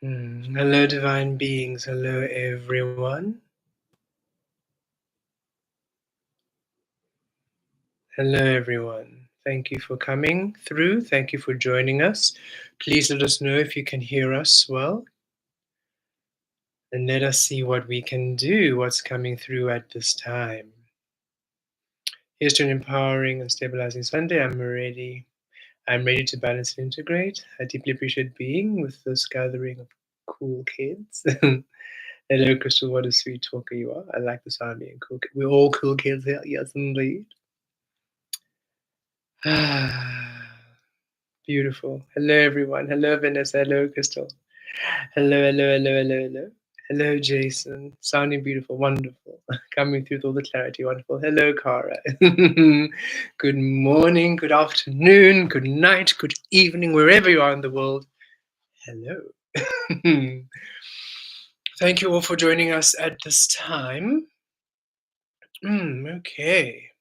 Hello, divine beings. Hello, everyone. Hello, everyone. Thank you for coming through. Thank you for joining us. Please let us know if you can hear us well, and let us see what we can do, what's coming through at this time. Here's to an empowering and stabilizing Sunday. I'm ready. I'm ready to balance and integrate. I deeply appreciate being with this gathering of cool kids. Hello, Crystal. What a sweet talker you are. I like the sound of being cool. We're all cool kids here. Yes, indeed. Beautiful. Hello, everyone. Hello, Vanessa. Hello, Crystal. Hello, hello, hello, hello, hello. Hello, Jason. Sounding beautiful. Wonderful. Coming through with all the clarity. Wonderful. Hello, Cara. Good morning, good afternoon, good night, good evening, wherever you are in the world. Hello. Thank you all for joining us at this time. Okay.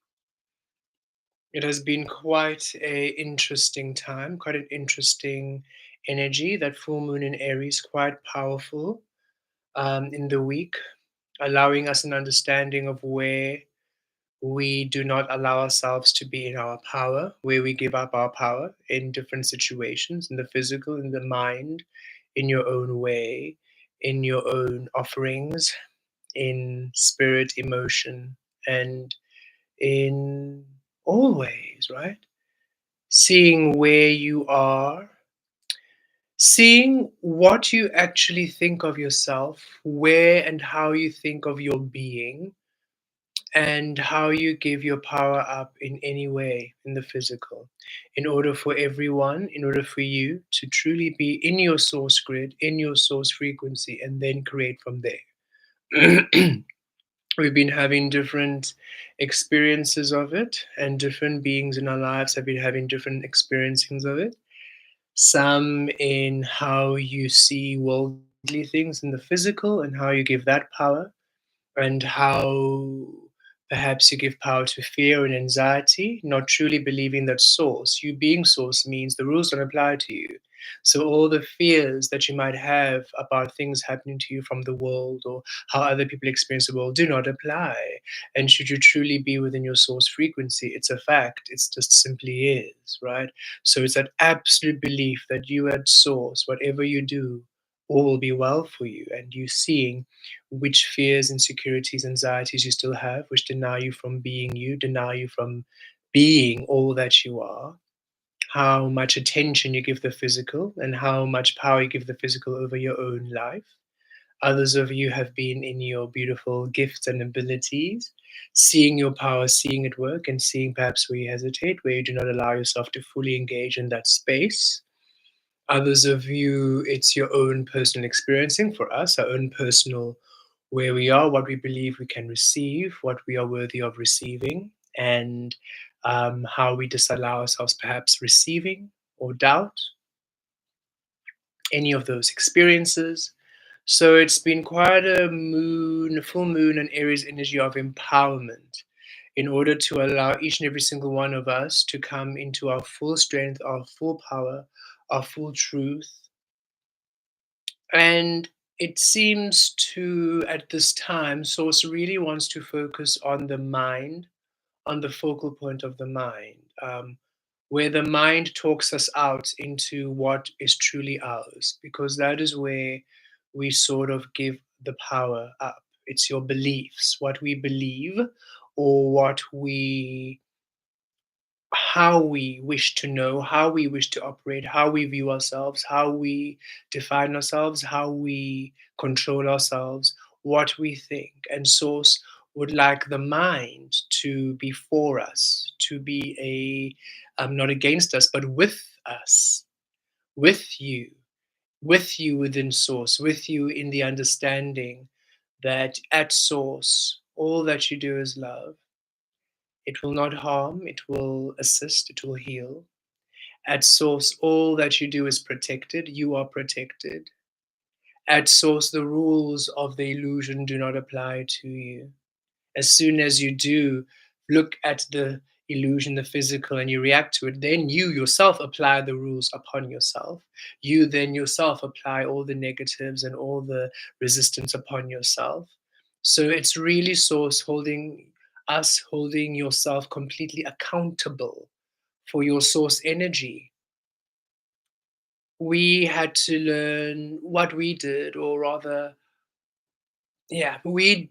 It has been quite a interesting time, quite an interesting energy. That full moon in Aries, quite powerful in the week, allowing us an understanding of where we do not allow ourselves to be in our power, where we give up our power in different situations, in the physical, in the mind, in your own way, in your own offerings, in spirit, emotion, and in all ways, right? Seeing where you are, seeing what you actually think of yourself, where and how you think of your being, and how you give your power up in any way in the physical, in order for everyone, in order for you to truly be in your source grid, in your source frequency, and then create from there. We've been having different experiences of it, and different beings in our lives have been having different experiencings of it. Some in how you see worldly things in the physical and how you give that power, and how perhaps you give power to fear and anxiety, not truly believing that source, you being source, means the rules don't apply to you. So, all the fears that you might have about things happening to you from the world or how other people experience the world do not apply. And should you truly be within your source frequency, it's a fact, it's just simply is, right? So, it's that absolute belief that you at source, whatever you do, all will be well for you, and you seeing which fears, insecurities, anxieties you still have, which deny you from being you, deny you from being all that you are, how much attention you give the physical, and how much power you give the physical over your own life. Others of you have been in your beautiful gifts and abilities, seeing your power, seeing it work, and seeing perhaps where you hesitate, where you do not allow yourself to fully engage in that space. Others of you, it's your own personal experiencing. For us, our own personal where we are, what we believe we can receive, what we are worthy of receiving, and how we disallow ourselves perhaps receiving or doubt any of those experiences. So it's been quite a full moon and Aries energy of empowerment in order to allow each and every single one of us to come into our full strength, our full power, our full truth. And it seems to, at this time, Source really wants to focus on the mind, on the focal point of the mind, where the mind talks us out into what is truly ours, because that is where we sort of give the power up. It's your beliefs, what we believe, or what we how we wish to know, how we wish to operate, how we view ourselves, how we define ourselves, how we control ourselves, what we think. And Source would like the mind to be for us, to be not against us, but with us, with you within Source, with you in the understanding that at Source, all that you do is love. It will not harm, it will assist, it will heal. At source, all that you do is protected, you are protected. At source, the rules of the illusion do not apply to you. As soon as you do look at the illusion, the physical, and you react to it, then you yourself apply the rules upon yourself. You then yourself apply all the negatives and all the resistance upon yourself. So it's really source holding us, holding yourself completely accountable for your source energy. We had to learn what we did, or rather, yeah, we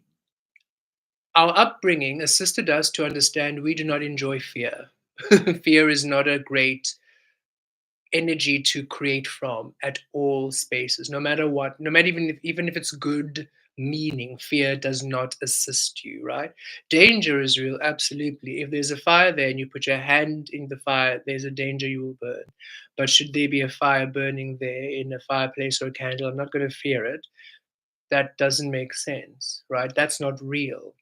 our upbringing assisted us to understand we do not enjoy fear. Fear is not a great energy to create from at all spaces, no matter what, no matter even if it's good meaning, fear does not assist you, right? Danger is real, absolutely. If there's a fire there and you put your hand in the fire, there's a danger you will burn. But should there be a fire burning there in a fireplace or a candle, I'm not going to fear it. That doesn't make sense, right? That's not real.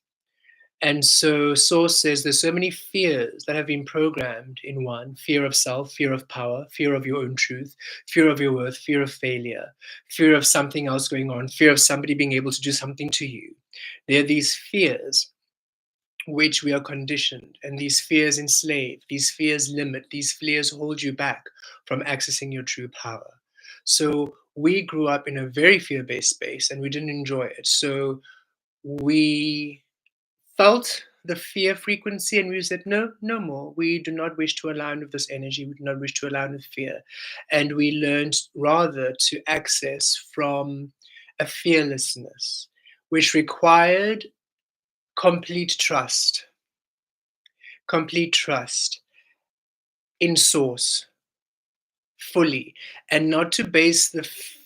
And so Source says there's so many fears that have been programmed in one: fear of self, fear of power, fear of your own truth, fear of your worth, fear of failure, fear of something else going on, fear of somebody being able to do something to you. There are these fears which we are conditioned, and these fears enslave, these fears limit, these fears hold you back from accessing your true power. So we grew up in a very fear based space and we didn't enjoy it. So we felt the fear frequency and we said, no, no more. We do not wish to align with this energy. We do not wish to align with fear. And we learned rather to access from a fearlessness, which required complete trust, complete trust in source fully, and not to base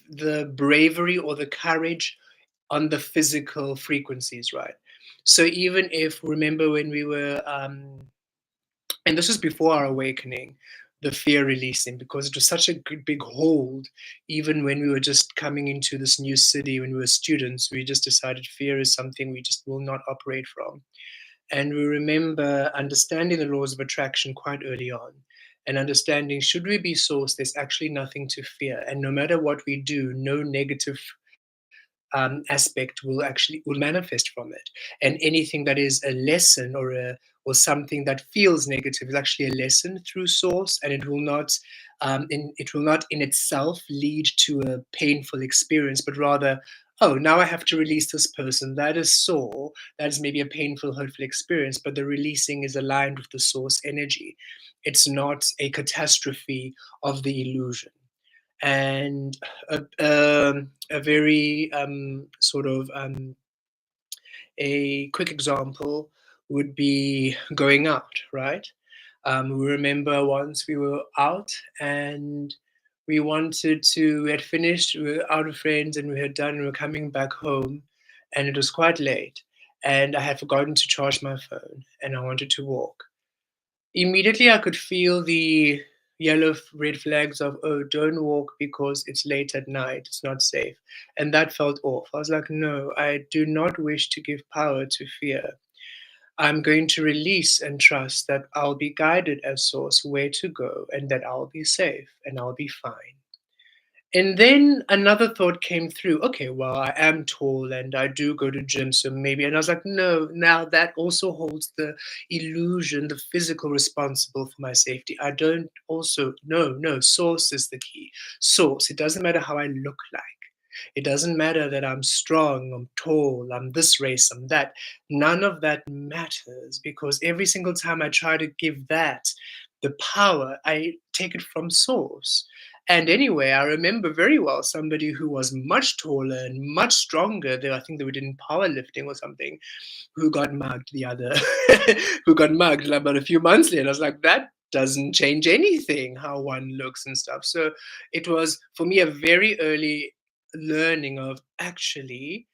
the bravery or the courage on the physical frequencies, right? So even if, remember when we were and this was before our awakening, the fear releasing, because it was such a big hold. Even when we were just coming into this new city, when we were students, we just decided fear is something we just will not operate from. And we remember understanding the laws of attraction quite early on, and understanding, should we be source, there's actually nothing to fear, and no matter what we do, no negative aspect will manifest from it. And anything that is a lesson or something that feels negative is actually a lesson through source, and it will not in itself lead to a painful experience, but rather, oh, now I have to release this person. That is sore. That is maybe a painful, hurtful experience, but the releasing is aligned with the source energy. It's not a catastrophe of the illusion. And a very sort of a quick example would be going out, right? We remember once we were out and we had finished, we were out with friends and we had done, we were coming back home and it was quite late and I had forgotten to charge my phone and I wanted to walk. Immediately, I could feel the red flags of, oh, don't walk because it's late at night, it's not safe. And that felt off. I was like, no, I do not wish to give power to fear. I'm going to release and trust that I'll be guided as source where to go and that I'll be safe and I'll be fine. And then another thought came through. Okay, well, I am tall and I do go to gym, so maybe. And I was like, no, now that also holds the illusion, the physical responsible for my safety. I don't also, no, no, source is the key. Source. It doesn't matter how I look like. It doesn't matter that I'm strong, I'm tall, I'm this race, I'm that. None of that matters because every single time I try to give that the power, I take it from source. And anyway, I remember very well somebody who was much taller and much stronger. I think they were doing powerlifting or something, who got mugged the other, who got mugged about a few months later. I was like, that doesn't change anything, how one looks and stuff. So it was for me a very early learning of actually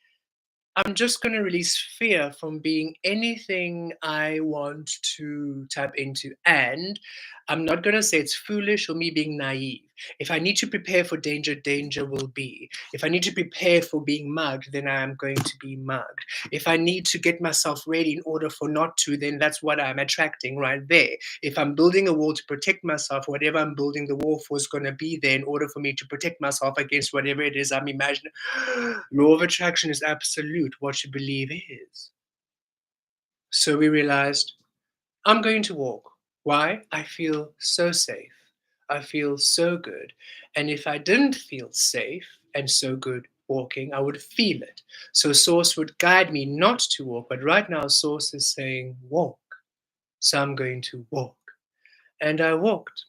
I'm just going to release fear from being anything I want to tap into. And I'm not going to say it's foolish or me being naive. If I need to prepare for danger, danger will be. If I need to prepare for being mugged, then I am going to be mugged. If I need to get myself ready in order for not to, then that's what I'm attracting right there. If I'm building a wall to protect myself, whatever I'm building the wall for is going to be there in order for me to protect myself against whatever it is I'm imagining. Law of attraction is absolute. What you believe is. So we realized, I'm going to walk. Why? I feel so safe. I feel so good. And if I didn't feel safe and so good walking, I would feel it. So Source would guide me not to walk, but right now Source is saying walk. So I'm going to walk. And I walked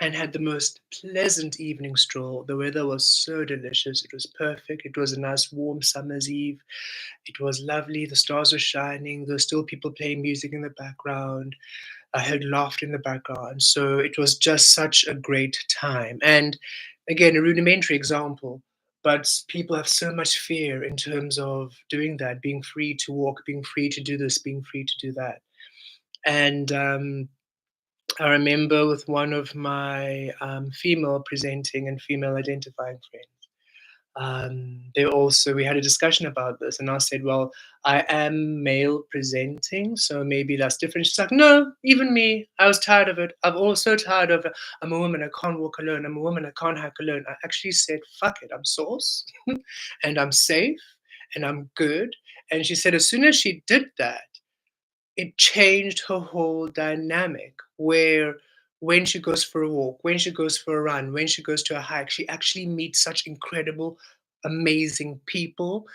and had the most pleasant evening stroll. The weather was so delicious. It was perfect. It was a nice warm summer's eve. It was lovely. The stars were shining. There were still people playing music in the background. I heard laughter in the background. So it was just such a great time. And again, a rudimentary example, but people have so much fear in terms of doing that, being free to walk, being free to do this, being free to do that. And I remember with one of my female presenting and female identifying friends. We had a discussion about this, and I said, "Well, I am male presenting, so maybe that's different." She's like, "No, even me, I was tired of it. I'm also tired of it. I'm a woman, I can't walk alone. I'm a woman, I can't hike alone." I actually said, "Fuck it, I'm Source, and I'm safe, and I'm good." And she said, as soon as she did that, it changed her whole dynamic where when she goes for a walk, when she goes for a run, when she goes to a hike, she actually meets such incredible, amazing people.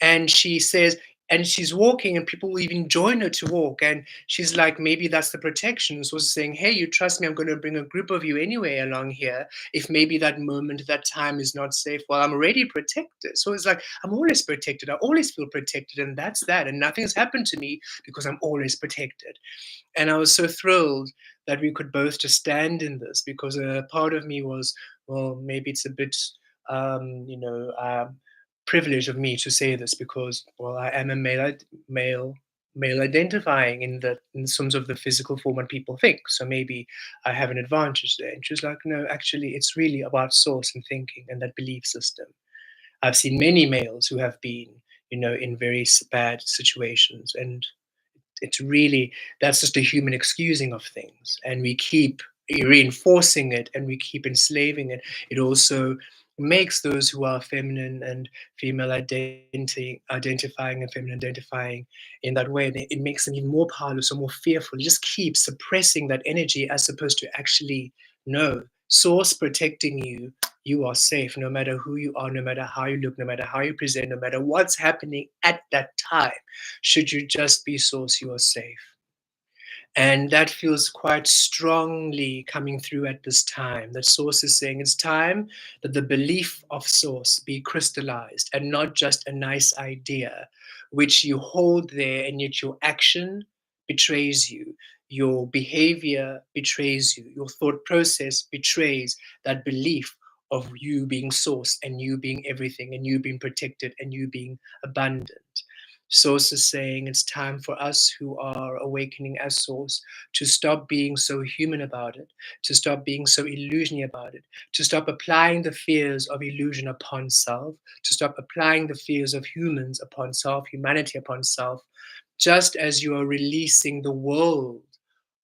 And she says, and she's walking, and people will even join her to walk. And she's like, maybe that's the protection. So saying, hey, you trust me, I'm going to bring a group of you anyway along here. If maybe that moment, that time is not safe, well, I'm already protected. So it's like, I'm always protected. I always feel protected. And that's that. And nothing's happened to me because I'm always protected. And I was so thrilled that we could both just stand in this, because a part of me was, well, maybe it's a bit, um, you know, um, privilege of me to say this because, well, I am a male, male identifying in the in terms of the physical form what people think. So maybe I have an advantage there. And she was like, no, actually, it's really about source and thinking and that belief system. I've seen many males who have been, in very bad situations, and it's really, that's just a human excusing of things, and we keep reinforcing it and we keep enslaving it. It also makes those who are feminine and female identifying and feminine identifying in that way, it makes them even more powerless or more fearful. It just keeps suppressing that energy as opposed to actually, no, source protecting you. You are safe no matter who you are, no matter how you look, no matter how you present, no matter what's happening at that time. Should you just be source, you are safe. And that feels quite strongly coming through at this time. That Source is saying it's time that the belief of Source be crystallized and not just a nice idea, which you hold there and yet your action betrays you. Your behavior betrays you. Your thought process betrays that belief of you being Source and you being everything and you being protected and you being abundant. Source is saying it's time for us who are awakening as Source to stop being so human about it, to stop being so illusionary about it, to stop applying the fears of illusion upon self, to stop applying the fears of humans upon self, humanity upon self, just as you are releasing the world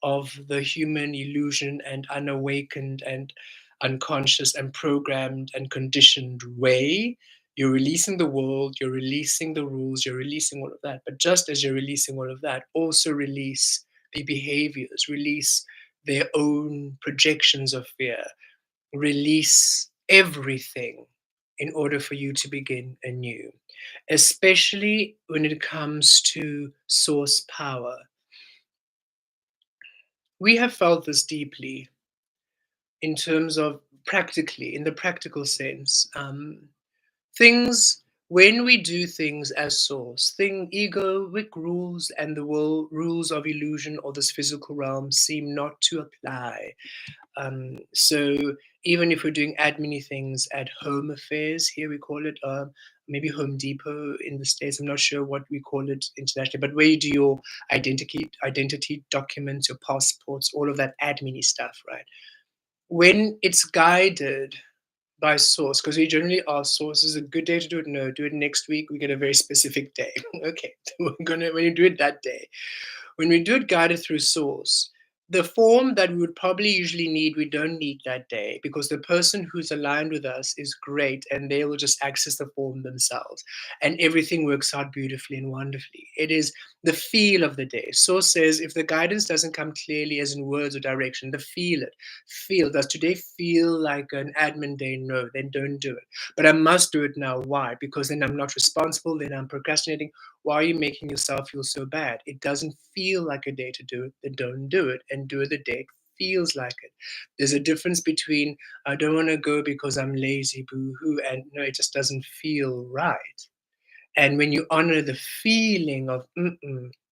of the human illusion and unawakened and unconscious and programmed and conditioned way. You're releasing the world, you're releasing the rules, you're releasing all of that. But just as you're releasing all of that, also release the behaviors, release their own projections of fear, release everything in order for you to begin anew, especially when it comes to source power. We have felt this deeply in terms of practically, in the practical sense. Things, when we do things as source, egoic rules and the world rules of illusion or this physical realm seem not to apply. So even if we're doing admin things at home affairs, here we call it maybe Home Depot in the States, I'm not sure what we call it internationally, but where you do your identity documents, your passports, all of that admin stuff, right? When it's guided by source, because we generally ask source, is a good day to do it? No, do it next week. We get a very specific day. Okay, when you do it that day. When we do it guided through source, the form that we would probably usually need, we don't need that day because the person who's aligned with us is great and they will just access the form themselves. And everything works out beautifully and wonderfully. It is the feel of the day. Source says if the guidance doesn't come clearly as in words or direction, the feel it. Feel. Does today feel like an admin day? No, then don't do it. But I must do it now. Why? Because then I'm not responsible, then I'm procrastinating. Why are you making yourself feel so bad? It doesn't feel like a day to do it, then don't do it and do it the day it feels like it. There's a difference between I don't want to go because I'm lazy, boo hoo, and no, it just doesn't feel right. And when you honor the feeling of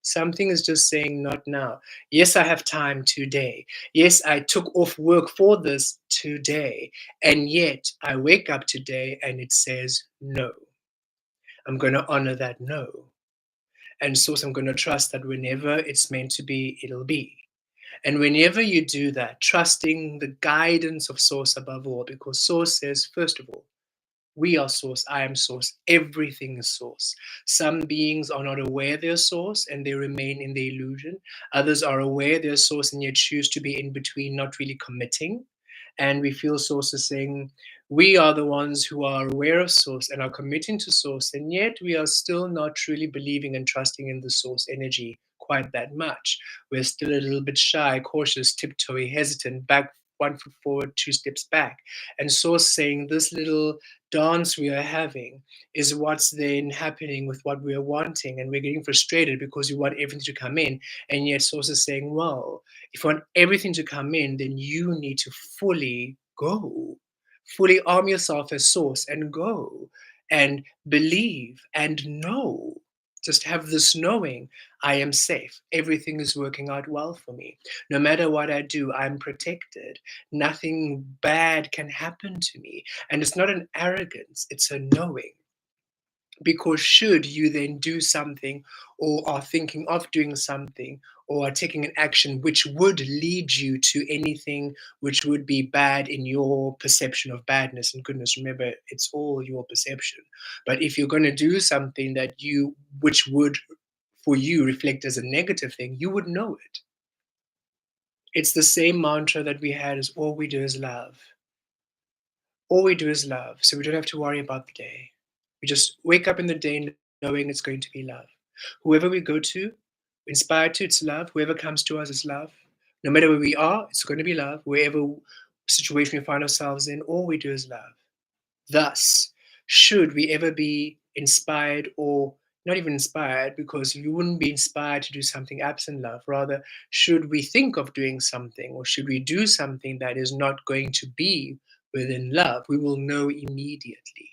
something is just saying not now. Yes, I have time today. Yes, I took off work for this today. And yet I wake up today and it says no. I'm going to honor that no. And so I'm going to trust that whenever it's meant to be, it'll be. And whenever you do that, trusting the guidance of Source above all, because Source says, first of all, we are Source, I am Source, everything is Source. Some beings are not aware they're Source and they remain in the illusion. Others are aware they're Source and yet choose to be in between, not really committing. And we feel Source is saying, we are the ones who are aware of Source and are committing to Source, and yet we are still not truly believing and trusting in the Source energy quite that much. We're still a little bit shy, cautious, tiptoey, hesitant, back 1 foot forward, 2 steps back. And Source saying this little dance we are having is what's then happening with what we are wanting. And we're getting frustrated because we want everything to come in. And yet Source is saying, well, if you want everything to come in, then you need to fully go, fully arm yourself as Source and go and believe and know. Just have this knowing I am safe. Everything is working out well for me. No matter what I do, I'm protected. Nothing bad can happen to me. And it's not an arrogance, it's a knowing. Because should you then do something or are thinking of doing something or are taking an action which would lead you to anything which would be bad in your perception of badness and goodness, remember it's all your perception. But if you're going to do something that you which would for you reflect as a negative thing, you would know it. It's the same mantra that we had as all we do is love. All we do is love, so we don't have to worry about the day. We just wake up in the day knowing it's going to be love. Whoever we go to, inspired to, it's love. Whoever comes to us is love. No matter where we are, it's going to be love. Wherever situation we find ourselves in, all we do is love. Thus, should we ever be inspired or not even inspired, because you wouldn't be inspired to do something absent love. Rather, should we think of doing something or should we do something that is not going to be within love, we will know immediately.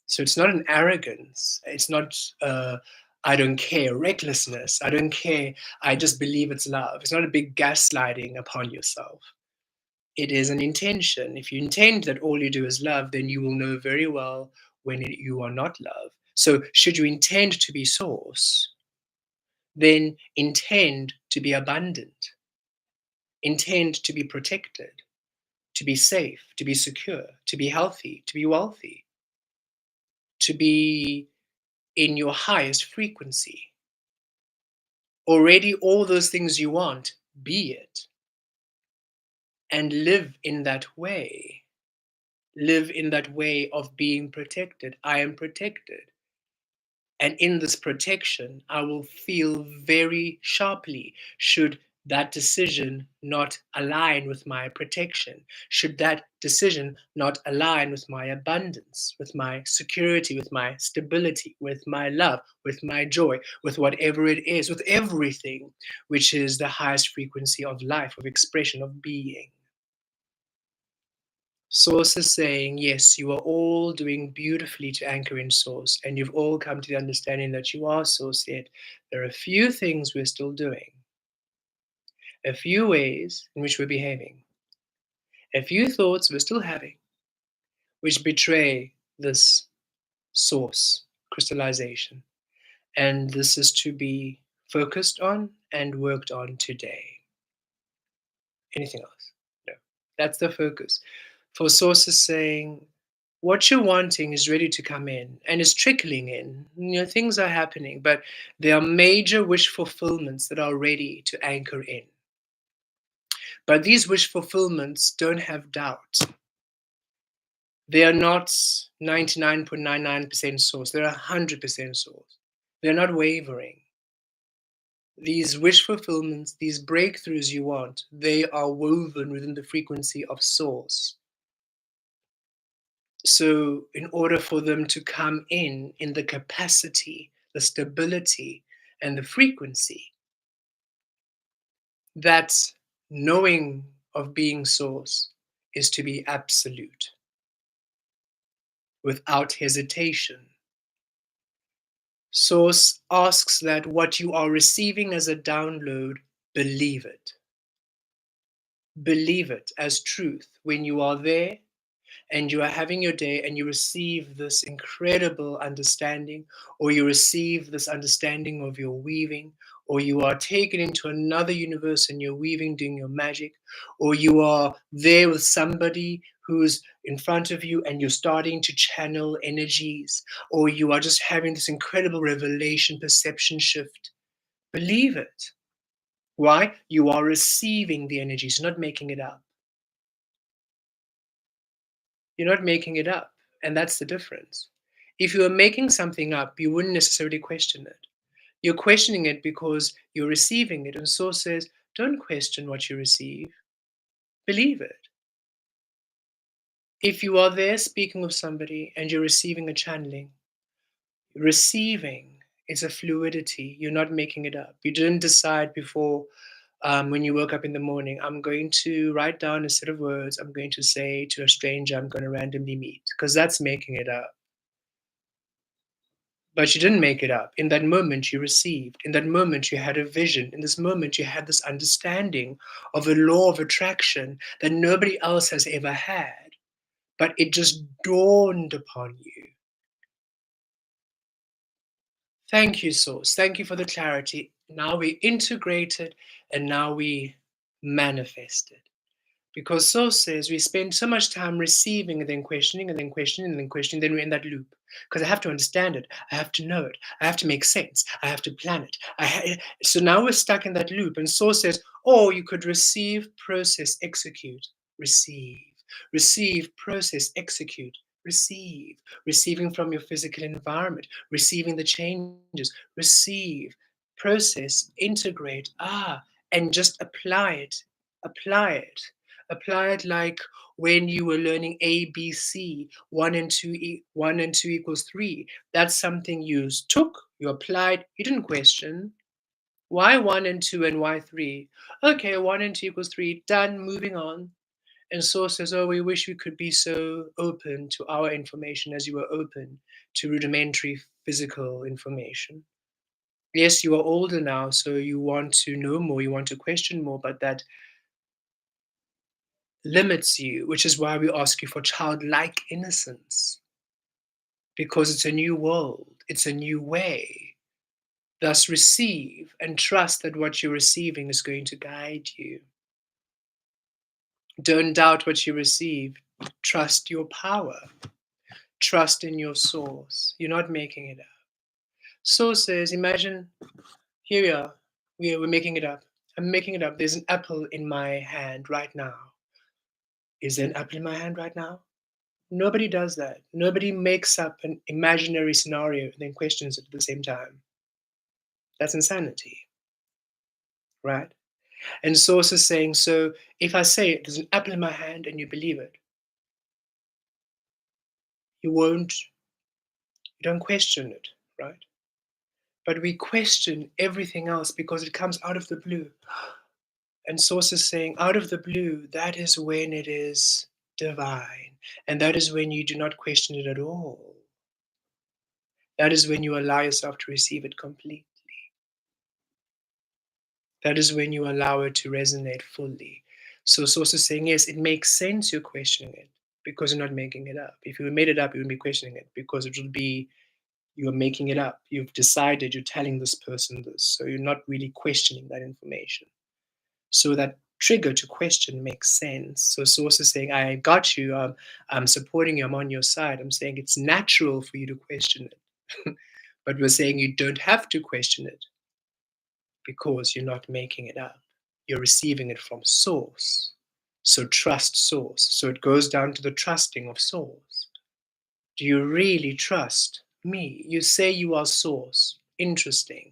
So it's not an arrogance. It's not, I don't care, recklessness. I don't care. I just believe it's love. It's not a big gaslighting upon yourself. It is an intention. If you intend that all you do is love, then you will know very well when you are not love. So, should you intend to be source, then intend to be abundant, intend to be protected, to be safe, to be secure, to be healthy, to be wealthy, to be in your highest frequency. Already, all those things you want, be it, and live in that way. Live in that way of being protected. I am protected. And in this protection, I will feel very sharply should that decision not align with my protection, should that decision not align with my abundance, with my security, with my stability, with my love, with my joy, with whatever it is, with everything, which is the highest frequency of life, of expression, of being. Source is saying, yes, you are all doing beautifully to anchor in Source, and you've all come to the understanding that you are Source, yet there are a few things we're still doing, a few ways in which we're behaving, a few thoughts we're still having, which betray this Source crystallization. And this is to be focused on and worked on today. Anything else? No. That's the focus. For Source is saying, what you're wanting is ready to come in and is trickling in. Things are happening, but there are major wish fulfillments that are ready to anchor in. But these wish fulfillments don't have doubt. They are not 99.99% source. They're 100% source. They're not wavering. These wish fulfillments, these breakthroughs you want, they are woven within the frequency of source. So, in order for them to come in the capacity, the stability, and the frequency, that knowing of being source is to be absolute, without hesitation. Source asks that what you are receiving as a download, believe it. Believe it as truth. When you are there and you are having your day and you receive this incredible understanding, or you receive this understanding of your weaving, or you are taken into another universe and you're weaving, doing your magic, or you are there with somebody who's in front of you and you're starting to channel energies, or you are just having this incredible revelation, perception shift. Believe it. Why? You are receiving the energies, not making it up. You're not making it up, and that's the difference. If you were making something up, you wouldn't necessarily question it. You're questioning it because you're receiving it, and Source says, don't question what you receive, believe it. If you are there speaking with somebody and you're receiving a channeling, receiving is a fluidity. You're not making it up. You didn't decide before when you woke up in the morning, I'm going to write down a set of words I'm going to say to a stranger I'm going to randomly meet, because that's making it up. But you didn't make it up. In that moment, you received. In that moment, you had a vision. In this moment, you had this understanding of a law of attraction that nobody else has ever had. But it just dawned upon you. Thank you, Source. Thank you for the clarity. Now we integrated and now we manifested. Because Source says we spend so much time receiving and then questioning and then questioning and then questioning, then we're in that loop. Because I have to understand it, I have to know it, I have to make sense, I have to plan it. So now we're stuck in that loop. And Source says, oh, you could receive, process, execute, receive, receive, process, execute, receive, receiving from your physical environment, receiving the changes, receive, process, integrate, and just apply it, apply it. Apply it like when you were learning ABC, 1 and 2 equals 3. That's something you took, you applied, you didn't question. Why 1 and 2 and why 3? Okay, 1 and 2 equals 3, done, moving on. And Source says, oh, we wish we could be so open to our information as you were open to rudimentary physical information. Yes, you are older now, so you want to know more, you want to question more, but that limits you, which is why we ask you for childlike innocence, because it's a new world, it's a new way. Thus, receive and trust that what you're receiving is going to guide you. Don't doubt what you receive. Trust your power. Trust in your source. You're not making it up. Source says, imagine, here we are. We're making it up. I'm making it up. There's an apple in my hand right now. Is there an apple in my hand right now? Nobody does that. Nobody makes up an imaginary scenario and then questions it at the same time. That's insanity, right? And Source is saying, so if I say it, there's an apple in my hand and you believe it, you don't question it, right? But we question everything else because it comes out of the blue. And Source is saying, out of the blue, that is when it is divine. And that is when you do not question it at all. That is when you allow yourself to receive it completely. That is when you allow it to resonate fully. So Source is saying, yes, it makes sense you're questioning it because you're not making it up. If you made it up, you would be questioning it because it would be you're making it up. You've decided you're telling this person this. So you're not really questioning that information. So that trigger to question makes sense. So Source is saying, I got you. I'm supporting you. I'm on your side. I'm saying it's natural for you to question it. But we're saying you don't have to question it because you're not making it up. you're receiving it from source. So trust source. So it goes down to the trusting of source. Do you really trust me? You say you are source. Interesting.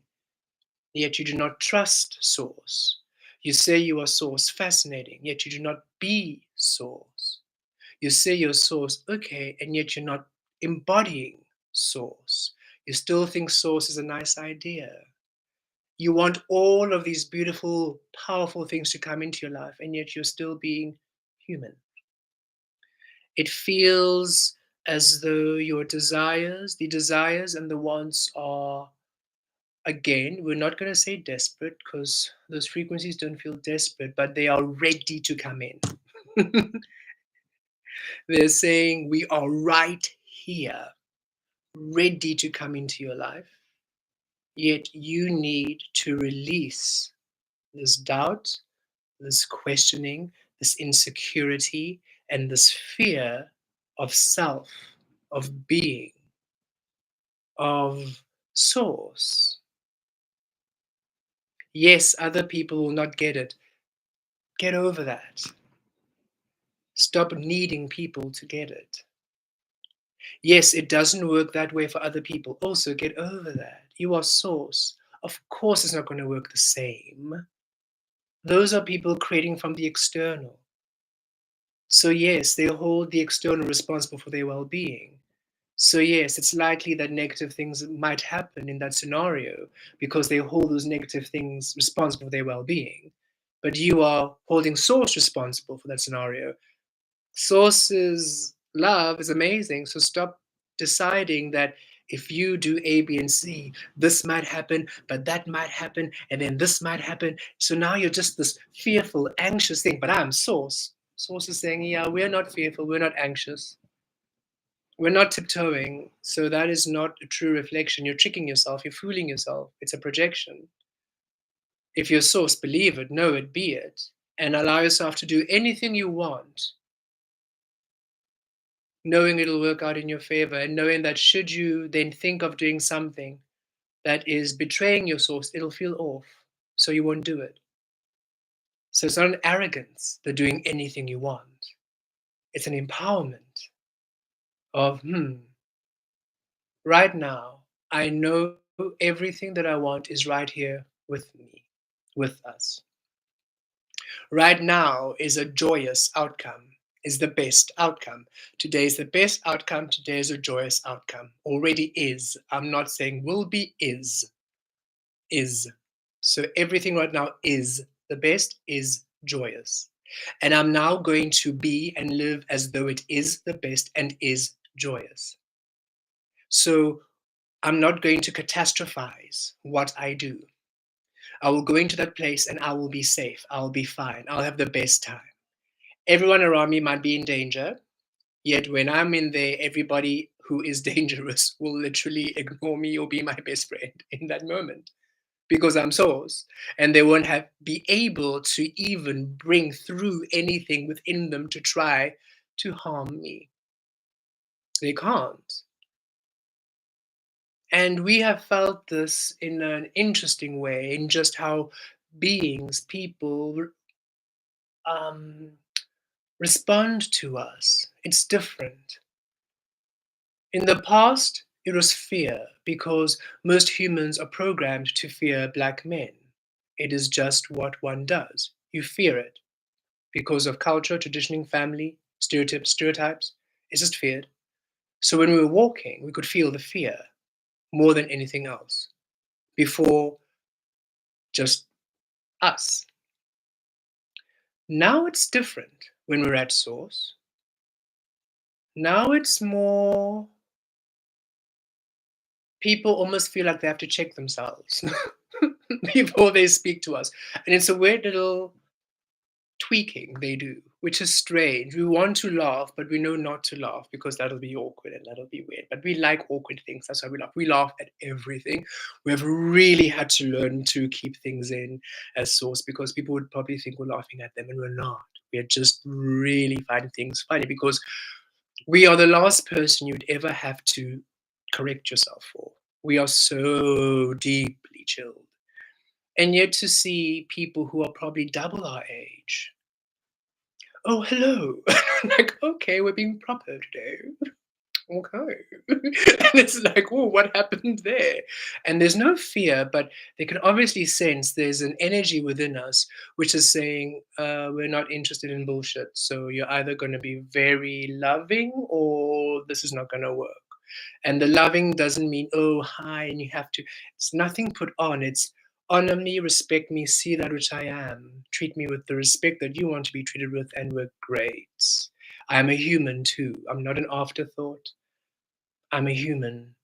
Yet you do not trust source. You say you are source. Fascinating. Yet you do not be source. You say you're source. Okay. And yet you're not embodying source. You still think source is a nice idea. You want all of these beautiful, powerful things to come into your life, and yet you're still being human. It feels as though your desires, the desires and the wants are, again, we're not going to say desperate because those frequencies don't feel desperate, but they are ready to come in. They're saying, we are right here, ready to come into your life. Yet you need to release this doubt, this questioning, this insecurity, and this fear of self, of being, of source. Yes, other people will not get it. Get over that. Stop needing people to get it. Yes, it doesn't work that way for other people. Also, get over that. You are source. Of course, it's not going to work the same. Those are people creating from the external. So, yes, they hold the external responsible for their well being. So, yes, it's likely that negative things might happen in that scenario because they hold those negative things responsible for their well being. But you are holding source responsible for that scenario. Source's love is amazing. So, stop deciding that if you do A, B, and C, this might happen, but that might happen, and then this might happen. So now you're just this fearful, anxious thing. But I'm source. Source is saying, yeah, we're not fearful, we're not anxious. We're not tiptoeing, so that is not a true reflection. You're tricking yourself, you're fooling yourself. It's a projection. If you're source, believe it, know it, be it, and allow yourself to do anything you want, knowing it'll work out in your favor, and knowing that should you then think of doing something that is betraying your source, it'll feel off, so you won't do it. So it's not an arrogance, the doing anything you want. It's an empowerment of, right now, I know everything that I want is right here with me, with us. Right now is a joyous outcome, is the best outcome. Today is the best outcome. Today is a joyous outcome. Already is. I'm not saying will be, is. Is. So everything right now is the best, is joyous. And I'm now going to be and live as though it is the best and is joyous. So I'm not going to catastrophize what I do. I will go into that place and I will be safe. I'll be fine. I'll have the best time. Everyone around me might be in danger, yet when I'm in there, everybody who is dangerous will literally ignore me or be my best friend in that moment because I'm source, and they won't have be able to even bring through anything within them to try to harm me. They can't. And we have felt this in an interesting way in just how beings, people, um, respond to us. It's different. In the past, it was fear because most humans are programmed to fear black men. It is just what one does. You fear it because of culture, traditioning, family, stereotypes. It's just feared. So when we were walking, we could feel the fear more than anything else before just us. Now it's different when we're at source. Now it's more people almost feel like they have to check themselves before they speak to us. And it's a weird little tweaking they do, which is strange. We want to laugh, but we know not to laugh because that'll be awkward and that'll be weird. But we like awkward things. That's why we laugh. We laugh at everything. We have really had to learn to keep things in as source because people would probably think we're laughing at them and we're not. We're just really finding things funny because we are the last person you'd ever have to correct yourself for. We are so deeply chilled. And yet to see people who are probably double our age, "Oh, hello." Like, "Okay, we're being proper today." Okay. And it's like, "Oh, what happened there?" And there's no fear, but they can obviously sense there's an energy within us which is saying, "We're not interested in bullshit. So you're either going to be very loving or this is not going to work." And the loving doesn't mean, "Oh, hi," and you have to, it's nothing put on. It's honor me, respect me, see that which I am. Treat me with the respect that you want to be treated with, and we're great. I am a human too. I'm not an afterthought. I'm a human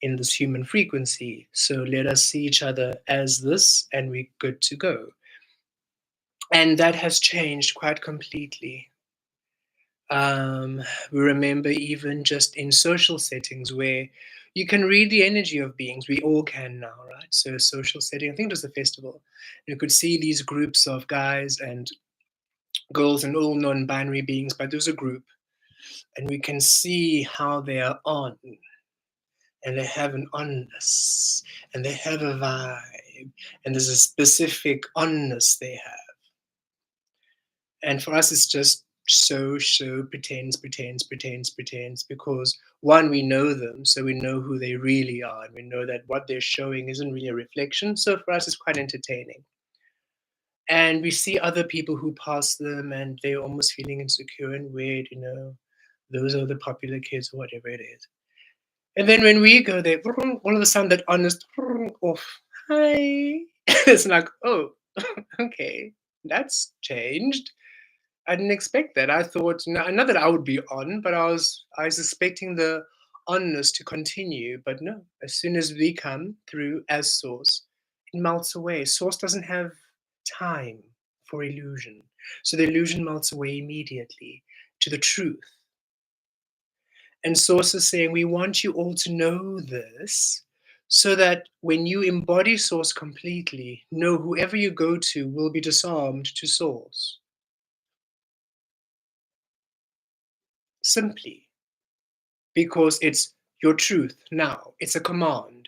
in this human frequency. So let us see each other as this, and we're good to go. And that has changed quite completely. We remember even just in social settings where you can read the energy of beings. We all can now, right? So, a social setting, I think it was a festival. You could see these groups of guys and girls and all non binary beings, but there's a group, and we can see how they are on, and they have an onness, and they have a vibe, and there's a specific onness they have. And for us, it's just show, pretends, because one, we know them, so we know who they really are, and we know that what they're showing isn't really a reflection. So for us, it's quite entertaining. And we see other people who pass them, and they're almost feeling insecure and weird, those are the popular kids or whatever it is. And then when we go there, all of a sudden that honest off. Hi. It's like, oh, okay, that's changed. I didn't expect that. I thought, not that I would be on, but I was expecting the onness to continue. But no, as soon as we come through as source, it melts away. Source doesn't have time for illusion. So the illusion melts away immediately to the truth. And Source is saying, we want you all to know this so that when you embody Source completely, know whoever you go to will be disarmed to Source. Simply because it's your truth now. It's a command.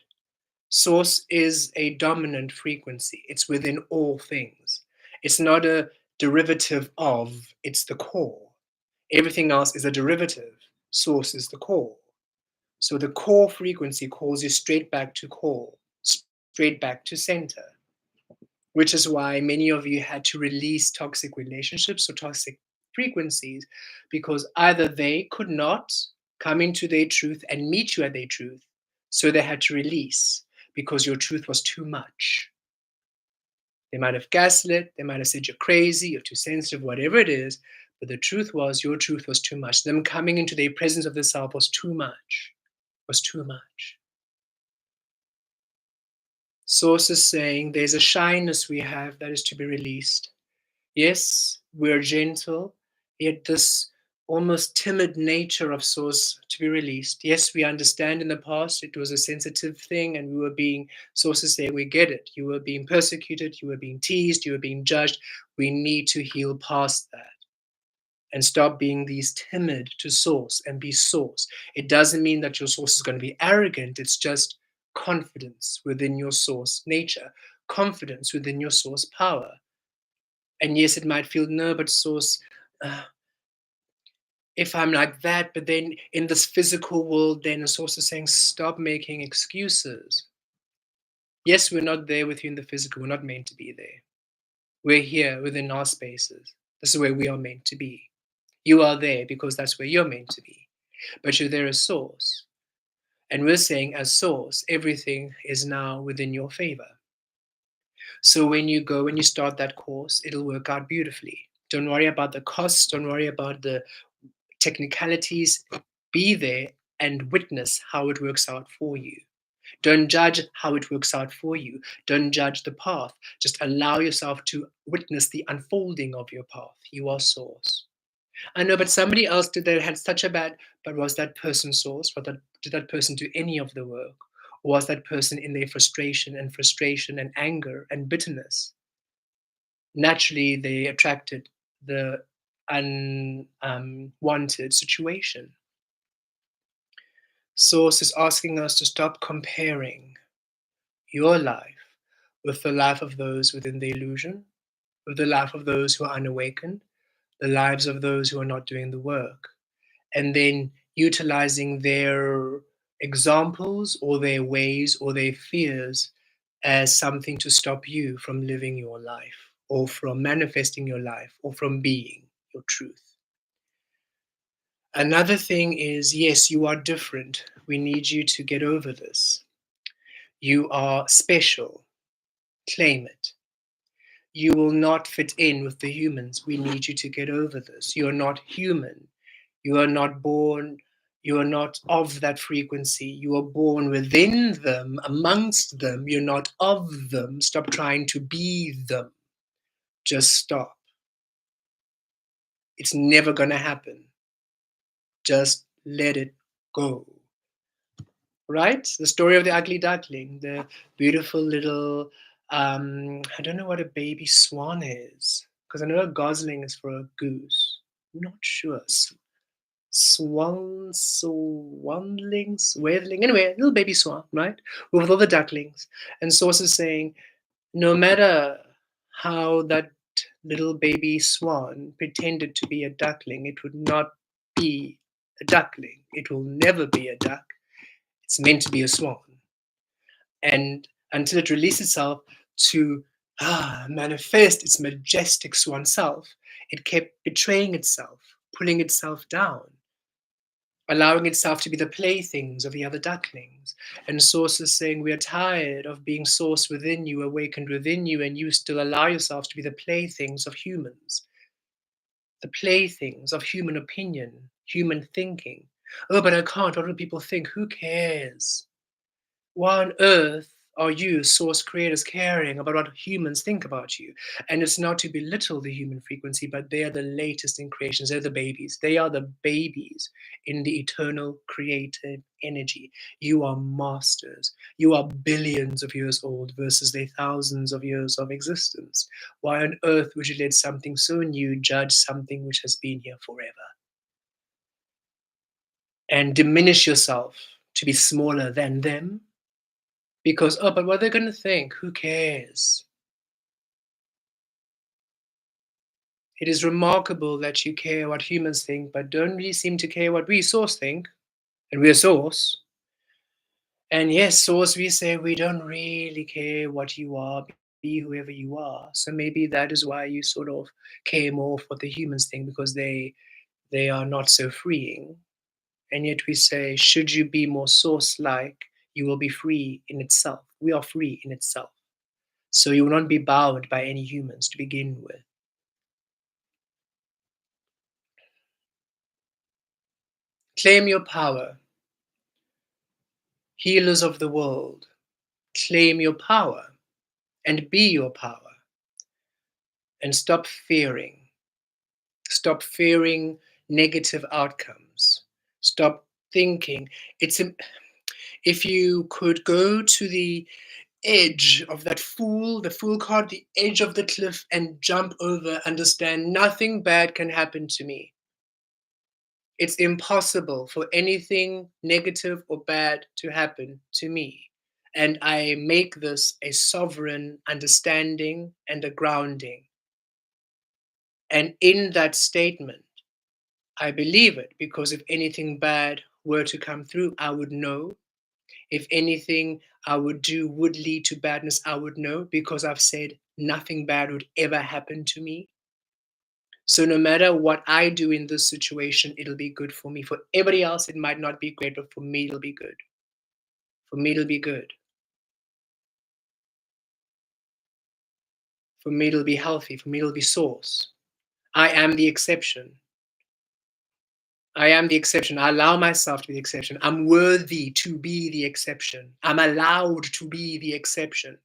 Source is a dominant frequency, it's within all things. It's not a derivative of, it's the core. Everything else is a derivative. Source is the core. So the core frequency calls you straight back to core, straight back to center, which is why many of you had to release toxic relationships or toxic frequencies, because either they could not come into their truth and meet you at their truth, so they had to release because your truth was too much. They might have gaslit, they might have said you're crazy, you're too sensitive, whatever it is, but the truth was your truth was too much. Them coming into the presence of the self was too much, was too much. Sources saying there's a shyness we have that is to be released. Yes, we're gentle, yet this almost timid nature of Source to be released. Yes, we understand in the past it was a sensitive thing and we were being, Sources say, we get it. You were being persecuted, you were being teased, you were being judged. We need to heal past that and stop being these timid to Source and be Source. It doesn't mean that your Source is going to be arrogant, it's just confidence within your Source nature, confidence within your Source power. And yes, it might feel, no, but Source, uh, if I'm like that, but then in this physical world, then a Source is saying, stop making excuses. Yes, we're not there with you in the physical, we're not meant to be there. We're here within our spaces. This is where we are meant to be. You are there because that's where you're meant to be. But you're there as Source. And we're saying, as Source, everything is now within your favor. So when you go and you start that course, it'll work out beautifully. Don't worry about the costs, don't worry about the technicalities. Be there and witness how it works out for you. Don't judge how it works out for you. Don't judge the path. Just allow yourself to witness the unfolding of your path. You are Source. I know, but somebody else did that, had such a bad, but was that person Source? Did that person do any of the work? Or was that person in their frustration and anger and bitterness? Naturally, they attracted the unwanted situation. Source is asking us to stop comparing your life with the life of those within the illusion, with the life of those who are unawakened, the lives of those who are not doing the work, and then utilizing their examples or their ways or their fears as something to stop you from living your life or from manifesting your life or from being your truth. Another thing is, yes, you are different. We need you to get over this. You are special. Claim it. You will not fit in with the humans. We need you to get over this. You're not human. You are not born, you are not of that frequency. You are born within them, amongst them. You're not of them. Stop trying to be them. Just stop. It's never going to happen. Just let it go. Right? The story of the ugly duckling, the beautiful little, I don't know what a baby swan is, because I know a gosling is for a goose. I'm not sure. Swanlings, waveling, anyway, little baby swan, right? With all the ducklings. And Source is saying, no matter how that little baby swan pretended to be a duckling, it would not be a duckling. It will never be a duck. It's meant to be a swan. And until it releases itself to manifest its majestic swan self, it kept betraying itself, pulling itself down, allowing itself to be the playthings of the other ducklings. And Source is saying, we are tired of being Source within you, awakened within you, and you still allow yourselves to be the playthings of humans, the playthings of human opinion, human thinking. Oh, but I can't. What do people think? Who cares? Why on earth are you, source creators, caring about what humans think about you? And it's not to belittle the human frequency, but they are the latest in creations. They're the babies. They are the babies in the eternal creative energy. You are masters. You are billions of years old versus the thousands of years of existence. Why on earth would you let something so new judge something which has been here forever? And diminish yourself to be smaller than them? Because, oh, but what are they going to think? Who cares? It is remarkable that you care what humans think, but don't really seem to care what we, Source, think. And we're Source. And yes, Source, we say we don't really care what you are, be whoever you are. So maybe that is why you sort of care more for what the humans think, because they are not so freeing. And yet we say, should you be more Source-like, you will be free in itself. We are free in itself. So you will not be bound by any humans to begin with. Claim your power. Healers of the world, claim your power and be your power. And stop fearing. Stop fearing negative outcomes. Stop thinking. If you could go to the edge of that fool, the fool card, the edge of the cliff and jump over, understand nothing bad can happen to me. It's impossible for anything negative or bad to happen to me. And I make this a sovereign understanding and a grounding. And in that statement, I believe it, because if anything bad were to come through, I would know. If anything I would do would lead to badness, I would know, because I've said nothing bad would ever happen to me. So no matter what I do in this situation, it'll be good for me. For everybody else, it might not be great, but for me, it'll be good. For me, it'll be good. For me, it'll be healthy. For me, it'll be source. I am the exception. I am the exception. I allow myself to be the exception. I'm worthy to be the exception. I'm allowed to be the exception.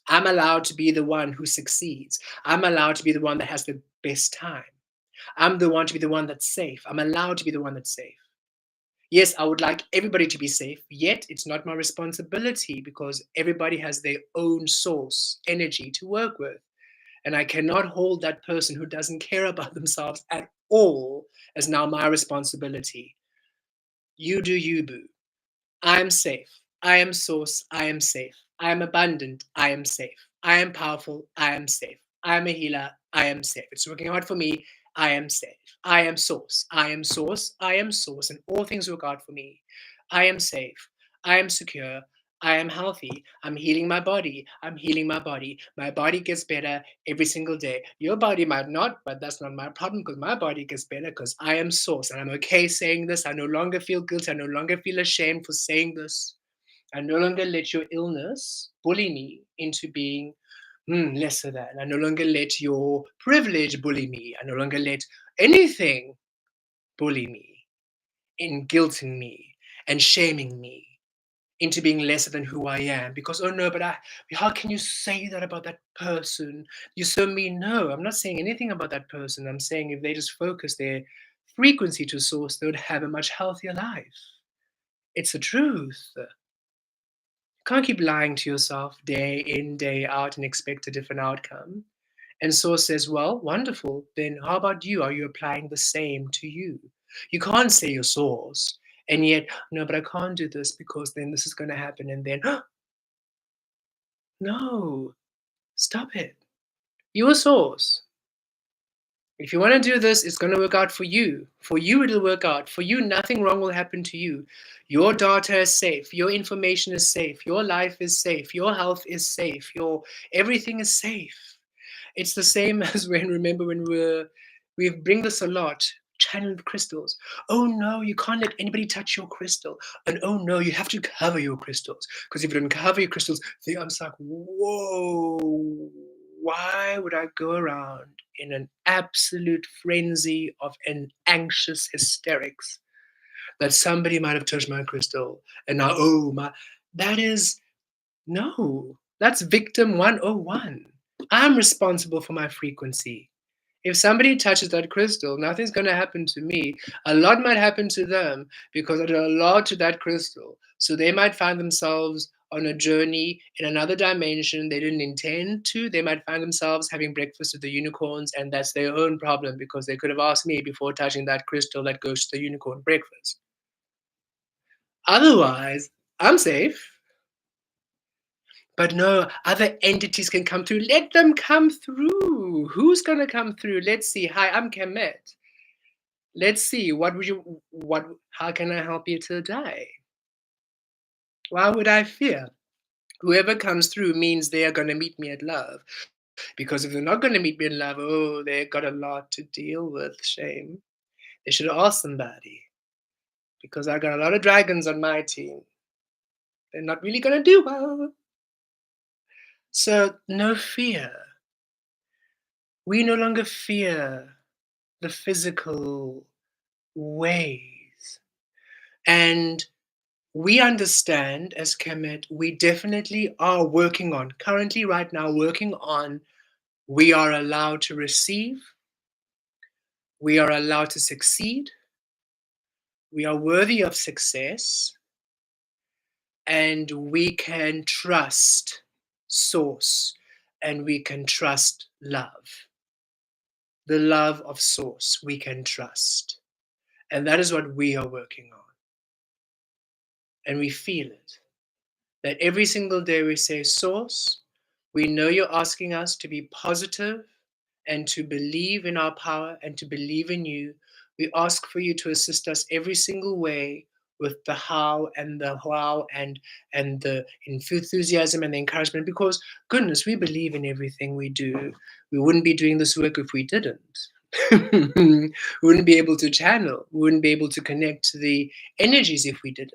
I'm allowed to be the one who succeeds. I'm allowed to be the one that has the best time. I'm the one to be the one that's safe. I'm allowed to be the one that's safe. Yes, I would like everybody to be safe, yet it's not my responsibility, because everybody has their own source energy to work with. And I cannot hold that person who doesn't care about themselves at all as now my responsibility. You do you, boo. I'm safe. I am source. I am safe. I am abundant. I am safe. I am powerful. I am safe. I am a healer. I am safe. It's working out for me. I am safe. I am source. I am source. I am source. And all things work out for me. I am safe. I am secure. I am healthy. I'm healing my body. I'm healing my body. My body gets better every single day. Your body might not, but that's not my problem because my body gets better because I am source. And I'm okay saying this. I no longer feel guilty. I no longer feel ashamed for saying this. I no longer let your illness bully me into being lesser than. I no longer let your privilege bully me. I no longer let anything bully me in guilting me and shaming me into being lesser than who I am. Because, oh no, but how can you say that about that person? You're so mean. No, I'm not saying anything about that person. I'm saying if they just focus their frequency to source, they would have a much healthier life. It's the truth. Can't keep lying to yourself day in, day out and expect a different outcome. And Source says, well, wonderful. Then how about you? Are you applying the same to you? You can't say your source and yet, no, but I can't do this because then this is going to happen. And then, no, stop it. Your source. If you want to do this, it's going to work out for you. For you, it'll work out. For you, nothing wrong will happen to you. Your data is safe. Your information is safe. Your life is safe. Your health is safe. Your everything is safe. It's the same as when, remember when we bring this a lot, channeled crystals. Oh no, you can't let anybody touch your crystal. And oh no, you have to cover your crystals. Because if you don't cover your crystals, I'm just like, whoa, why would I go around in an absolute frenzy of an anxious hysterics that somebody might have touched my crystal and now, oh my, that is, no, that's victim 101. I'm responsible for my frequency. If somebody touches that crystal, nothing's going to happen to me. A lot might happen to them because I did a lot to that crystal. So they might find themselves on a journey in another dimension they didn't intend to. They might find themselves having breakfast with the unicorns, and that's their own problem because they could have asked me before touching that crystal that goes to the unicorn breakfast. Otherwise, I'm safe. But no, other entities can come through. Let them come through. Who's going to come through? Let's see. Hi, I'm Kemet. Let's see. How can I help you today? Why would I fear? Whoever comes through means they are going to meet me at love. Because if they're not going to meet me in love, oh, they've got a lot to deal with. Shame. They should have asked somebody. Because I got a lot of dragons on my team. They're not really going to do well. So, no fear. We no longer fear the physical ways. And we understand as Kemet, we definitely are working on, currently, right now, working on, we are allowed to receive, we are allowed to succeed, we are worthy of success, and we can trust Source and we can trust love. The love of Source we can trust. And that is what we are working on. And we feel it. That every single day we say, Source, we know you're asking us to be positive and to believe in our power and to believe in you. We ask for you to assist us every single way with the how and the wow and the enthusiasm and the encouragement because goodness, we believe in everything we do. We wouldn't be doing this work if we didn't. We wouldn't be able to channel, we wouldn't be able to connect to the energies if we didn't.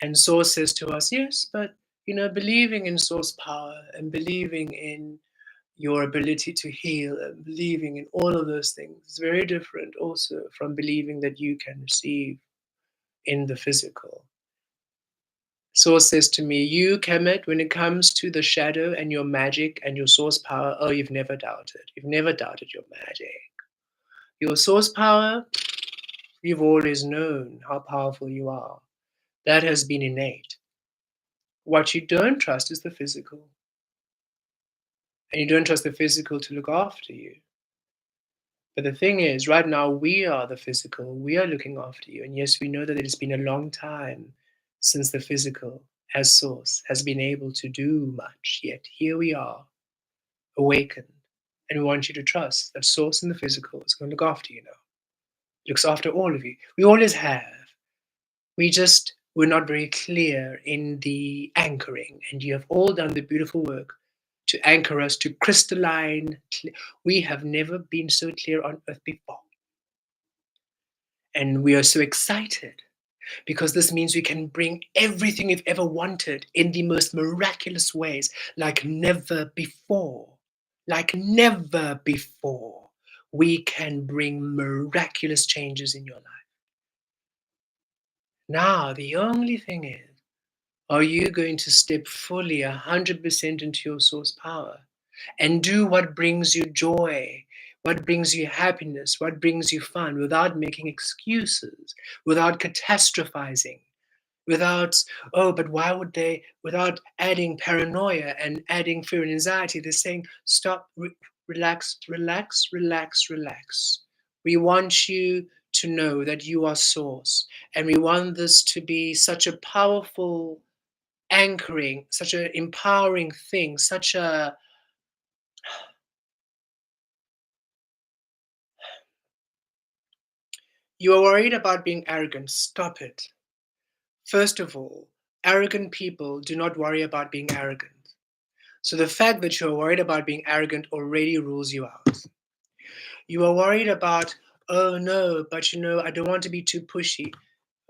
And Source says to us, yes, but believing in Source power and believing in your ability to heal and believing in all of those things is very different also from believing that you can receive in the physical. Source says to me, you, Kemet, when it comes to the shadow and your magic and your source power, oh, you've never doubted. You've never doubted your magic. Your source power, you've always known how powerful you are. That has been innate. What you don't trust is the physical. And you don't trust the physical to look after you. But the thing is, right now, we are the physical. We are looking after you. And yes, we know that it has been a long time since the physical. as Source has been able to do much, yet here we are, awakened. And we want you to trust that Source in the physical is going to look after you now. Looks after all of you. We always have. We just were not very clear in the anchoring, and you have all done the beautiful work to anchor us to crystalline. We have never been so clear on earth before. And we are so excited because this means we can bring everything we've ever wanted in the most miraculous ways, like never before. Like never before. We can bring miraculous changes in your life. Now, the only thing is, are you going to step fully 100% into your source power and do what brings you joy, what brings you happiness, what brings you fun without making excuses, without catastrophizing, without, oh, but why would they, without adding paranoia and adding fear and anxiety? They're saying, stop, relax, relax, relax, relax. We want you to know that you are source, and we want this to be such a powerful anchoring, such an empowering thing, such a, you are worried about being arrogant, stop it. First of all, arrogant people do not worry about being arrogant. So the fact that you're worried about being arrogant already rules you out. You are worried about, oh no, but I don't want to be too pushy.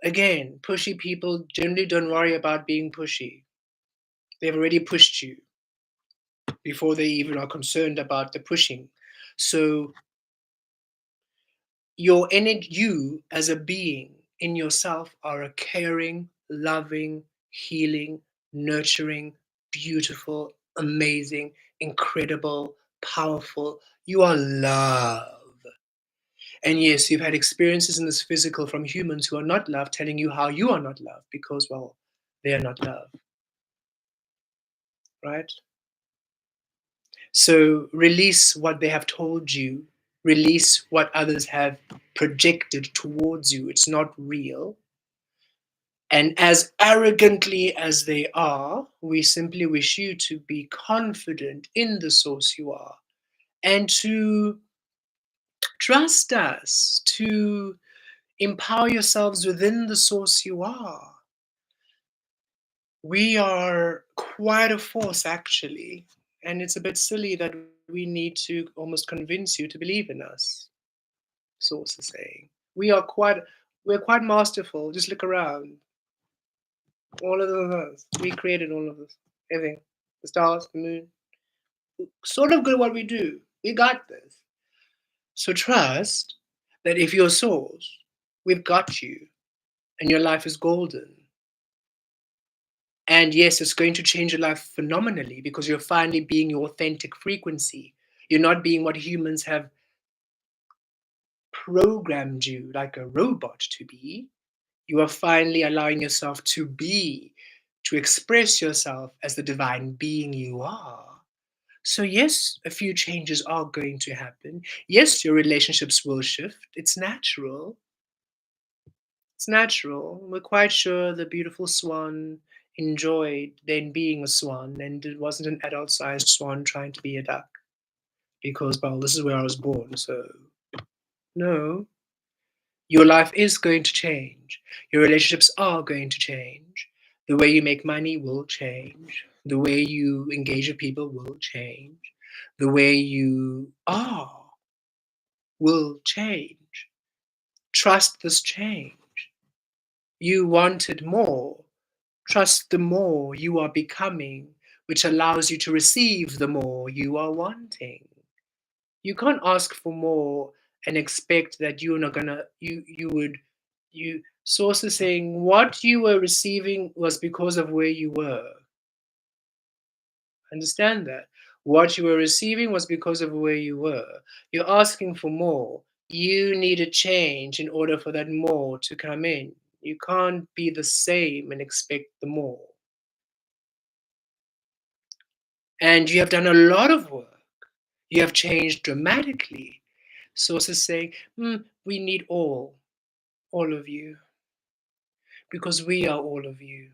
Again, pushy people generally don't worry about being pushy. They've already pushed you before they even are concerned about the pushing. So your energy, you as a being in yourself are a caring, loving, healing, nurturing, beautiful, amazing, incredible, powerful. You are love. And yes, you've had experiences in this physical from humans who are not love telling you how you are not love because, well, they are not love, right? So release what they have told you, release what others have projected towards you. It's not real. And as arrogantly as they are, we simply wish you to be confident in the source you are and to trust us, to empower yourselves within the source you are. We are quite a force, actually. And it's a bit silly that we need to almost convince you to believe in us, source is saying. We're quite masterful. Just look around. All of us. We created all of this. Everything. The stars, the moon. Sort of good at what we do. We got this. So trust that if you're source, we've got you and your life is golden. And yes, it's going to change your life phenomenally because you're finally being your authentic frequency. You're not being what humans have programmed you like a robot to be. You are finally allowing yourself to be, to express yourself as the divine being you are. So, yes, a few changes are going to happen. Yes, your relationships will shift. It's natural. It's natural. We're quite sure the beautiful swan enjoyed then being a swan, and it wasn't an adult sized swan trying to be a duck because, well, this is where I was born. So, no, your life is going to change. Your relationships are going to change. The way you make money will change. The way you engage with people will change. The way you are will change. Trust this change. You wanted more. Trust the more you are becoming, which allows you to receive the more you are wanting. You can't ask for more and expect that you're not gonna you would you sources saying what you were receiving was because of where you were. Understand that. What you were receiving was because of where you were. You're asking for more. You need a change in order for that more to come in. You can't be the same and expect the more. And you have done a lot of work. You have changed dramatically. Sources saying, we need all of you, because we are all of you.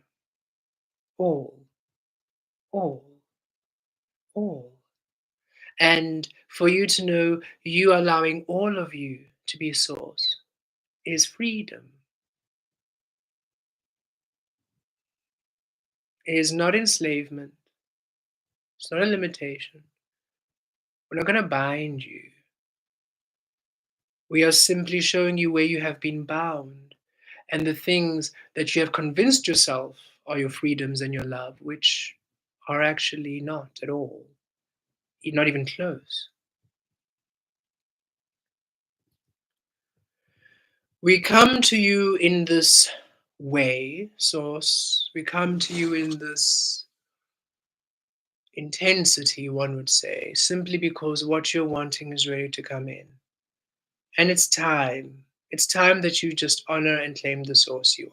all, all, all. And for you to know you allowing all of you to be source is freedom. It is not enslavement. It's not a limitation. We're not going to bind you. We are simply showing you where you have been bound and the things that you have convinced yourself are your freedoms and your love, which are actually not at all, not even close. We come to you in this way, Source. We come to you in this intensity, one would say, simply because what you're wanting is ready to come in. And it's time. It's time that you just honor and claim the Source you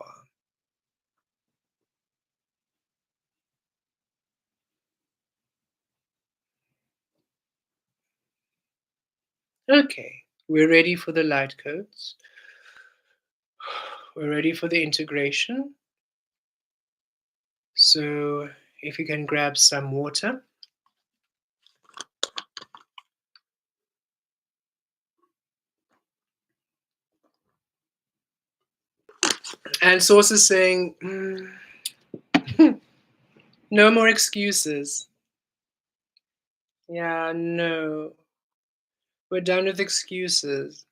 are. Okay, we're ready for the light codes. We're ready for the integration. So if you can grab some water. And Source is saying, no more excuses. Yeah, no. We're done with excuses.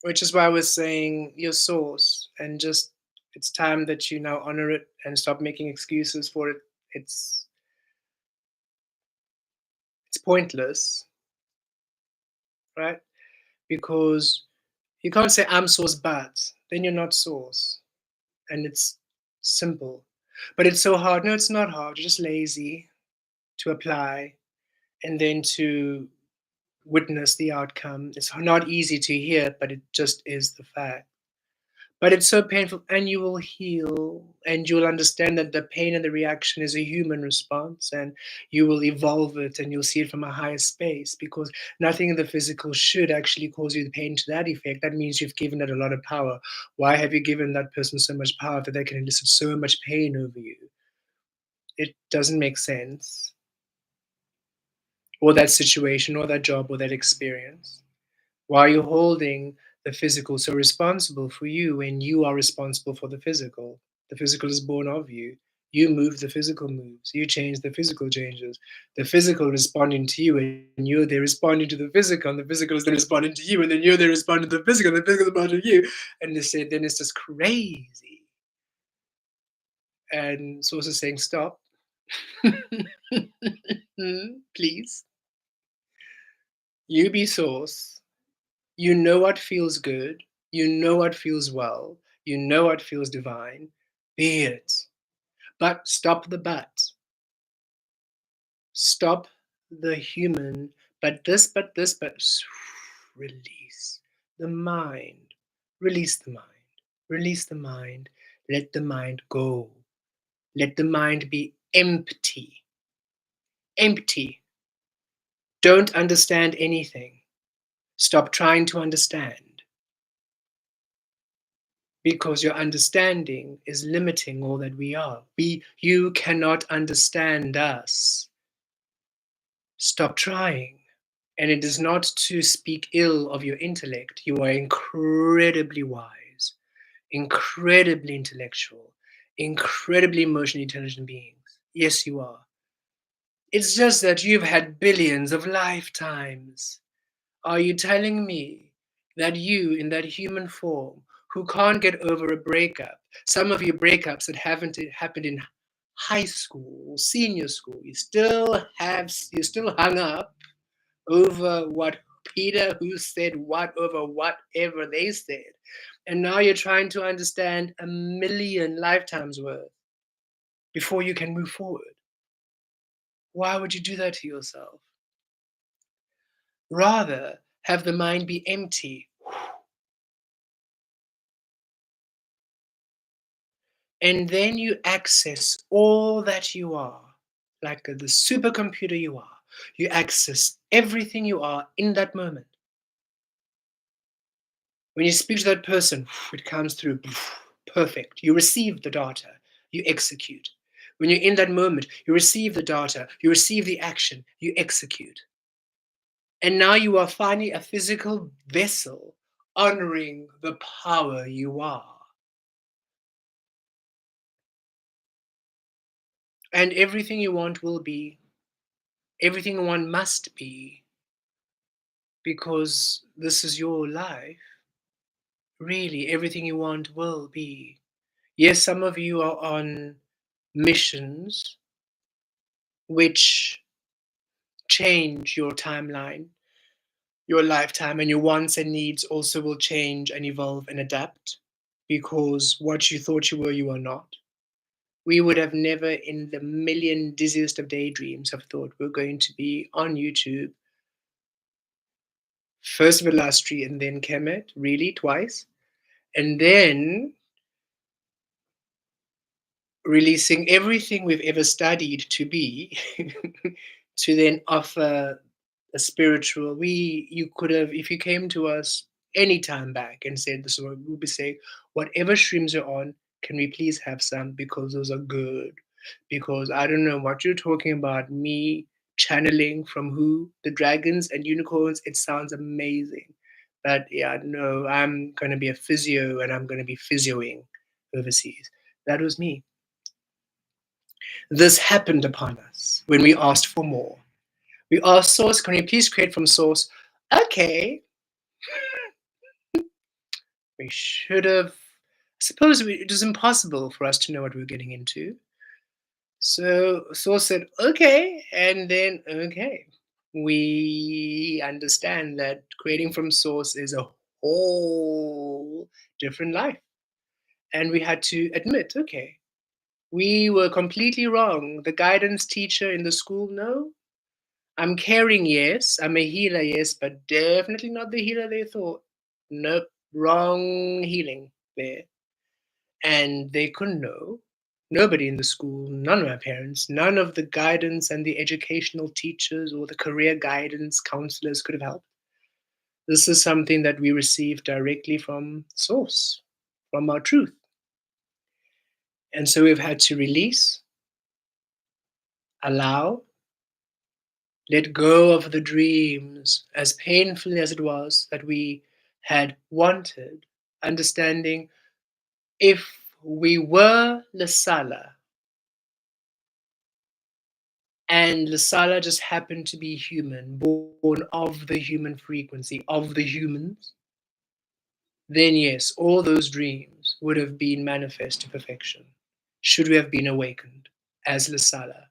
Which is why I was saying your source, and just it's time that you now honor it and stop making excuses for it. It's it's pointless, right? Because you can't say I'm source but then you're not source. And it's simple. But it's so hard. No, it's not hard. You're just lazy to apply and then to witness the outcome. It's not easy to hear, but it just is the fact. But it's so painful, and you will heal, and you'll understand that the pain and the reaction is a human response, and you will evolve it, and you'll see it from a higher space because nothing in the physical should actually cause you the pain to that effect. That means you've given it a lot of power. Why have you given that person so much power that they can elicit so much pain over you? It doesn't make sense. Or that situation, or that job, or that experience. Why are you holding the physical so responsible for you when you are responsible for the physical? The physical is born of you. You move, the physical moves. You change, the physical changes. The physical responding to you, and you're there responding to the physical, and the physical is then responding to you, and then you're there responding to the physical, and the physical is responding to you. And they say, then it's just crazy. And Source is saying, stop. Please. You be Source. You know what feels good. You know what feels well. You know what feels divine. Be it. But stop the but. Stop the human. But. Release the mind. Release the mind. Release the mind. Let the mind go. Let the mind be empty. Empty. Don't understand anything. Stop trying to understand. Because your understanding is limiting all that we are. You cannot understand us. Stop trying. And it is not to speak ill of your intellect. You are incredibly wise, incredibly intellectual, incredibly emotionally intelligent beings. Yes, you are. It's just that you've had billions of lifetimes. Are you telling me that you, in that human form, who can't get over a breakup, some of your breakups that haven't happened in high school, senior school, you're still hung up over what Peter who said what over whatever they said. And now you're trying to understand a million lifetimes worth before you can move forward. Why would you do that to yourself? Rather, have the mind be empty. And then you access all that you are, like the supercomputer you are. You access everything you are in that moment. When you speak to that person, it comes through perfect. You receive the data. you execute. When you're in that moment, you receive the data, you receive the action, you execute. And now you are finally a physical vessel honoring the power you are. And everything you want will be, everything one must be, because this is your life. Really, everything you want will be. Yes, some of you are on missions which change your timeline, your lifetime, and your wants and needs also will change and evolve and adapt, because what you thought you are not. We would have never in the million dizziest of daydreams have thought we're going to be on YouTube, first Velastri and then Kemet, really twice, and then releasing everything we've ever studied to be to then offer a spiritual. We You could have, if you came to us any time back and said this, is what we'll be saying, whatever streams you're on, can we please have some, because those are good. Because I don't know what you're talking about, me channeling from who, the dragons and unicorns, it sounds amazing. But yeah, no, I'm gonna be a physio and I'm gonna be physioing overseas. That was me. This happened upon us when we asked for more. We asked source, can you please create from source? Okay, we should have. I suppose it was impossible for us to know what we were getting into. So source said, okay, and then, okay. We understand that creating from source is a whole different life. And we had to admit, okay, we were completely wrong. The guidance teacher in the school, no, I'm caring, yes. I'm a healer, yes, but definitely not the healer they thought. Nope, wrong healing there. And they couldn't know. Nobody in the school, none of my parents, none of the guidance and the educational teachers or the career guidance counselors could have helped. This is something that we received directly from source, from our truth. And so we've had to release, allow, let go of the dreams, as painful as it was, that we had wanted, understanding if we were Lasala and Lasala just happened to be human, born of the human frequency, of the humans, then yes, all those dreams would have been manifest to perfection, should we have been awakened as Lasala,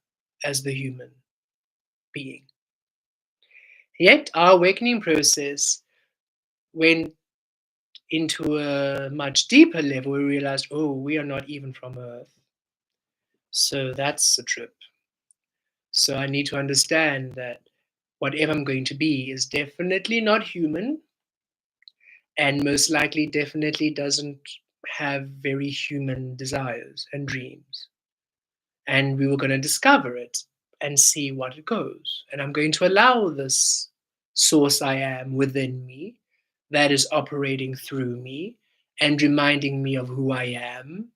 as the human being. Yet our awakening process went into a much deeper level. We realized, oh, we are not even from Earth. So that's a trip. So I need to understand that whatever I'm going to be is definitely not human, and most likely definitely doesn't have very human desires and dreams. And we were going to discover it and see what it goes. And I'm going to allow this source I am within me, that is operating through me and reminding me of who I am,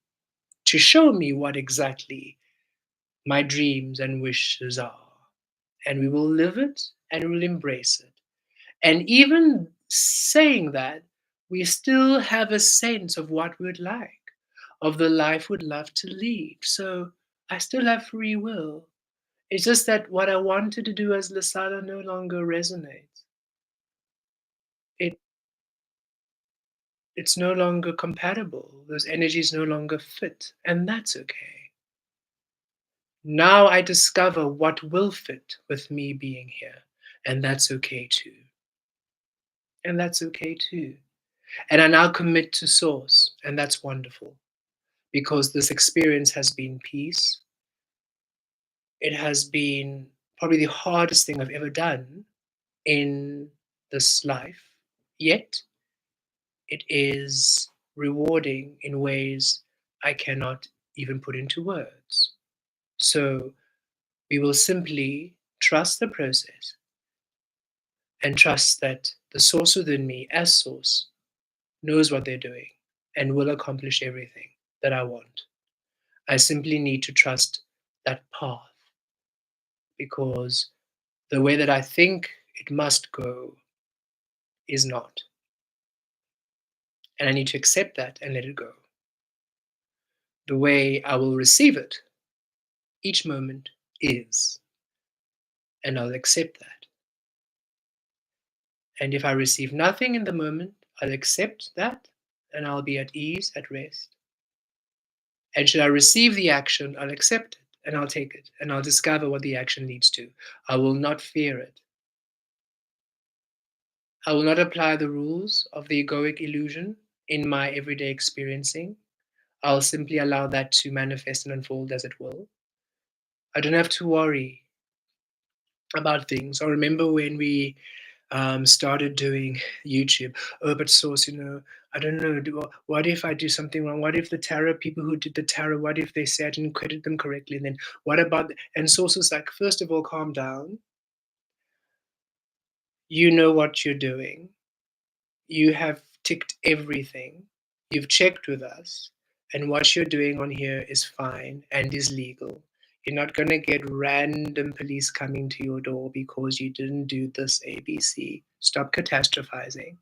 to show me what exactly my dreams and wishes are. And we will live it and we will embrace it. And even saying that, we still have a sense of what we'd like, of the life we'd love to lead. So I still have free will. It's just that what I wanted to do as Lasala no longer resonates. It it's no longer compatible. Those energies no longer fit, and that's okay. Now I discover what will fit with me being here, and that's okay too. And that's okay too. And I now commit to source, and that's wonderful, because this experience has been peace. It has been probably the hardest thing I've ever done in this life, yet it is rewarding in ways I cannot even put into words. So we will simply trust the process and trust that the source within me, as source, knows what they're doing and will accomplish everything that I want. I simply need to trust that path because the way that I think it must go is not. And I need to accept that and let it go. The way I will receive it each moment is, and I'll accept that. And if I receive nothing in the moment, I'll accept that and I'll be at ease, at rest. And should I receive the action, I'll accept it and I'll take it and I'll discover what the action leads to. I will not fear it. I will not apply the rules of the egoic illusion in my everyday experiencing. I'll simply allow that to manifest and unfold as it will. I don't have to worry about things. I remember when we started doing YouTube. Oh, but source, I don't know. What if I do something wrong? What if the tarot people who did the tarot, what if they say I didn't credit them correctly? And then what about? And source was like, first of all, calm down. You know what you're doing. You have ticked everything. You've checked with us, and what you're doing on here is fine and is legal. You're not going to get random police coming to your door because you didn't do this ABC. Stop catastrophizing.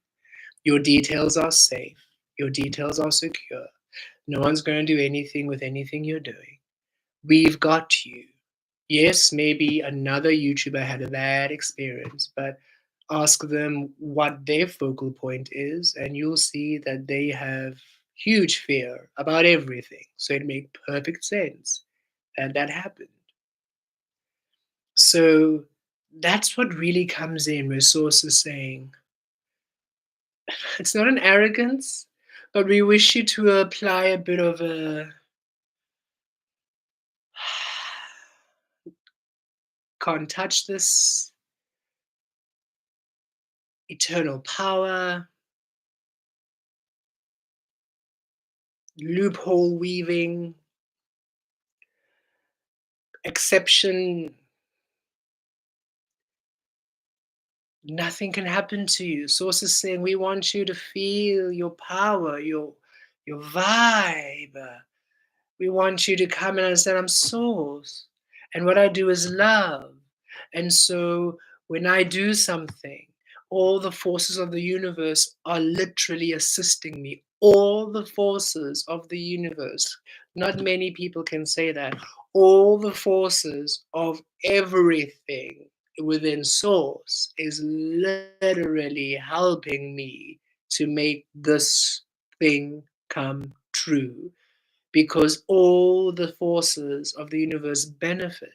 Your details are safe. Your details are secure. No one's going to do anything with anything you're doing. We've got you. Yes, maybe another YouTuber had a bad experience, but ask them what their focal point is, and you'll see that they have huge fear about everything. So it makes perfect sense that that happened. So that's what really comes in where Source is saying, it's not an arrogance, but we wish you to apply a bit of a can't touch this eternal power, loophole weaving, exception. Nothing can happen to you. Source is saying we want you to feel your power, your vibe. We want you to come and understand I'm source. And what I do is love. And so when I do something, all the forces of the universe are literally assisting me. All the forces of the universe. Not many people can say that. All the forces of everything within source is literally helping me to make this thing come true because all the forces of the universe benefit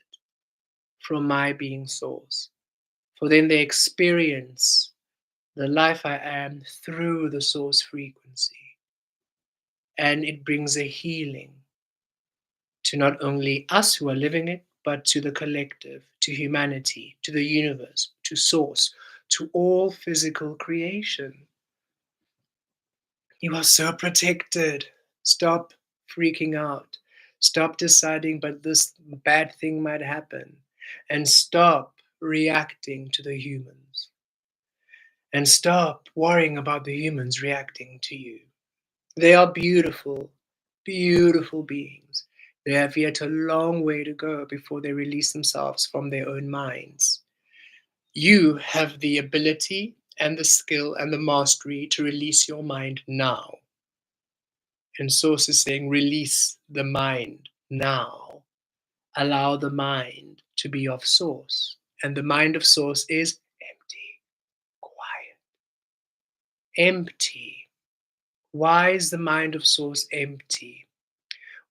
from my being source. For then they experience the life I am through the source frequency. And it brings a healing to not only us who are living it, but to the collective, to humanity, to the universe, to source, to all physical creation. You are so protected. Stop freaking out. Stop deciding, but this bad thing might happen. And stop reacting to the humans. And stop worrying about the humans reacting to you. They are beautiful, beautiful beings. They have yet a long way to go before they release themselves from their own minds. You have the ability and the skill and the mastery to release your mind now. And Source is saying, release the mind now. Allow the mind to be of Source. And the mind of Source is empty, quiet, empty. Why is the mind of Source empty?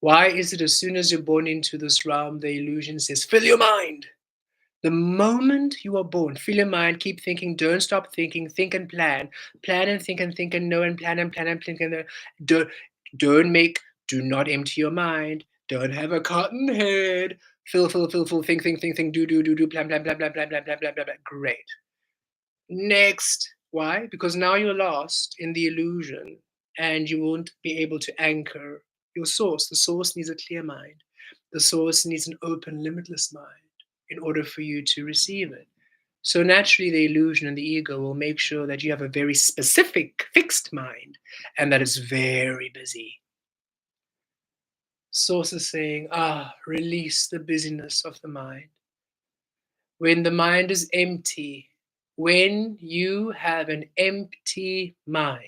Why is it as soon as you're born into this realm, the illusion says, fill your mind? The moment you are born, fill your mind, keep thinking, don't stop thinking, think and plan. Plan and think and know and plan and plan and think and know. Don't, don't make, do not empty your mind. Don't have a cotton head. Fill, think, do, plan. Great. Next. Why? Because now you're lost in the illusion and you won't be able to anchor your source. The source needs a clear mind. The source needs an open, limitless mind in order for you to receive it. So naturally, the illusion and the ego will make sure that you have a very specific, fixed mind and that is very busy. Source is saying, release the busyness of the mind. When the mind is empty, when you have an empty mind,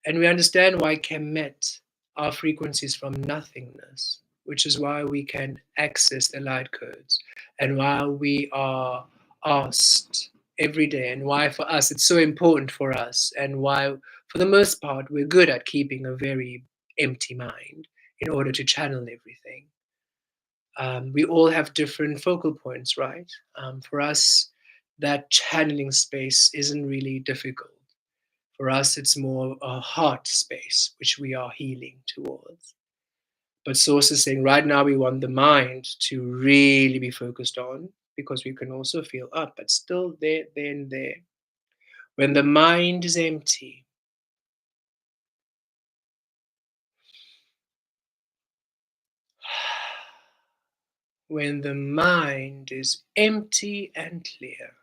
and we understand why Kemet, our frequencies from nothingness, which is why we can access the light codes, and why we are asked every day, and why for us it's so important for us, and why, for the most part, we're good at keeping a very empty mind in order to channel everything. We all have different focal points, right? For us, that channeling space isn't really difficult. For us, it's more a heart space, which we are healing towards. But Source is saying right now we want the mind to really be focused on, because we can also feel up, but still there, then there. When the mind is empty, when the mind is empty and clear,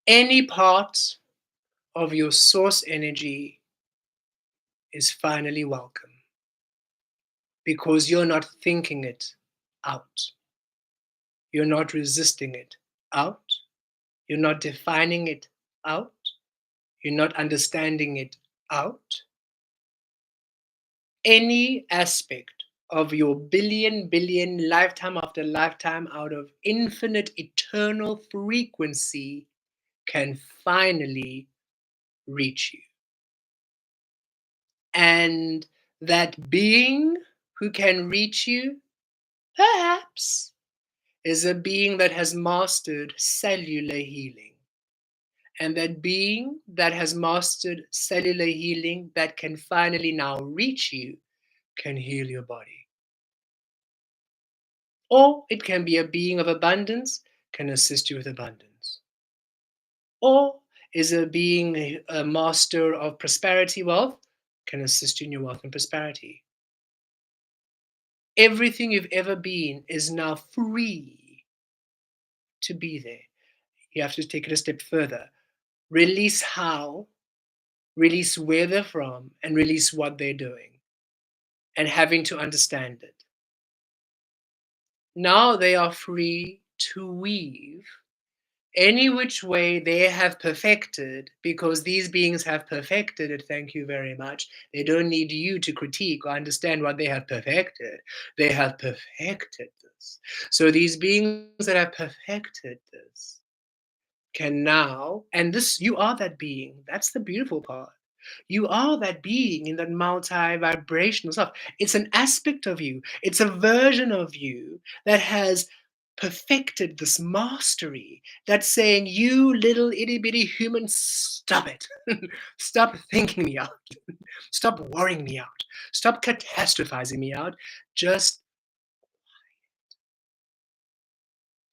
any part of your source energy is finally welcome, because you're not thinking it out. You're not resisting it out. You're not defining it out. You're not understanding it out. Any aspect of your billion lifetime after lifetime out of infinite eternal frequency can finally reach you. And that being who can reach you, perhaps, is a being that has mastered cellular healing. And that being that has mastered cellular healing that can finally now reach you can heal your body. Or it can be a being of abundance, can assist you with abundance. Or is a being a master of prosperity, wealth, can assist you in your wealth and prosperity. Everything you've ever been is now free to be there. You have to take it a step further. Release how, release where they're from, and release what they're doing, and having to understand it. Now they are free to weave any which way they have perfected, because these beings have perfected it. Thank you very much. They don't need you to critique or understand what they have perfected. They have perfected this. So these beings that have perfected this can now, and this, you are that being. That's the beautiful part. You are that being in that multi-vibrational stuff. It's an aspect of you. It's a version of you that has perfected this mastery that's saying, you little itty bitty human, stop it. Stop thinking me out. Stop worrying me out. Stop catastrophizing me out. Just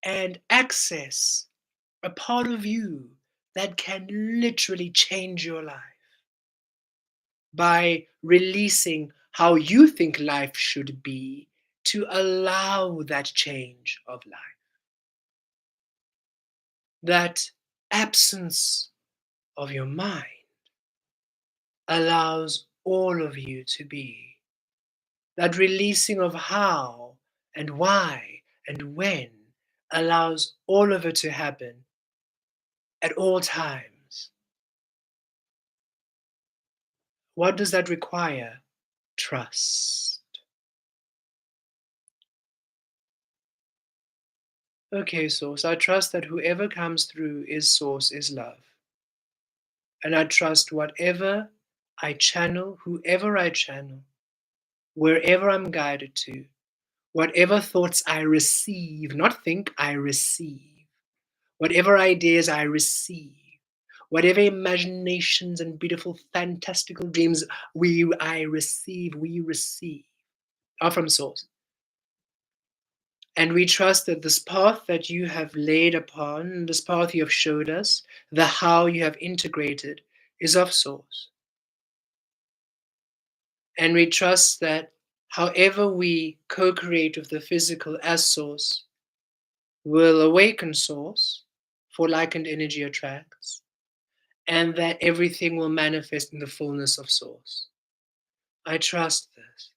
and access a part of you that can literally change your life by releasing how you think life should be to allow that change of life. That absence of your mind allows all of you to be. That releasing of how and why and when allows all of it to happen at all times. What does that require? Trust. Okay, Source, I trust that whoever comes through is Source, is love. And I trust whatever I channel, whoever I channel, wherever I'm guided to, whatever thoughts I receive, not think, I receive, whatever ideas I receive, whatever imaginations and beautiful, fantastical dreams we receive, are from Source. And we trust that this path that you have laid upon, this path you have showed us, the how you have integrated, is of Source. And we trust that however we co create with the physical as Source will awaken Source, for like and energy attracts. and that everything will manifest in the fullness of Source. I trust this.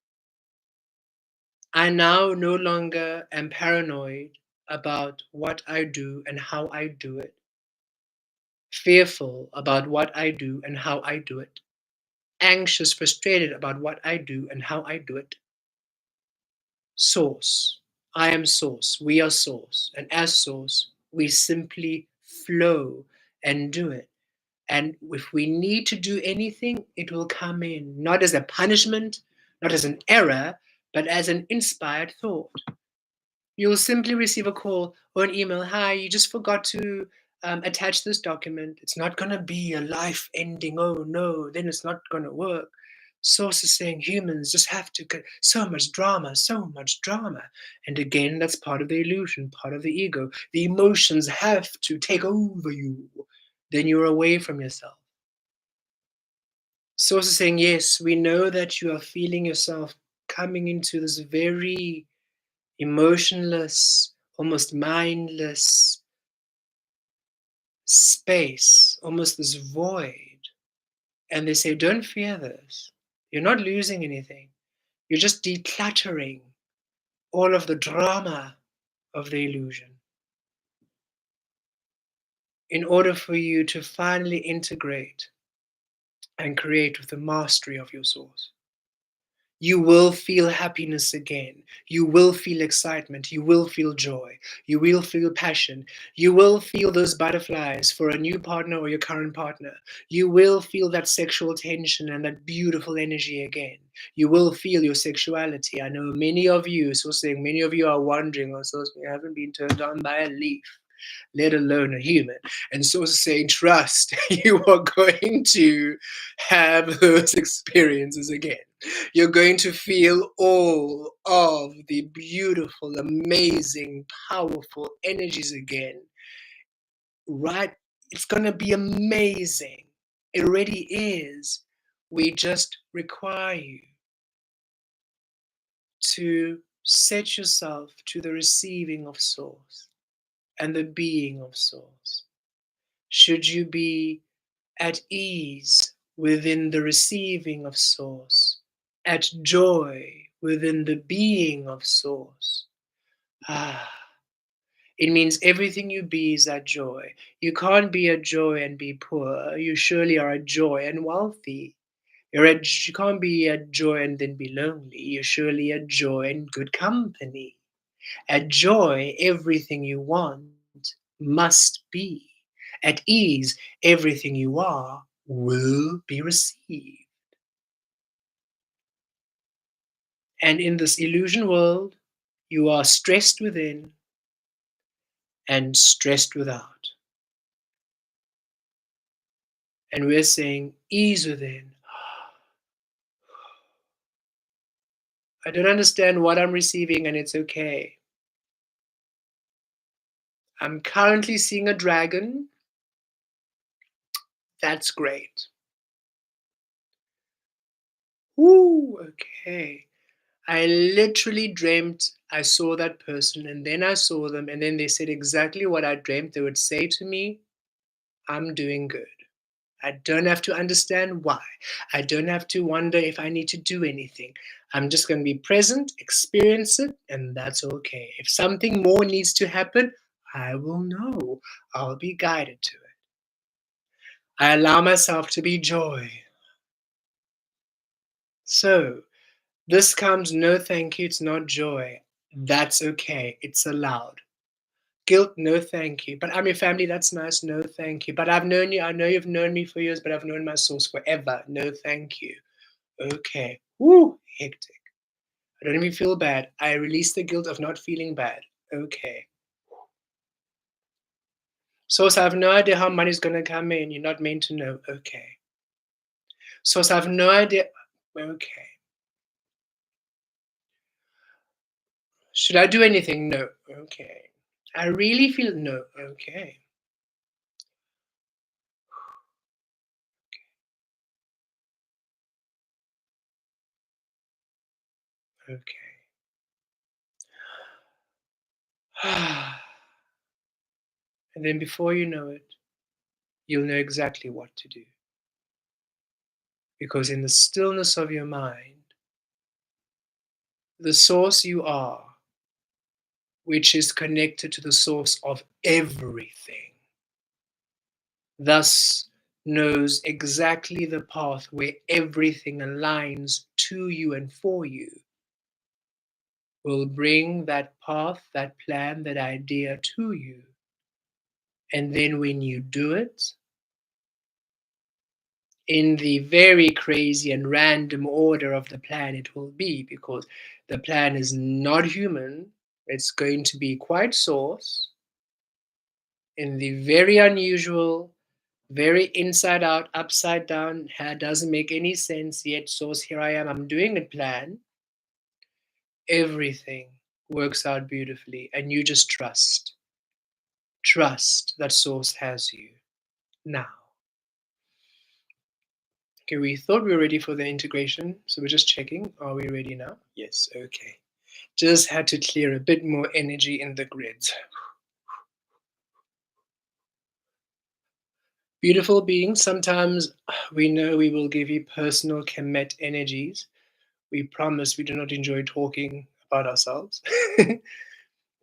I now no longer am paranoid about what I do and how I do it, fearful about what I do and how I do it, anxious, frustrated about what I do and how I do it. Source. I am Source. We are Source. And as Source, we simply flow and do it. And if we need to do anything, it will come in, not as a punishment, not as an error, but as an inspired thought. You'll simply receive a call or an email. Hi, you just forgot to attach this document. It's not going to be a life ending. Oh no, then it's not going to work. Source is saying humans just have to get so much drama, so much drama. And again, that's part of the illusion, part of the ego. The emotions have to take over you. Then you're away from yourself. Source is saying, yes, we know that you are feeling yourself coming into this very emotionless, almost mindless space, almost this void. And they say, don't fear this. You're not losing anything. You're just decluttering all of the drama of the illusion in order for you to finally integrate and create with the mastery of your source. You will feel happiness again. You will feel excitement. You will feel joy. You will feel passion. You will feel those butterflies for a new partner or your current partner. You will feel that sexual tension and that beautiful energy again. You will feel your sexuality. I know many of you, so saying many of you are wondering, also, you haven't been turned on by a leaf, let alone a human. And so saying, trust, you are going to have those experiences again. You're going to feel all of the beautiful, amazing, powerful energies again. Right? It's going to be amazing. It already is. We just require you to set yourself to the receiving of Source and the being of Source. Should you be at ease within the receiving of Source, at joy within the being of Source, it means everything you be is at joy. You can't be at joy and be poor. You surely are at joy and wealthy. You can't be at joy and then be lonely. You're surely at joy and good company. At joy, everything you want must be. At ease, everything you are will be received. And in this illusion world, you are stressed within and stressed without. And we're saying, ease within. I don't understand what I'm receiving, and it's okay. I'm currently seeing a dragon. That's great. Woo, okay. I literally dreamt I saw that person, and then I saw them, and then they said exactly what I dreamt they would say to me. I'm doing good. I don't have to understand why. I don't have to wonder if I need to do anything. I'm just going to be present, experience it, and that's okay. If something more needs to happen, I will know. I'll be guided to it. I allow myself to be joy. So, this comes no thank you, it's not joy. That's okay, it's allowed. Guilt, no thank you. But I'm your family, that's nice, no thank you. But I've known you, I know you've known me for years, but I've known my source forever, no thank you. Okay. Woo, hectic. I don't even feel bad. I release the guilt of not feeling bad. Okay. Source, I have no idea how money's gonna come in. You're not meant to know. Okay. Source, I have no idea. Okay. Should I do anything? No. Okay. I really feel no. Okay. Okay. And then before you know it, you'll know exactly what to do. Because in the stillness of your mind, the source you are, which is connected to the source of everything, thus knows exactly the path where everything aligns to you and for you, will bring that path, that plan, that idea to you. And then when you do it, in the very crazy and random order of the plan, it will be, because the plan is not human. It's going to be quite source in the very unusual, very inside out, upside down, doesn't make any sense yet. Source, here I am, I'm doing a plan. Everything works out beautifully, and you just trust. Trust that source has you now. Okay, we thought we were ready for the integration, so we're just checking. Are we ready now? Yes, okay. Just had to clear a bit more energy in the grids. Beautiful beings, sometimes we know we will give you personal Kemet energies. We promise we do not enjoy talking about ourselves. It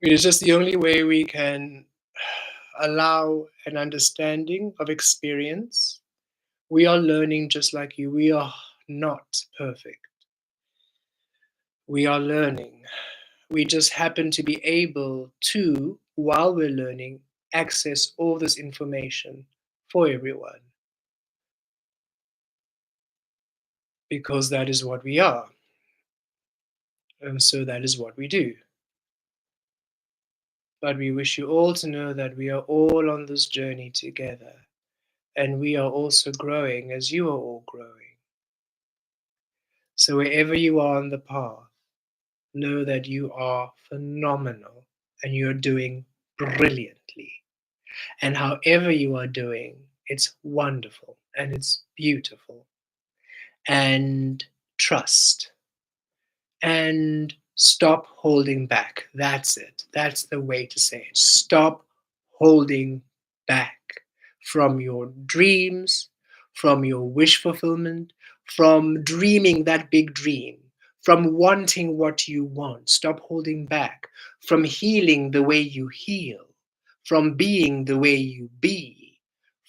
is just the only way we can allow an understanding of experience. We are learning just like you. We are not perfect. We are learning. We just happen to be able to, while we're learning, access all this information for everyone, because that is what we are. And so that is what we do. But we wish you all to know that we are all on this journey together, and we are also growing as you are all growing. So wherever you are on the path, know that you are phenomenal and you're doing brilliantly. And however you are doing, it's wonderful and it's beautiful. And trust and stop holding back. That's it. That's the way to say it. Stop holding back from your dreams, from your wish fulfillment, from dreaming that big dream, from wanting what you want. Stop holding back from healing the way you heal, from being the way you be,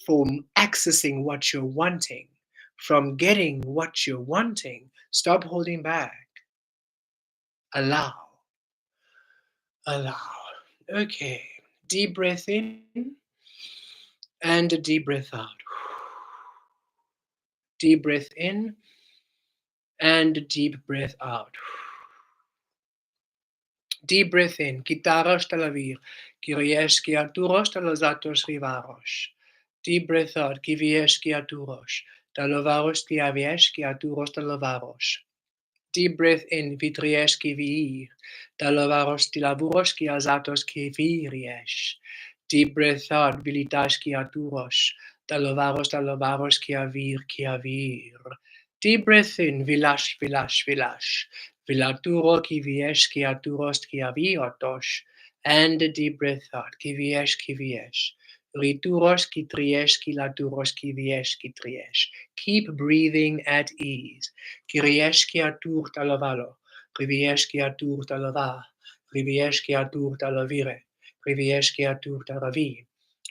from accessing what you're wanting, from getting what you're wanting. Stop holding back. Allow, allow. Okay, deep breath in and a deep breath out. Deep breath in and a deep breath out. Deep breath in. Kitarosh talavir. Kiriesh kiaturosh talazatos rivarosh. Deep breath out. Kiviesh kiaturosh. Talavarosh kiaviesh kiaturosh talavarosh. Deep breath in, vitriesh ki vir, talavaros tilaburos ki azatos ki viriesh. Deep breath out, vilitash ki aturos, talavaros ki avir. Deep breath in, vilash. Vilaturo ki viesh ki aturos ki aviotos. And a deep breath out, ki viesh. Rituros ki triesh ki laturos ki viesh ki triesh. Keep breathing at ease. Kirieshkiatur talavalo, Rivieshkiatur talava, Rivieshkiatur talavire, Rivieshkiatur talavi,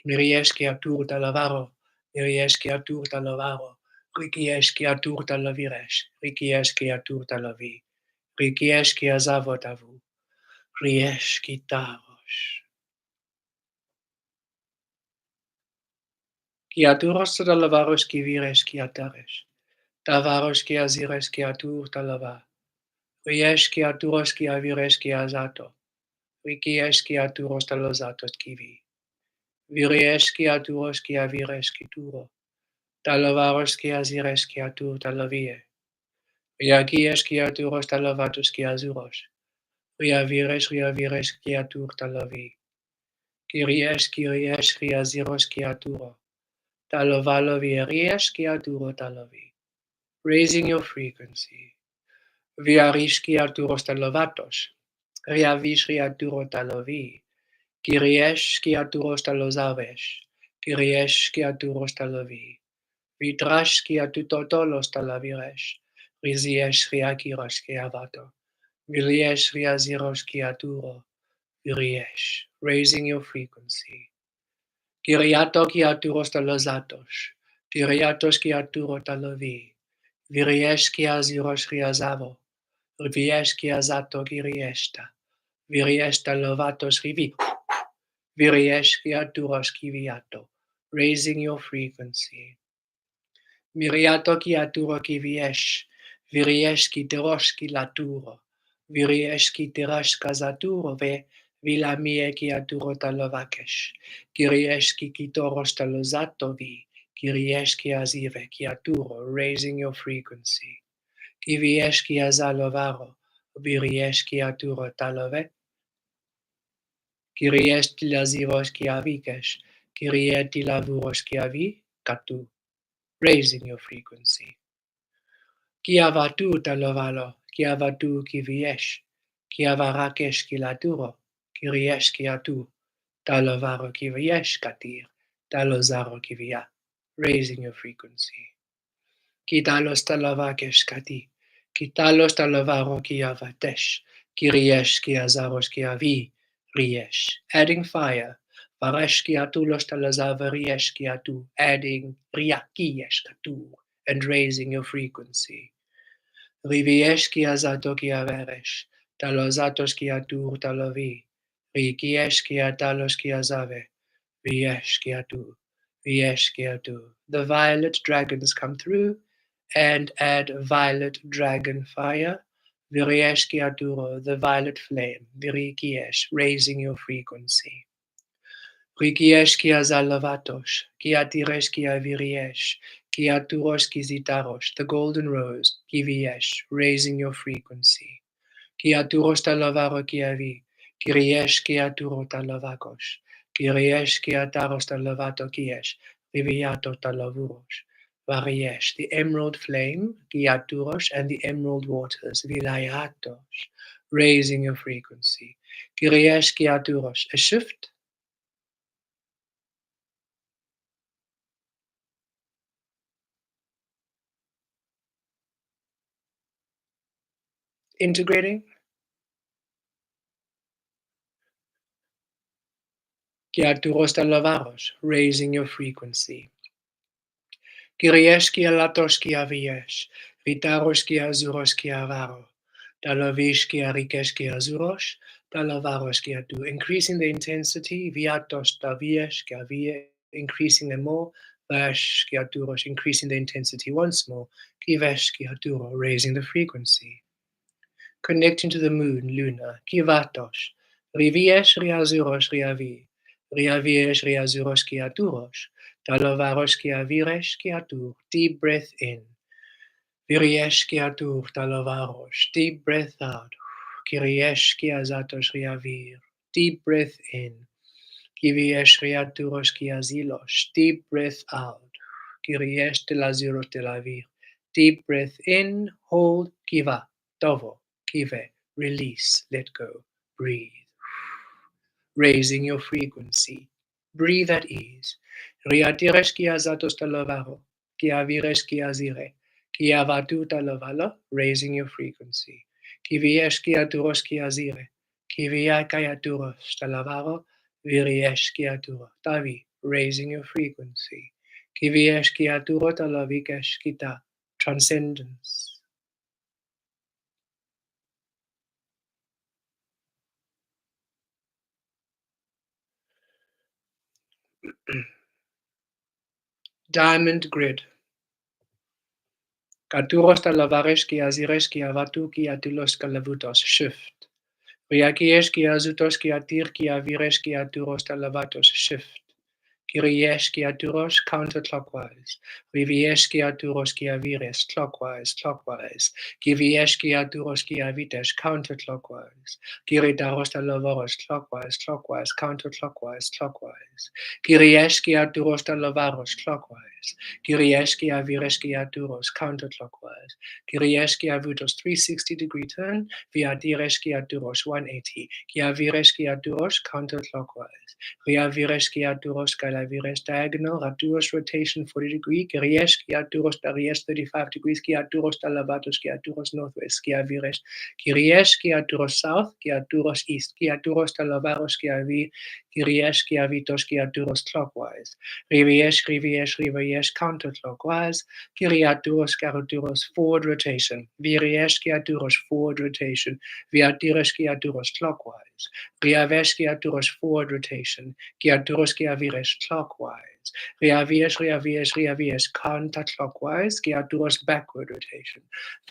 Mirieshkiatur talavaro, Mirieshkiatur talavaro, Rikieshkiatur talaviresh, Rikieshkiatur talavi, Rikieshkiazavotavu, Rieshkitarosh. Kiaturos talavaros kiviresh kiataresh, Tavaros kiaziresh kiatur talava. Rieșki aturoski avireski azato. Rikieski aturos talozatos kivi. Virieski aturoski avireski turo. Talavaroski azireski atur talavie. Riakieski aturos talavatoski azuros. Riavireski atur talavi. Rieski aziroski aturo. Talovalo virieski aturo talavi. Raising your frequency. Viarishki aturos talovatos. Riavishri aturo talovi. Kiriesh ki aturos talozavesh. Kirieshkia turostalovi. Vidrashkia tutotolostalaviresh. Rizieshria kirashkia vato. Vilieshria ziroshkia turo. Viriesh. Raising your frequency. Kiriato kiaturostalozatos. Kiriatos kiaturotalovi. Viriesh kia ziroshria zavo. Viriesh kia zato kirieshta. Virieshta lovatos rivi. Viriesh kia turoshki viato. Raising your frequency. Miriato ki aturo ki viesh, viriesh ki terosh ki laturo, viriesh ki terash kazaturo ve, vila mie ki aturo talovakesh, kiriesh ki kitorosh talozato vi, kiriesh ki azive ki aturo, raising your frequency, ki viesh ki azalovaro, viriesh ki aturo talove, kiriesh ti lazivosh ki avikesh, kirie ti lavurosh ki avi, katu, raising your frequency. Kiavatu talovalo, kiavatu kiviesh, kiavarakesh kilaturo, kiriesh kiatu, talovaro kiviesh katir, talozaro kivia, raising your frequency. Kitalos talavakesh kati, kitalos talovaro kiavatesh, kiriesh kiazaros kiavi, riesh, adding fire, varesh kiatulos talazavariyesh kiatu, adding riakiesh katu, and raising your frequency. Riviesh kia zato kia veresh, talozatos kia tur talovi, rikiesh kia talos kia zave, viesh kia tu, viesh kia tu. The violet dragons come through and add violet dragon fire. Viriesh kia turo, the violet flame, virikiesh, raising your frequency. Rikiesh kia zalavatos, kia tiresh kia viriesh, kia turos kizitaros, the golden rose, kiviesh, raising your frequency. Kia turos talavaro kia vi, kiriesh kia turo talavakos, kiriesh kia taros talavato kiesh, riviato talavuros, variesh, the emerald flame, kia turos, and the emerald waters, vilayatos, raising your frequency. Kiriesh kia turos, a shift. Integrating. Kia turos talavaros, raising your frequency. Kiriesh kia latos kia viesh, vitaros kia azuros kia varo, talavish kia rikesh kia azuros, talavaros kia tu. Increasing the intensity, viatos taviesh kia vie, increasing them more, vash kia turos, increasing the intensity once more, kivesh kia turo, raising the frequency. Connecting to the moon, Luna, Kivatos, Riviesh Riazuros Riavi, Riaviesh Riazuros Kiaturos, Talavaros Kiaviresh Kiatur, deep breath in, Viriesh Kiatur Talavaros, deep breath out, Kiriesh Kiazatos Riavir, deep breath in, Kiviesh Riaturos Kiazilos, deep breath out, Kiriesh Telaziros Telavir, deep breath in, hold, Kiva, Tovo, Kive, release, let go, breathe. Raising your frequency. Breathe at ease. Riatiresh kia zatos talovaro, kia viresh kia zire, kia vatu talovalo, raising your frequency. Kiviesh kia turos kia zire, kivia kaya turos talavaro, viriesh kia turo, tavi, raising your frequency. Kiviesh kia turo talavikesh kita, transcendence. Diamond grid. Katuros talavaresh kia ziresh kia vatu kia tulos kalavutos, shift. Riakiesh kia zutos kia tir kia viresh kia turos talavatos, shift. Kiriesh kia turos, counterclockwise. Riviesh kia turos kia vires, clockwise, clockwise. Kiviesh kia turos kia vitesh, counterclockwise. Kiridaros talavaros, clockwise, clockwise, counterclockwise, clockwise. Kiriesh kia turos talavaros, clockwise. Kirieshki Avireshki Aduros counterclockwise. Kirieshki Avudos 360-degree turn. Viadireshki Aduros 180. Kiavireshki Aduros counterclockwise. Riavireshki Aduros Galaviresh diagonal. Aduros rotation 40-degree. Kirieshki Aduros Darius 35 degrees. Kiaduros Dalavatos. Kiaduros northwest. Kiaviresh. Kirieshki Aduros south. Kiaduros east. Kiaduros Dalavaros. Kiavi. Kiriesh Kiavitos Kiaduros clockwise. Riviesh counterclockwise. Kiriaturos Garuduros forward rotation. Viriesh Kiaturos forward rotation. Viatiros Kiaturos clockwise. Riavesh Kiaturos forward rotation. Kiaturos Kiaviresh clockwise. Riavies counterclockwise. Kiaturos backward rotation.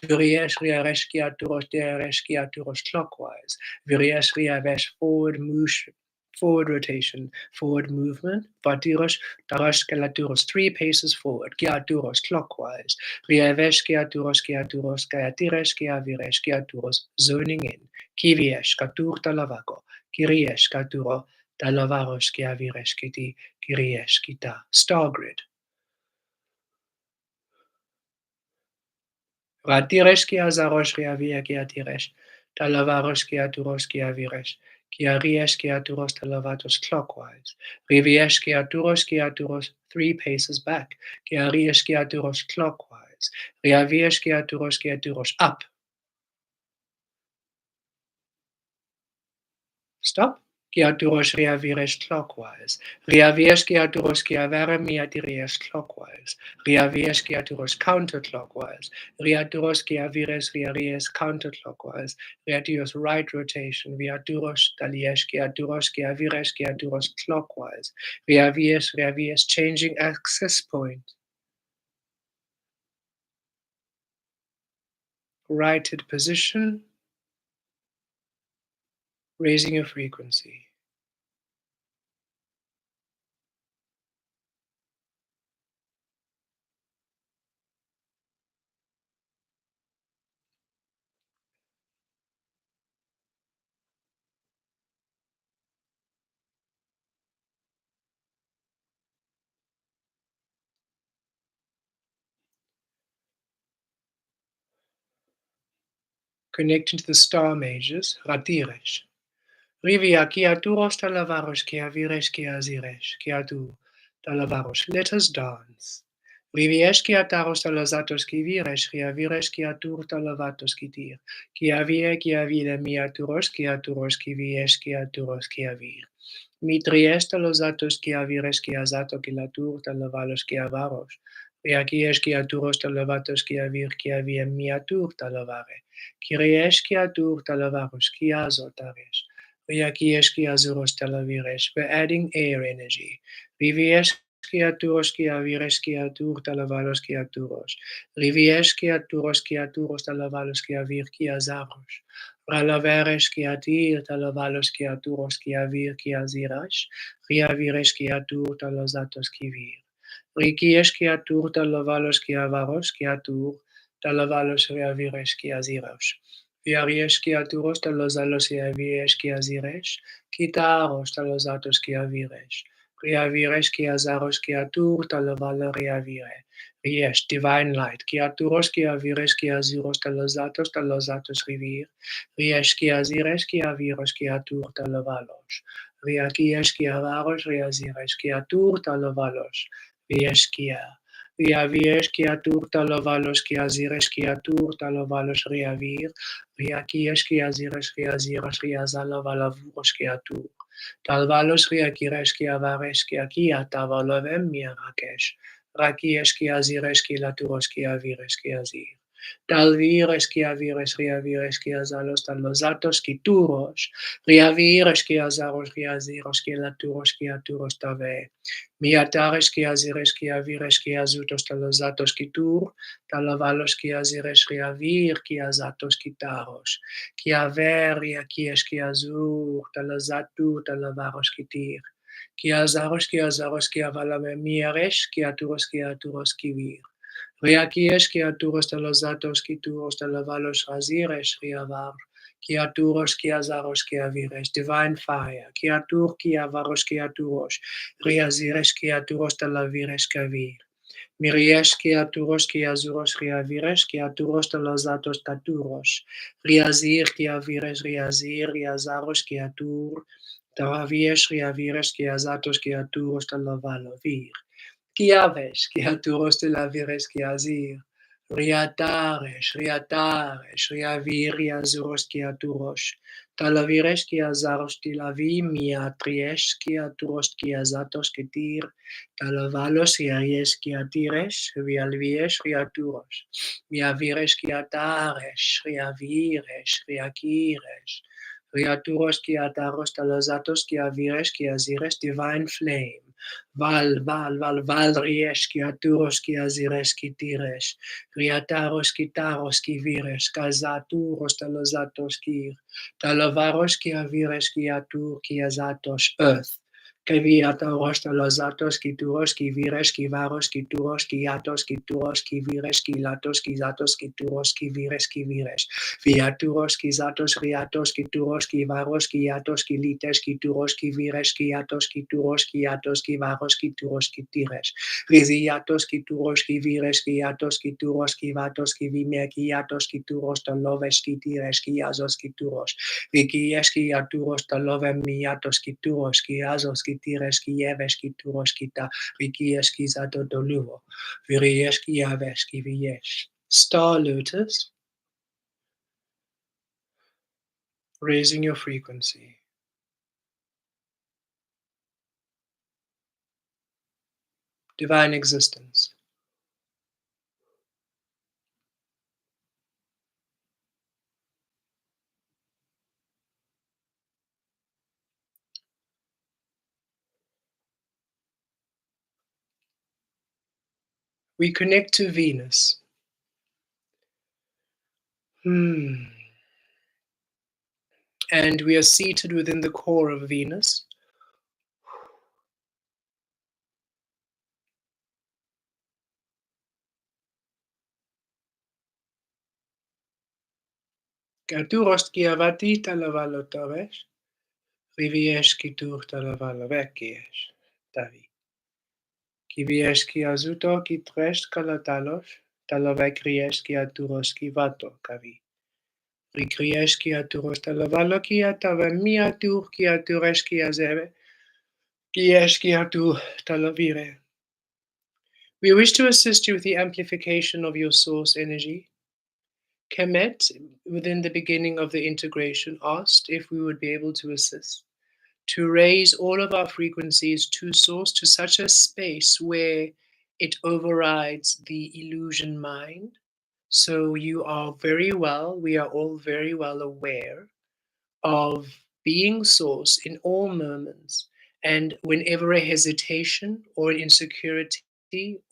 Viriesh Riaresh Kiaturos Deresh Kiaturos clockwise. Viriesh Riavesh forward motion. Forward rotation, forward movement. Vatiros, Darash Galaturos, 3 paces forward. Giaturos, clockwise. Riavesh, Giaturos, Gayatiresh, Giaviresh, Giaturos, zoning in. Kiviesh, Gatur Talavago. Kiriesh, Gaturo, Talavaros, Giaviresh, Kiti, Kiriesh, Kita. Star grid. Ratiresh kia zarosh kia via kia tiresh. Talavarosh kia turos kia viresh. Kia riesh kia turos talavatos clockwise. Riviesh kia turos 3 paces back. Kia riesh kia turos clockwise. Riaviesh kia turos up. Stop. Kiaturos riaviresh clockwise. Riaviesh kiaturos kiavaremia diriyesh clockwise. Riaviesh kiaturos counterclockwise. Riaturos kiavires riaries counterclockwise. Riatios right rotation. Riaturos daliesh kiaturos kiavires kiaturos clockwise. Riavies changing access point. Righted position. Raising your frequency. Connecting to the star mages. Ratiresh. Rivia kiaturos talavaros kiaviresh kiaziresh kiatu talavaros. Let us dance. Riviesh kiataros talazatos kiviresh kiaviresh kiatur talavatos kitir. Kiavie miaturos kiviesh kiaturos kiavir. Mitries talozatos kiavires kiazato kilatur talavalos kiavaros. Riakiesh kiaturos talavatos kiavir kiavie miatur talavare. Kiriesh kiatur talavaros kiazotaresh. Riakieshki azuros talaviresh. We're adding air energy. Rivieshki aturoski avireski atur talavaloski aturos. Rivieshki aturos talavaloski avirki azaros. Ralavereski atir talavaloski aturoski avirki azirash. Riavireski atur talazatoski vir. Rikieshki atur talavaloski avaroski atur talavalos riavireski azirosh. Viariești aturos talozalos iavirești azireș, kitaros talozatos kiavireș, riavirești azaros kiatur talovala riavire, rieș, divine light, kiaturos kiavireș kiaziros talozatos rivir, rieș kiazireș kiaviros kiatur talovalos, riakieș kiavaros riazireș kiatur talovalos, rieș kia. Riavieș kiatur talovalos kiazireș kiatur talovalos riavir, Riakiesh kiaziresh kiazirosh kiazalavalavrosh kiatur. Talvalos riakiresh kiavaresh kiakia tavalovem miarakesh. Rakiesh kiaziresh kilaturosh kiaviresh kiazir. Talviresh kiaviresh riaviresh kiazalos talozatos kiturosh. Riaviresh kiazarosh kiazirosh kilaturosh kiaturosh tave. Miataresh kiaziresh kiaviresh kiazutos talozatos kitur. Talavalos kiaziresh riavir kiazatos kitaros. Kiaveria kiesh kiazur talazatu talavaros kitir. Kiazaros kiavalame miaresh kiaturos kivir. Riakiesh kiaturos talazatos kituros talavalos raziresh riavar. Kiaturos kiazaros kiaviresh. Divine fire. Kiatur kiavaros kiaturos. Riaziresh kiaturos talaviresh kavir. Mirieshkia turoshkia zuroshkia vireshkia turoshta lozatos katurosh. Riazir kia viresh riazir riazaroshkia tur. Taraviesh riavireshkia zatoshkia turoshta lovalo vir. Kiavesh kia turoshta la vireshkia zir. Riataresh riataresh riavir riazuroshkia turosh. Talaviresh kia zaroshki lavi mia triesh kia turoshkia zatoshketir. Talavalos riaries kiatiresh, rialviesh riaturos, miaviresh kiataresh, riavires, riakiresh, riaturos kiataros talazatos kiaviresh kiazires, divine flame. Val riesh kiaturos kiazires kitires, riataros kitaros kivires, kazaturos talazatos kir, talavaros kiavires kiatur kiazatos earth. Keviataros talazatos kituros kiviresh kivaros kituros kiatos kituros kiviresh kilatos kizatos kituros kiviresh kiviresh viaturos kizatos riatos kituros kivaros kiatos kilites kituros kiviresh kiatos kituros kiatos kivaros kituros kitiresh riziatos kituros kiviresh kiatos kituros kivatos kivime kiatos kituros talovesh kitiresh kiazos kituros Vikieski aturos talove miatos kituros kiazos kitires kieves kituros kita vikieski zato doluvo virieski aveski viesh. Star lotus, raising your frequency. Divine existence. We connect to Venus. And we are seated within the core of Venus. Katuros kiavati talavalo tavesh. Riviesh kitur talavalo vekiesh. Tavi. Kivieski azuto kitresh kalatalos, talovekrieshki aturoski vato kavi. Rikrieski aturos talovaloki atavemia turki atureski azeve, kieski atu talovire. We wish to assist you with the amplification of your source energy. Kemet, within the beginning of the integration, asked if we would be able to assist to raise all of our frequencies to source to such a space where it overrides the illusion mind. So you are very well, we are all very well aware of being source in all moments. And whenever a hesitation or an insecurity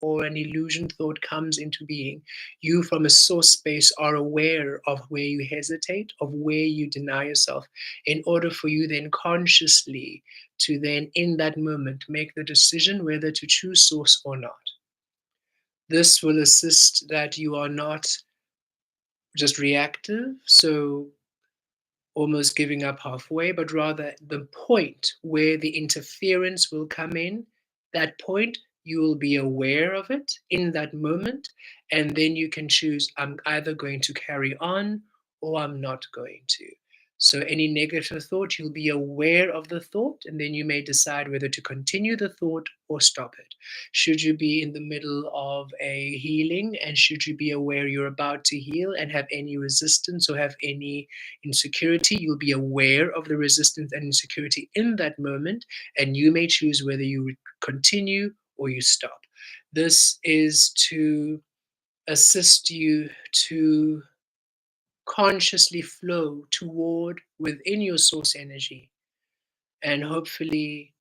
or an illusion thought comes into being, you from a source space are aware of where you hesitate, of where you deny yourself, in order for you then consciously to then in that moment make the decision whether to choose source or not. This will assist that you are not just reactive, so almost giving up halfway, but rather the point where the interference will come in, that point, you will be aware of it in that moment. And then you can choose, I'm either going to carry on or I'm not going to. So, any negative thought, you'll be aware of the thought, and then you may decide whether to continue the thought or stop it. Should you be in the middle of a healing, and should you be aware you're about to heal and have any resistance or have any insecurity, you'll be aware of the resistance and insecurity in that moment, and you may choose whether you continue or you stop. This is to assist you to consciously flow toward within your source energy, and hopefully,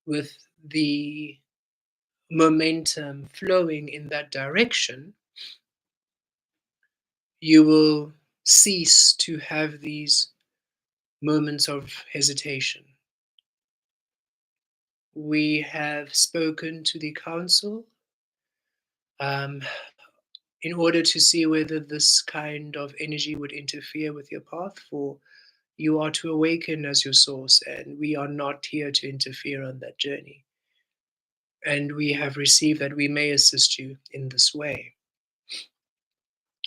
with the momentum flowing in that direction, you will cease to have these moments of hesitation. We have spoken to the council um, in order to see whether this kind of energy would interfere with your path. For you are to awaken as your source, and we are not here to interfere on that journey. and we have received that we may assist you in this way.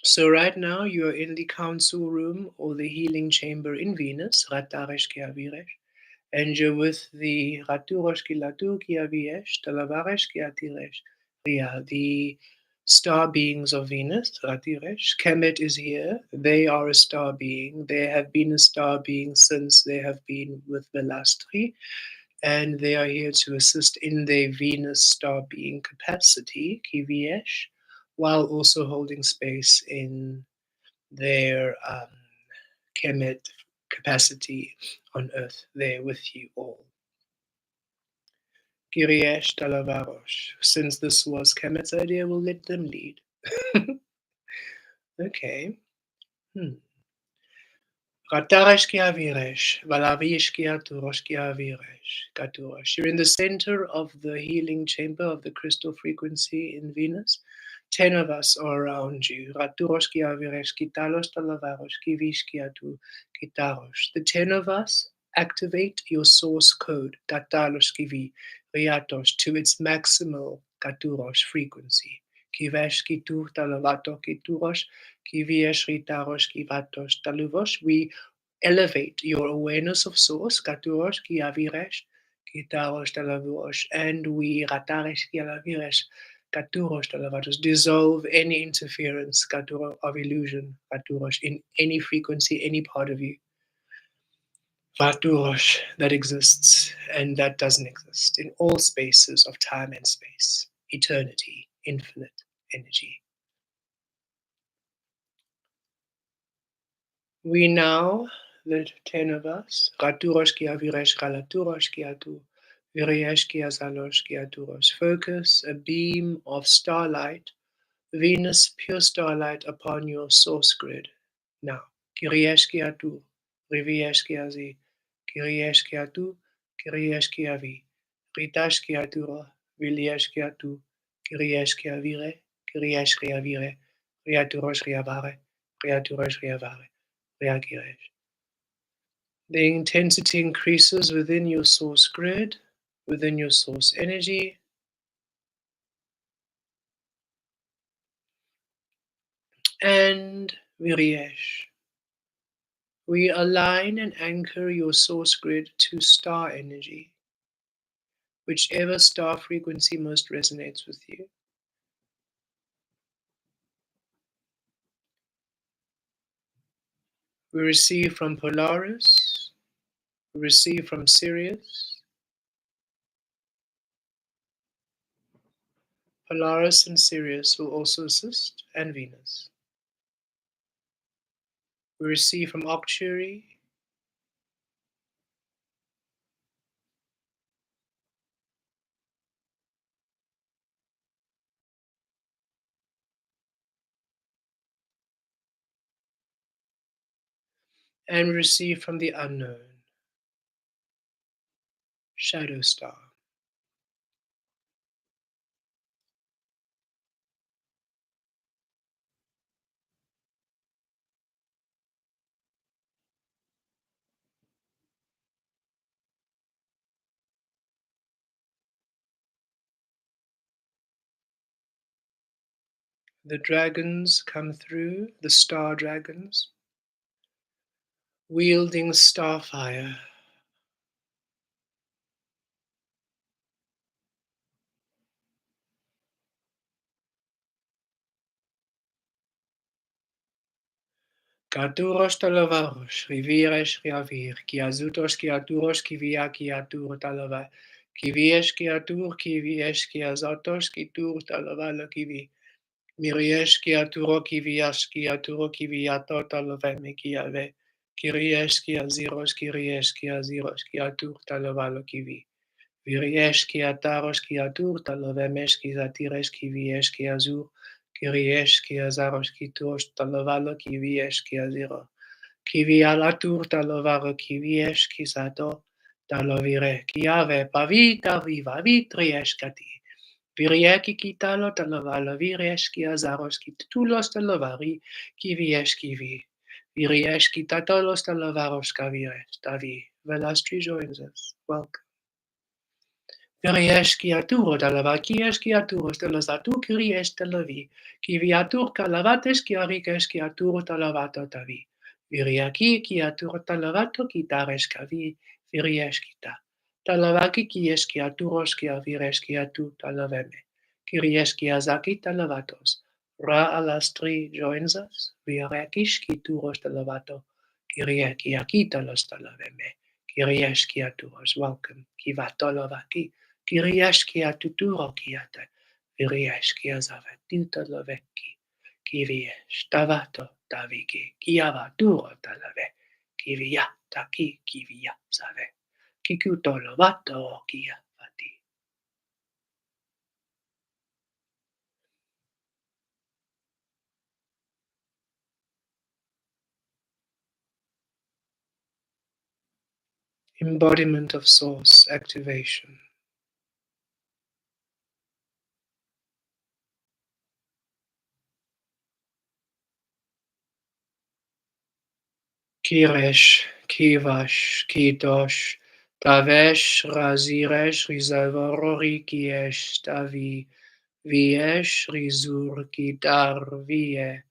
So right now you're in the council room or the healing chamber in Venus, Rataresh Kiaviresh, and you're with the Raturosh Kilatu Kiaviesh, Talavaresh Kiatiresh, Ria, the star beings of Venus, Ratiresh. Kemet is here. They are a star being. They have been a star being since they have been with Velastri, and they are here to assist in their Venus star being capacity, Kiviesh, while also holding space in their Kemet capacity on Earth there with you all. Kiriesh Talavarosh. Since this was Kemet's idea, we'll let them lead. Okay. Hmm. Ratareshkia Viresh, Valavishkia Turoshkia Viresh, Katurosh. You're in the center of the healing chamber of the crystal frequency in Venus. 10 of us are around you. Raturoshkia Viresh, Kitalos Talavarosh, Kivishkia tu Kitarosh. The 10 of us activate your source code, Tatalos Kivi, Riatos, to its maximal Katurosh frequency. Kivesh Kitu Talavato Kiturosh, Kiviesh Ritarosh Kivatos Taluvosh. We elevate your awareness of source, Katurosh Kiaviresh, Kitarosh Talavurosh, and we Rataresh Kialaviresh, Katurosh Talavatos, dissolve any interference, Katuro, of illusion, Katurosh, in any frequency, any part of you. Vaturosh that exists and that doesn't exist in all spaces of time and space, eternity, infinite energy. We now, the 10 of us, Raturoshkia Vireshkala Turoshkia tu Vireshkia Zaloshkia Turosh, focus a beam of starlight, Venus pure starlight upon your source grid. Now, Kirieshkia tu, Rivieshkia zi, Kirieshkia tu, Kirieshkia vi, Ritashkia tura, Vilieshkia tu, Kirieshkia vire, Kirieshkia vire, Riaturosh riavare, Riaturosh riavare. The intensity increases within your source grid, within your source energy, and Viryesh. We align and anchor your source grid to star energy, whichever star frequency most resonates with you. We receive from Polaris, we receive from Sirius. Polaris and Sirius will also assist, and Venus. We receive from Octuary, and we receive from the unknown, Shadow Star. The dragons come through, the star dragons, wielding starfire. Katuros talavaros, riviresh riavir, kiazutos kiaturos kivia kiatur talava, kiviesh kiatur kiviesh kiazatos kitur talavala kivi, miriesh kiaturo kiviash kiaturo kiviato talaveme kiave, kiriesh kiaziros kiriesh kiaziros kiatur talavala kivi. Virieș ataros atur talavemeș atires vieș azur, kirieș azaros tuoș talavalo vieș aziro. Kivialatur talavaro vieș sato talavire kiave pavita viva vitrieș cati. Virieki kitalo talavalo virieș azaros tulos talavari vieș vi. Virieș tatolos talavaros kavireș tavi. Velastri joins us. Welcome. Viriesciaturo dall'avaciesciaturo stellasatu curiestellavi, Kiviatur calavatesciaricesciaturo dall'avato tavi, Viriaciatur dall'avato chitarescavi, Viriescita, Dallavaki chiesciaturoscia viresciatu dallaveme, Kiriesciazaki dallavatos, Ra alastri joins us, Viriaciscituros dallavato, Kiriaciacitas dallaveme, Kiriesciaturos, welcome, Kivatolovaki, Kiriashkia tuturo kiata, Viriashkia zavatuta loveki, Kiviesh tavato daviki, Kiava duro talave, Kivia taki kivia zave, Kikuto lovato kia vati. Embodiment of source activation. Kiresh, Kivash, Kidosh, Davesh, Raziresh, Rizavoro, Kiesh, Davi, Viesh, Rizur, Kidar, Vie,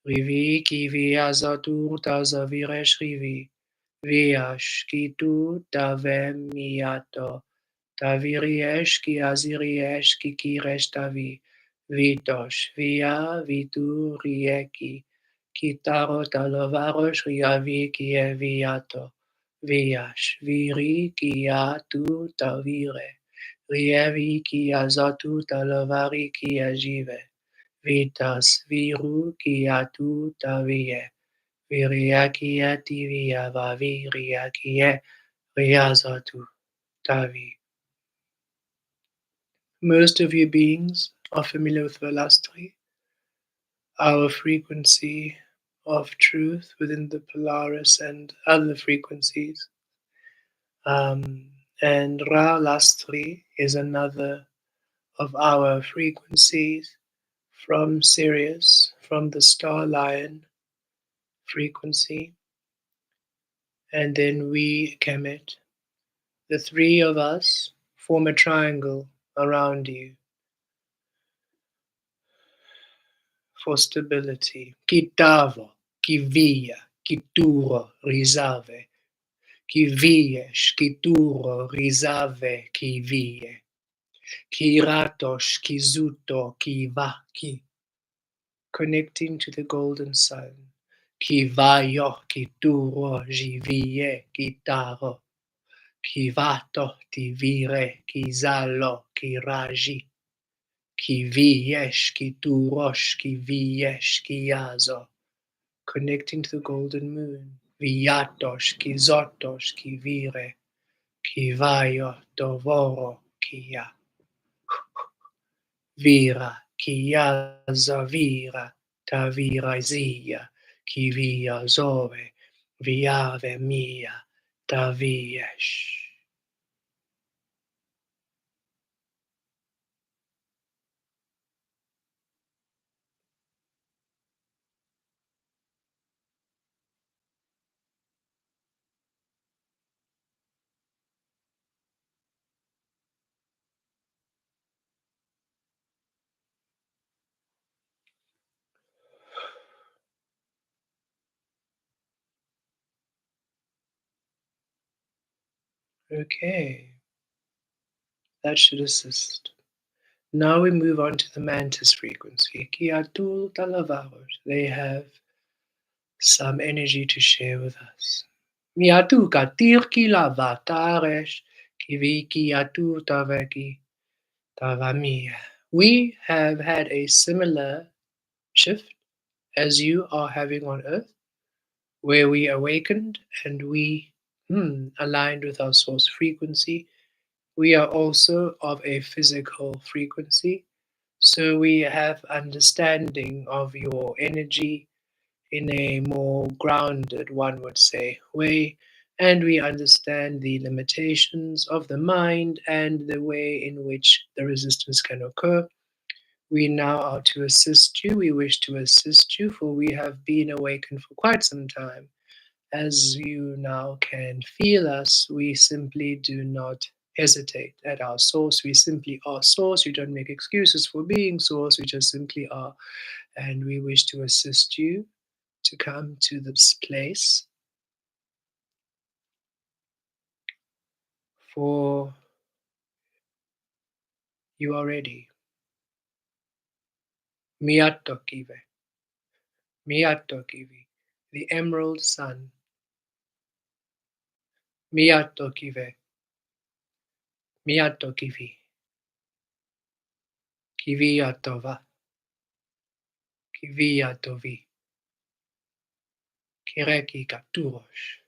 Rivi, Kivi, Azadur, Dazaviresh, Rivi, Viash, Kitu, Dave, Miato, Daviriesh, Ki Aziriesh, Ki Kiresh, Davi, Vitosh, Via, Vitu, Rieki, Kitaro talavarosh riavi kieviato, viash viri kiatu tavire, rievi kiazatu talavari kiajive, vitas viru kiatu tavie, viriakia tivia vavi riakie riazatu tavi. Most of you beings are familiar with Velastri, our frequency of truth within the Polaris and other frequencies. And Ra Lastri is another of our frequencies from Sirius, from the Star Lion frequency. And then we, Kemet, the three of us, form a triangle around you for stability. Kitavo, Kivia, Kituro, Rizave. Chi vie, scituro, risave, chi vie, chi ratos, chi zuto, chi va, chi, connecting to the golden sun, chi vaio, chi turo, gi vie, chi taro, chi vato, ti vire, chi zalo, chi ragi, chi viesh, chi turosh, chi viesh, chi azo, connecting to the golden moon, viatos, chi zotos, chi vire, Kivayo Dovoro Kia Vira Kia Zavira Tavira Zia Kivia Zove Viave Mia Taviesh. Okay, that should assist. Now we move on to the mantis frequency. Kiatul Talavavos. They have some energy to share with us. Miatu katir ki lavataresh kiviki atu taveki tavamia. We have had a similar shift as you are having on earth, where we awakened and we aligned with our source frequency. We are also of a physical frequency, so we have understanding of your energy in a more grounded, one would say, way, and we understand the limitations of the mind and the way in which the resistance can occur. We now are to assist you. We wish to assist you, for we have been awakened for quite some time. As you now can feel us, we simply do not hesitate at our source. We simply are source. We don't make excuses for being source. We just simply are. And we wish to assist you to come to this place for you are ready. Miato kive, miato kivi, the emerald sun. Miato kive, miato kivi, kivi atova, kivi atovi, kireki katurosh,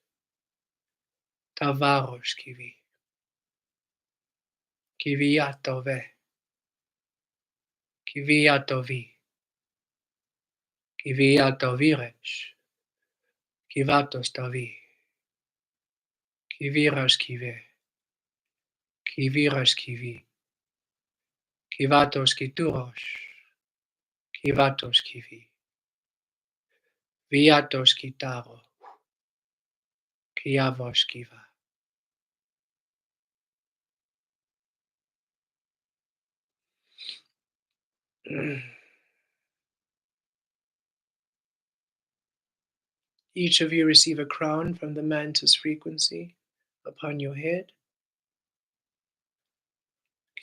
tavarosh kivi atove, kivi atovi, kivi atoviresh, kivatos tavi, kiviras kive, kiviras kivi, kivatos kiturosh, kivatos kivi, viatos kitaro, kiavos kiva. Each of you receive a crown from the mantis frequency upon your head.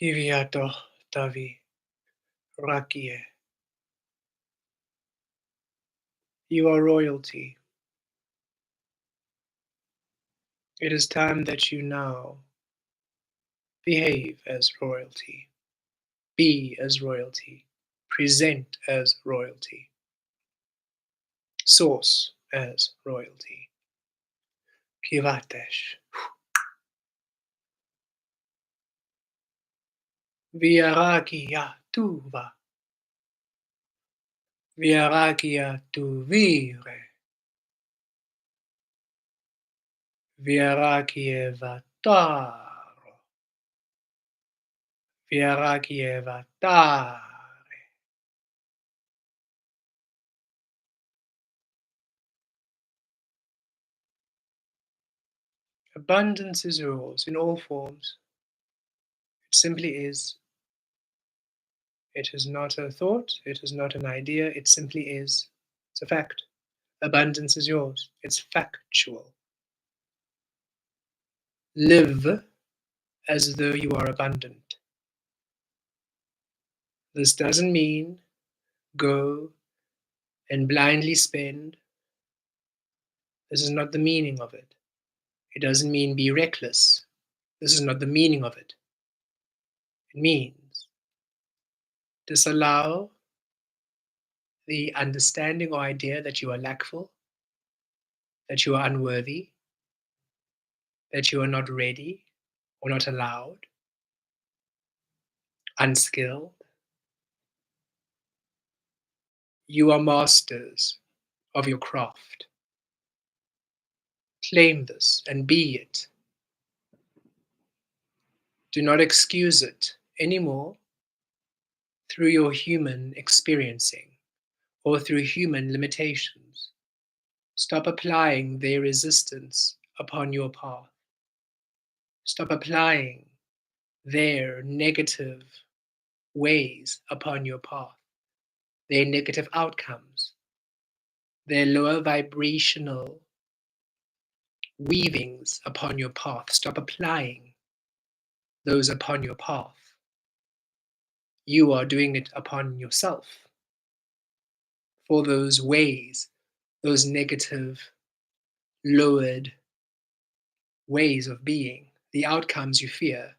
Kiviato tavi, rakie. You are royalty. It is time that you now behave as royalty, be as royalty, present as royalty, source as royalty. Kivatesh. Viarakia tuva. Viarakia tuvire. Viarakie vataro. Viarakie vatare. Abundance is yours in all forms. It simply is. It is not a thought, it is not an idea, it simply is. It's a fact. Abundance is yours. It's factual. Live as though you are abundant. This doesn't mean go and blindly spend. This is not the meaning of it. It doesn't mean be reckless. This is not the meaning of it. It means disallow the understanding or idea that you are lackful, that you are unworthy, that you are not ready or not allowed, unskilled. You are masters of your craft. Claim this and be it. Do not excuse it anymore through your human experiencing or through human limitations. Stop applying their resistance upon your path. Stop applying their negative ways upon your path, their negative outcomes, their lower vibrational weavings upon your path. Stop applying those upon your path. You are doing it upon yourself. For those ways, those negative, lowered ways of being, the outcomes you fear,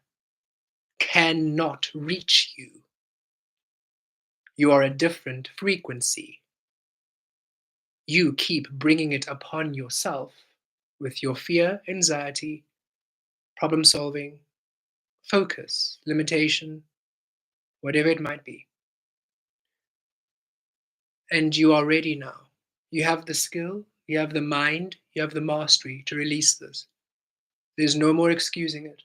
cannot reach you. You are a different frequency. You keep bringing it upon yourself with your fear, anxiety, problem solving, focus, limitation, whatever it might be. And you are ready now. You have the skill, you have the mind, you have the mastery to release this. There's no more excusing it.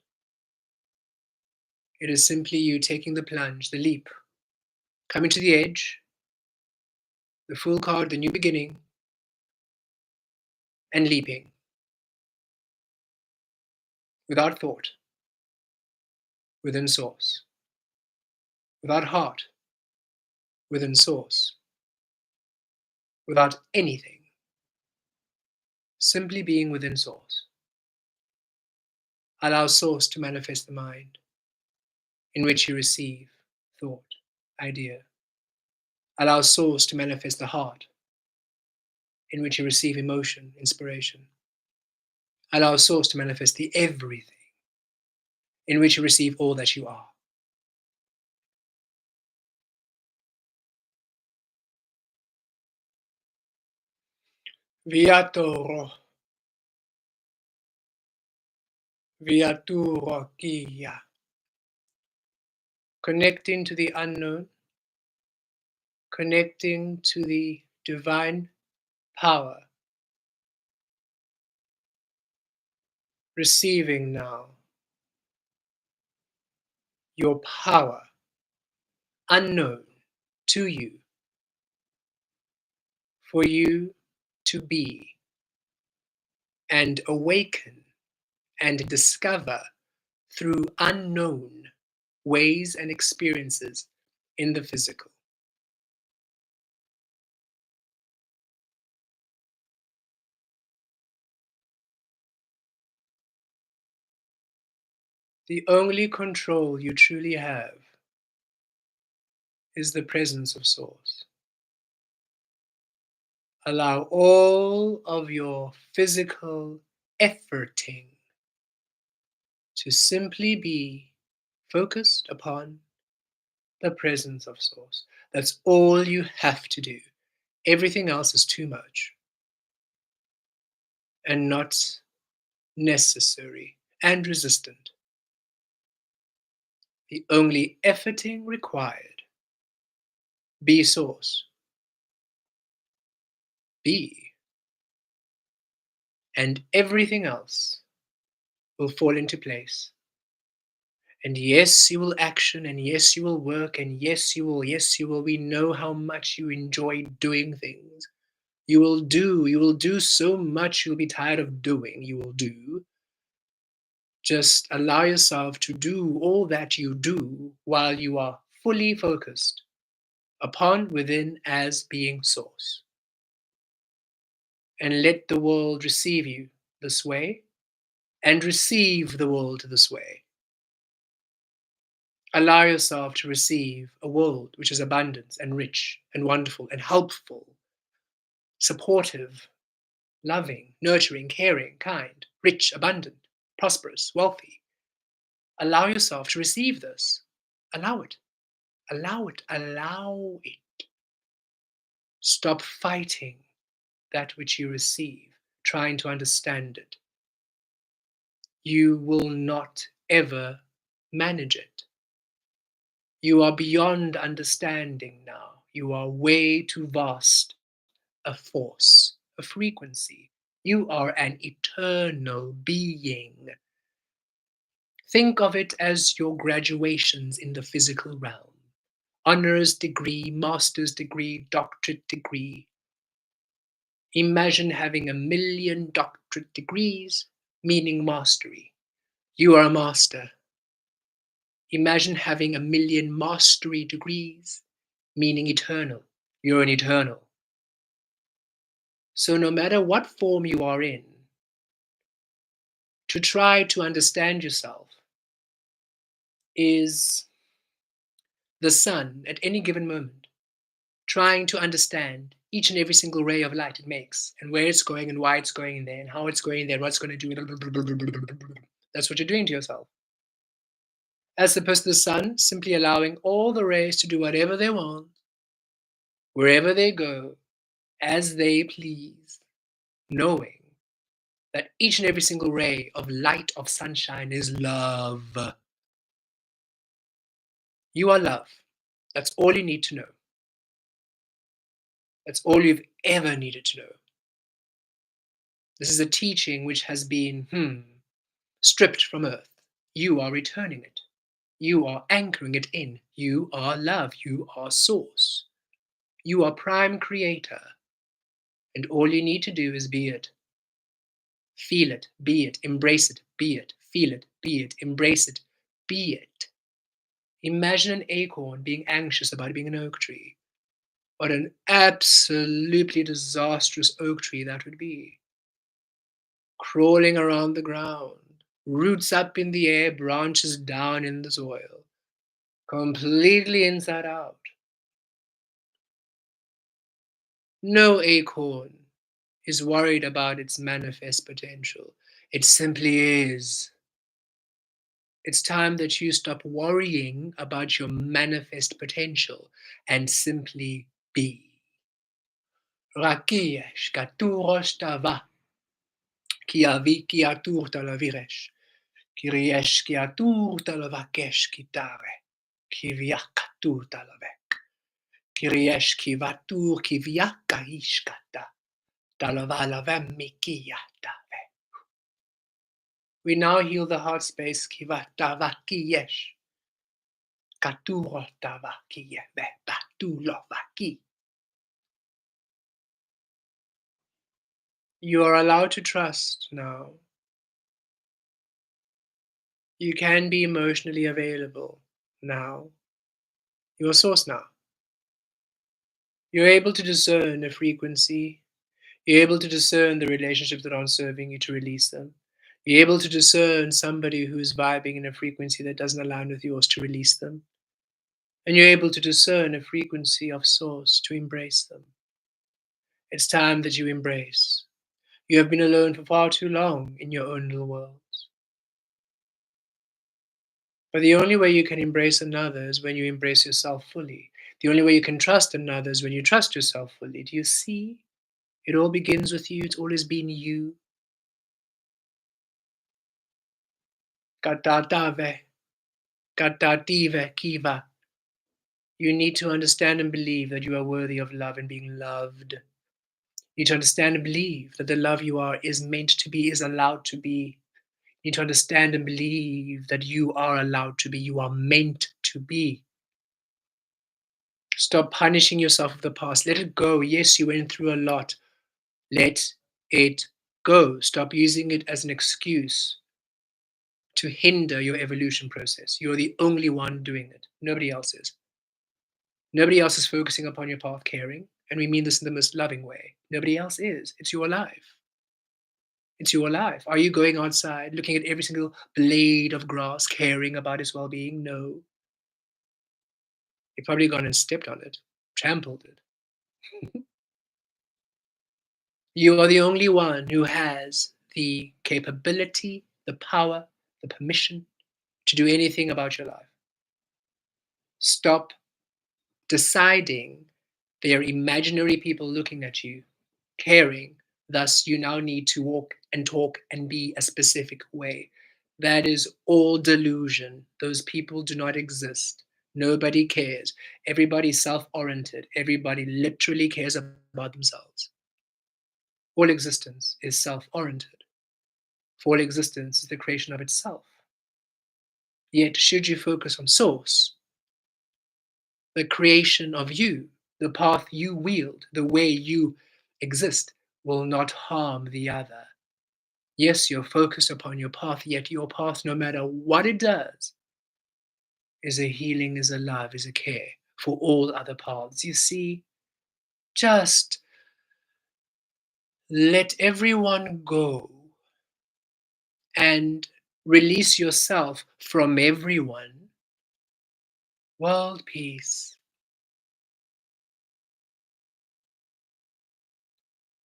It is simply you taking the plunge, the leap, coming to the edge, the full card, the new beginning, and leaping without thought. within Source. Without heart, within Source. Without anything, simply being within Source. Allow Source to manifest the mind in which you receive thought, idea. Allow Source to manifest the heart in which you receive emotion, inspiration. Allow Source to manifest the everything in which you receive all that you are. Viatoro, viaturo kia. Connecting to the unknown, connecting to the divine power, receiving now your power, unknown to you, for you to be and awaken and discover through unknown ways and experiences in the physical. The only control you truly have is the presence of Source. Allow all of your physical efforting to simply be focused upon the presence of Source. That's all you have to do. Everything else is too much and not necessary and resistant. The only efforting required, be Source, be, and everything else will fall into place. And yes, you will action, and yes, you will work, and yes, you will, yes, you will. We know how much you enjoy doing things. You will do so much you'll be tired of doing. You will do. Just allow yourself to do all that you do while you are fully focused upon within as being Source. And let the world receive you this way, and receive the world this way. Allow yourself to receive a world which is abundant and rich and wonderful and helpful, supportive, loving, nurturing, caring, kind, rich, abundant, prosperous, wealthy. Allow yourself to receive this. Allow it. Allow it. Allow it. Stop fighting that which you receive, trying to understand it. You will not ever manage it. You are beyond understanding now. You are way too vast a force, a frequency. You are an eternal being. Think of it as your graduations in the physical realm. Honors degree, master's degree, doctorate degree. Imagine having 1,000,000 doctorate degrees, meaning mastery. You are a master. Imagine having 1,000,000 mastery degrees, meaning eternal. You're an eternal. So no matter what form you are in, to try to understand yourself is the sun at any given moment, trying to understand each and every single ray of light it makes, and where it's going, and why it's going in there, and how it's going there, and what it's going to do. That's what you're doing to yourself. As opposed to the sun simply allowing all the rays to do whatever they want, wherever they go, as they please, knowing that each and every single ray of light, of sunshine, is love. You are love. That's all you need to know. That's all you've ever needed to know. This is a teaching which has been stripped from earth. You are returning it. You are anchoring it in. You are love. You are Source. You are prime creator. And all you need to do is be it. Feel it, be it, embrace it, be it, feel it, be it, embrace it, be it. Imagine an acorn being anxious about being an oak tree. What an absolutely disastrous oak tree that would be. Crawling around the ground, roots up in the air, branches down in the soil, completely inside out. No acorn is worried about its manifest potential. It simply is. It's time that you stop worrying about your manifest potential and simply be. Rakiyesh katurosh tava, kiavi kiatur talaviresh, kiriesh kiatur talavakesh kitare, kiviak katur talavek, kiriesh kivatur kiviaka ishkata, talavalavem mikiyatave. We now heal the heart space kivatavakiyesh, katurotavakiye, batulovaki. You are allowed to trust now. You can be emotionally available now. You're a source now. You're able to discern a frequency. You're able to discern the relationships that aren't serving you to release them. You're able to discern somebody who's vibing in a frequency that doesn't align with yours to release them. And you're able to discern a frequency of source to embrace them. It's time that you embrace. You have been alone for far too long in your own little worlds. But the only way you can embrace another is when you embrace yourself fully. The only way you can trust another is when you trust yourself fully. Do you see? It all begins with you. It's always been you. Katatave, katative, kiva. You need to understand and believe that you are worthy of love and being loved. You need to understand and believe that the love you are is meant to be, is allowed to be. You need to understand and believe that you are allowed to be. You are meant to be. Stop punishing yourself for the past. Let it go. Yes, you went through a lot. Let it go. Stop using it as an excuse to hinder your evolution process. You're the only one doing it. Nobody else is. Nobody else is focusing upon your path caring. And we mean this in the most loving way. Nobody else is. It's your life. It's your life. Are you going outside, looking at every single blade of grass, caring about its well being? No. You've probably gone and stepped on it, trampled it. You are the only one who has the capability, the power, the permission to do anything about your life. Stop deciding they are imaginary people looking at you, caring. Thus, you now need to walk and talk and be a specific way. That is all delusion. Those people do not exist. Nobody cares. Everybody's self oriented. Everybody literally cares about themselves. All existence is self oriented. For all existence is the creation of itself. Yet, should you focus on source, the creation of you, the path you wield, the way you exist, will not harm the other. Yes, you're focused upon your path, yet your path, no matter what it does, is a healing, is a love, is a care for all other paths. You see, just let everyone go and release yourself from everyone. World peace.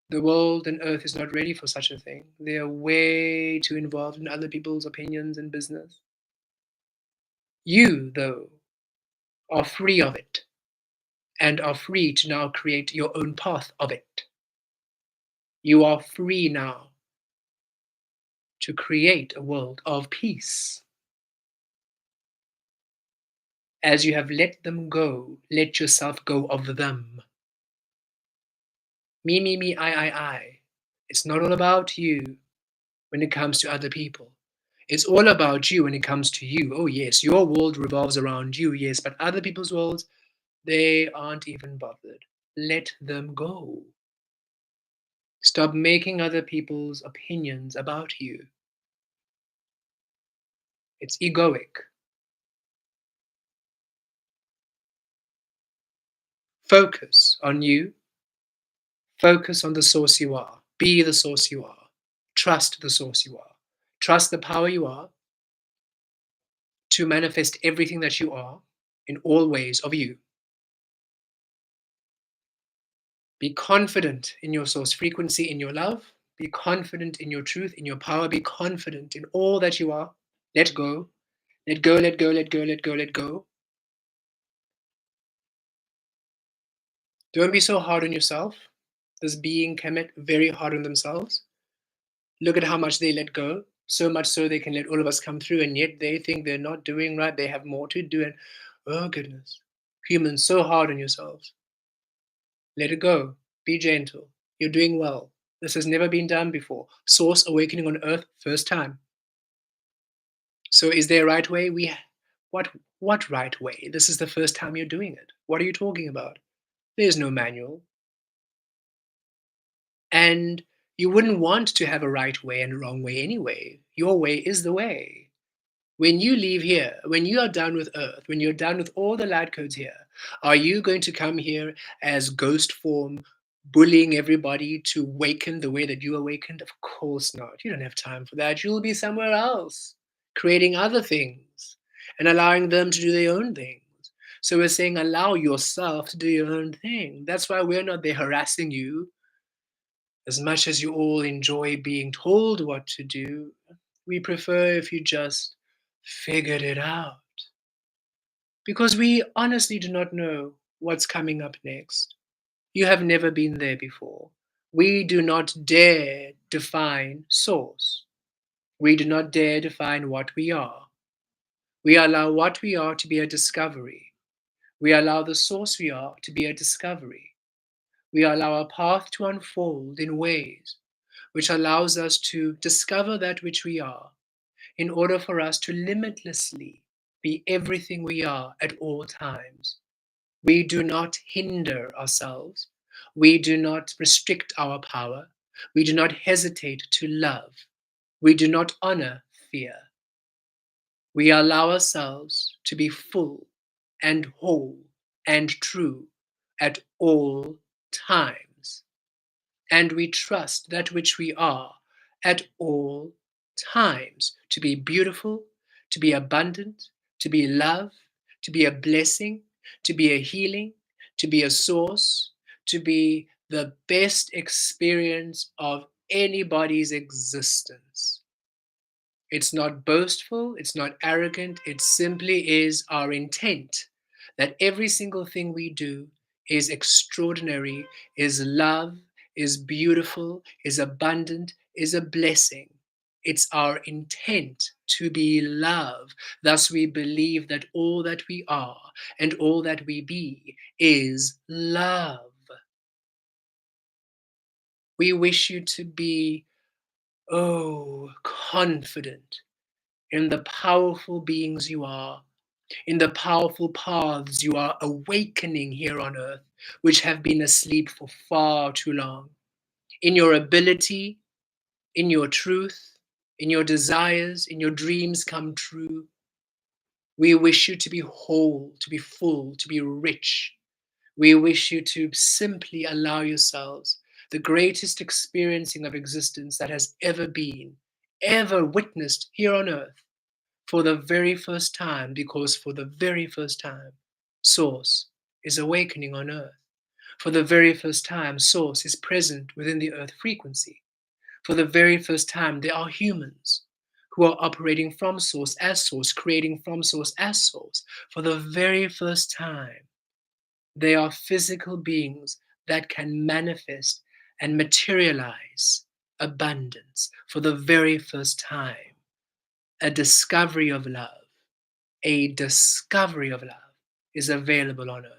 The world and earth is not ready for such a thing. They are way too involved in other people's opinions and business. You, though, are free of it and are free to now create your own path of it. You are free now to create a world of peace. As you have let them go, let yourself go of them. Me, I. It's not all about you when it comes to other people. It's all about you when it comes to you. Oh, yes, your world revolves around you, yes, but other people's worlds, they aren't even bothered. Let them go. Stop making other people's opinions about you. It's egoic. Focus on you. Focus on the source you are. Be the source you are. Trust the source you are. Trust the power you are to manifest everything that you are in all ways of you. Be confident in your source frequency, in your love. Be confident in your truth, in your power. Be confident in all that you are. Let go. Let go, let go, let go, let go, let go. Don't be so hard on yourself. This being Kemet, very hard on themselves. Look at how much they let go. So much so they can let all of us come through, and yet they think they're not doing right. They have more to do. And oh, goodness. Humans, so hard on yourselves. Let it go. Be gentle. You're doing well. This has never been done before. Source awakening on earth, first time. So is there a right way? What what right way? This is the first time you're doing it. What are you talking about? There's no manual. And you wouldn't want to have a right way and a wrong way anyway. Your way is the way. When you leave here, when you are done with Earth, when you're done with all the light codes here, are you going to come here as ghost form, bullying everybody to awaken the way that you awakened? Of course not. You don't have time for that. You'll be somewhere else, creating other things and allowing them to do their own things. So we're saying allow yourself to do your own thing. That's why we're not there harassing you. As much as you all enjoy being told what to do, we prefer if you just figured it out. Because we honestly do not know what's coming up next. You have never been there before. We do not dare define source. We do not dare define what we are. We allow what we are to be a discovery. We allow the source we are to be a discovery. We allow our path to unfold in ways which allows us to discover that which we are in order for us to limitlessly be everything we are at all times. We do not hinder ourselves. We do not restrict our power. We do not hesitate to love. We do not honor fear. We allow ourselves to be full and whole and true at all times. And we trust that which we are at all times to be beautiful, to be abundant, to be love, to be a blessing, to be a healing, to be a source, to be the best experience of anybody's existence. It's not boastful, it's not arrogant, it simply is our intent that every single thing we do is extraordinary, is love, is beautiful, is abundant, is a blessing. It's our intent to be love. Thus, we believe that all that we are and all that we be is love. We wish you to be, oh, confident in the powerful beings you are, in the powerful paths you are awakening here on earth, which have been asleep for far too long, in your ability, in your truth, in your desires, in your dreams come true. We wish you to be whole, to be full, to be rich. We wish you to simply allow yourselves the greatest experiencing of existence that has ever been, ever witnessed here on earth for the very first time, because for the very first time, Source is awakening on earth. For the very first time, Source is present within the earth frequency. For the very first time, there are humans who are operating from Source as Source, creating from Source as Source. For the very first time, they are physical beings that can manifest and materialize abundance for the very first time. A discovery of love, a discovery of love is available on earth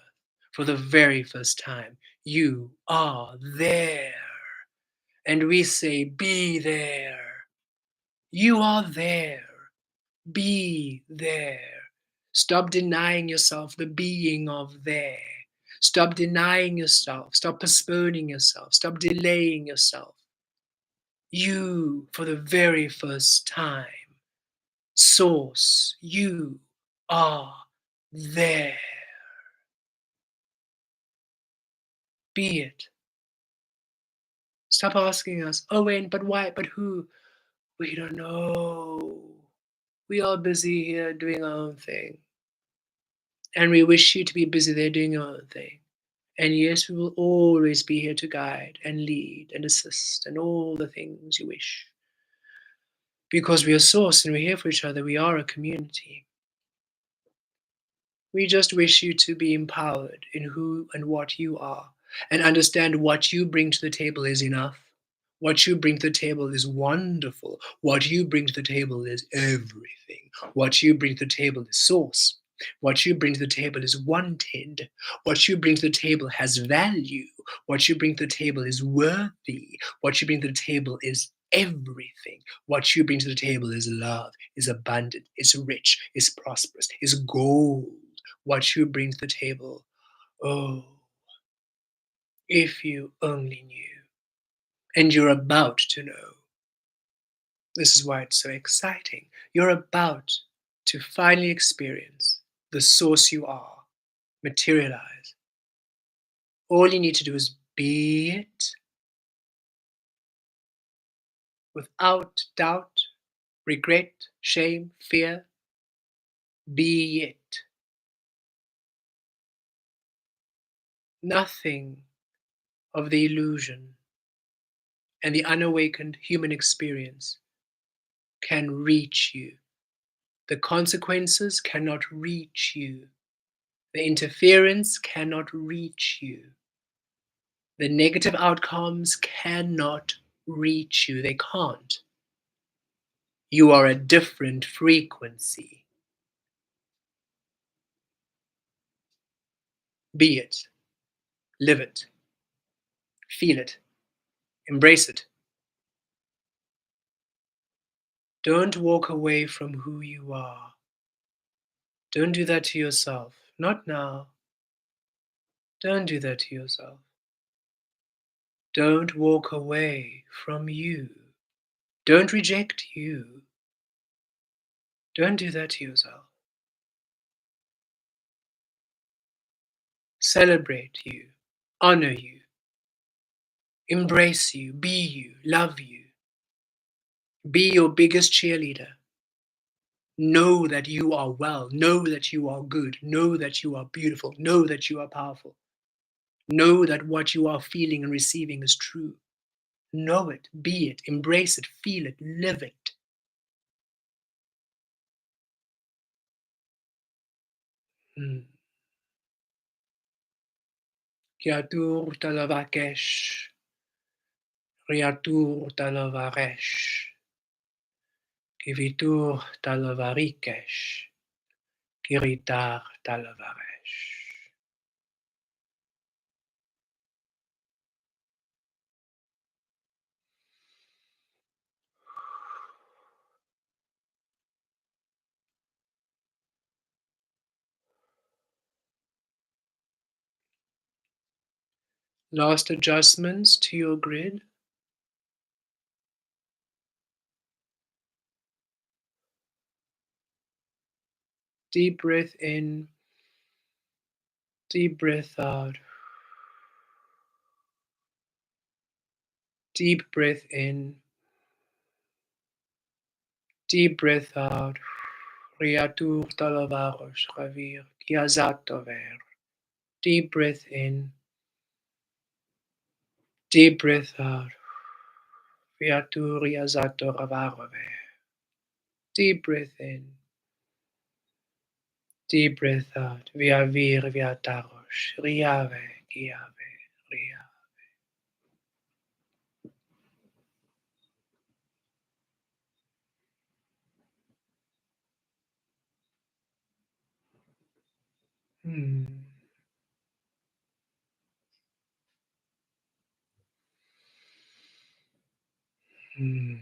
for the very first time. You are there. And we say, be there. You are there. Be there. Stop denying yourself the being of there. Stop denying yourself. Stop postponing yourself. Stop delaying yourself. You, for the very first time, Source, you are there. Be it. Stop asking us, oh, wait, but why, but who? We don't know. We are busy here doing our own thing. And we wish you to be busy there doing your own thing. And yes, we will always be here to guide and lead and assist and all the things you wish. Because we are source and we're here for each other. We are a community. We just wish you to be empowered in who and what you are and understand what you bring to the table is enough. What you bring to the table is wonderful. What you bring to the table is everything. What you bring to the table is source. What you bring to the table is wanted. What you bring to the table has value. What you bring to the table is worthy. What you bring to the table is everything. What you bring to the table is love, is abundant, is rich, is prosperous, is gold. What you bring to the table, oh, if you only knew. And you're about to know. This is why it's so exciting. You're about to finally experience the source you are materialize. All you need to do is be it without doubt, regret, shame, fear. Be it. Nothing of the illusion and the unawakened human experience can reach you. The consequences cannot reach you. The interference cannot reach you. The negative outcomes cannot reach you. They can't. You are a different frequency. Be it. Live it. Feel it. Embrace it. Don't walk away from who you are. Don't do that to yourself. Not now. Don't do that to yourself. Don't walk away from you. Don't reject you. Don't do that to yourself. Celebrate you. Honor you. Embrace you. Be you. Love you. Be your biggest cheerleader. Know that you are well. Know that you are good. Know that you are beautiful. Know that you are powerful. Know that what you are feeling and receiving is true. Know it. Be it. Embrace it. Feel it. Live it. Mm. Kiatur talavakesh. Riatur talavaresh. Kivitur talavarikesh. Kiritar talavaresh. Last adjustments to your grid. Deep breath in, deep breath out. Deep breath in, deep breath out. Riatur talavarosh ravir, kiazatover. Deep breath in, deep breath out. Riatur riazato ravarove. Deep breath in, deep breath out. Viavir viatarosh, riave, kiave, ria. Hmm. Hmm.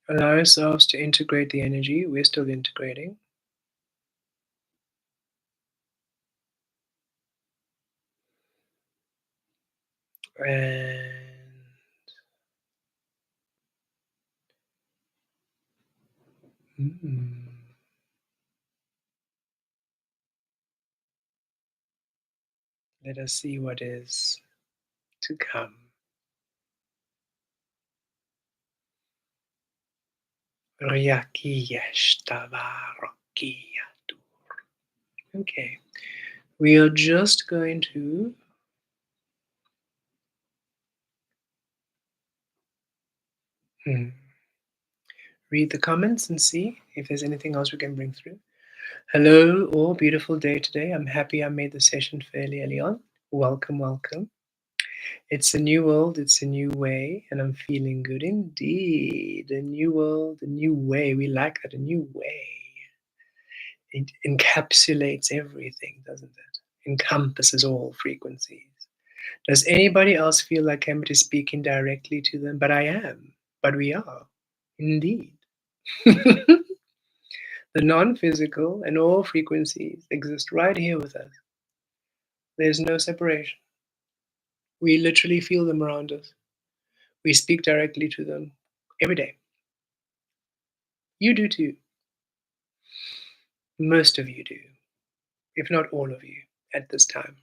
Allow yourselves to integrate the energy. We're still integrating. And mm, Let us see what is to come. Ryakiyesh-tavarokiyatur. Okay, we are just going to hmm, read the comments and see if there's anything else we can bring through. Hello, all beautiful day today. I'm happy I made the session fairly early on. Welcome, welcome. It's a new world, it's a new way, and I'm feeling good indeed. A new world, a new way. We like that, a new way. It encapsulates everything, doesn't it? Encompasses all frequencies. Does anybody else feel like Kemet is speaking directly to them? But I am. But we are. Indeed. The non physical and all frequencies exist right here with us. There's no separation. We literally feel them around us. We speak directly to them every day. You do too. Most of you do, if not all of you, at this time.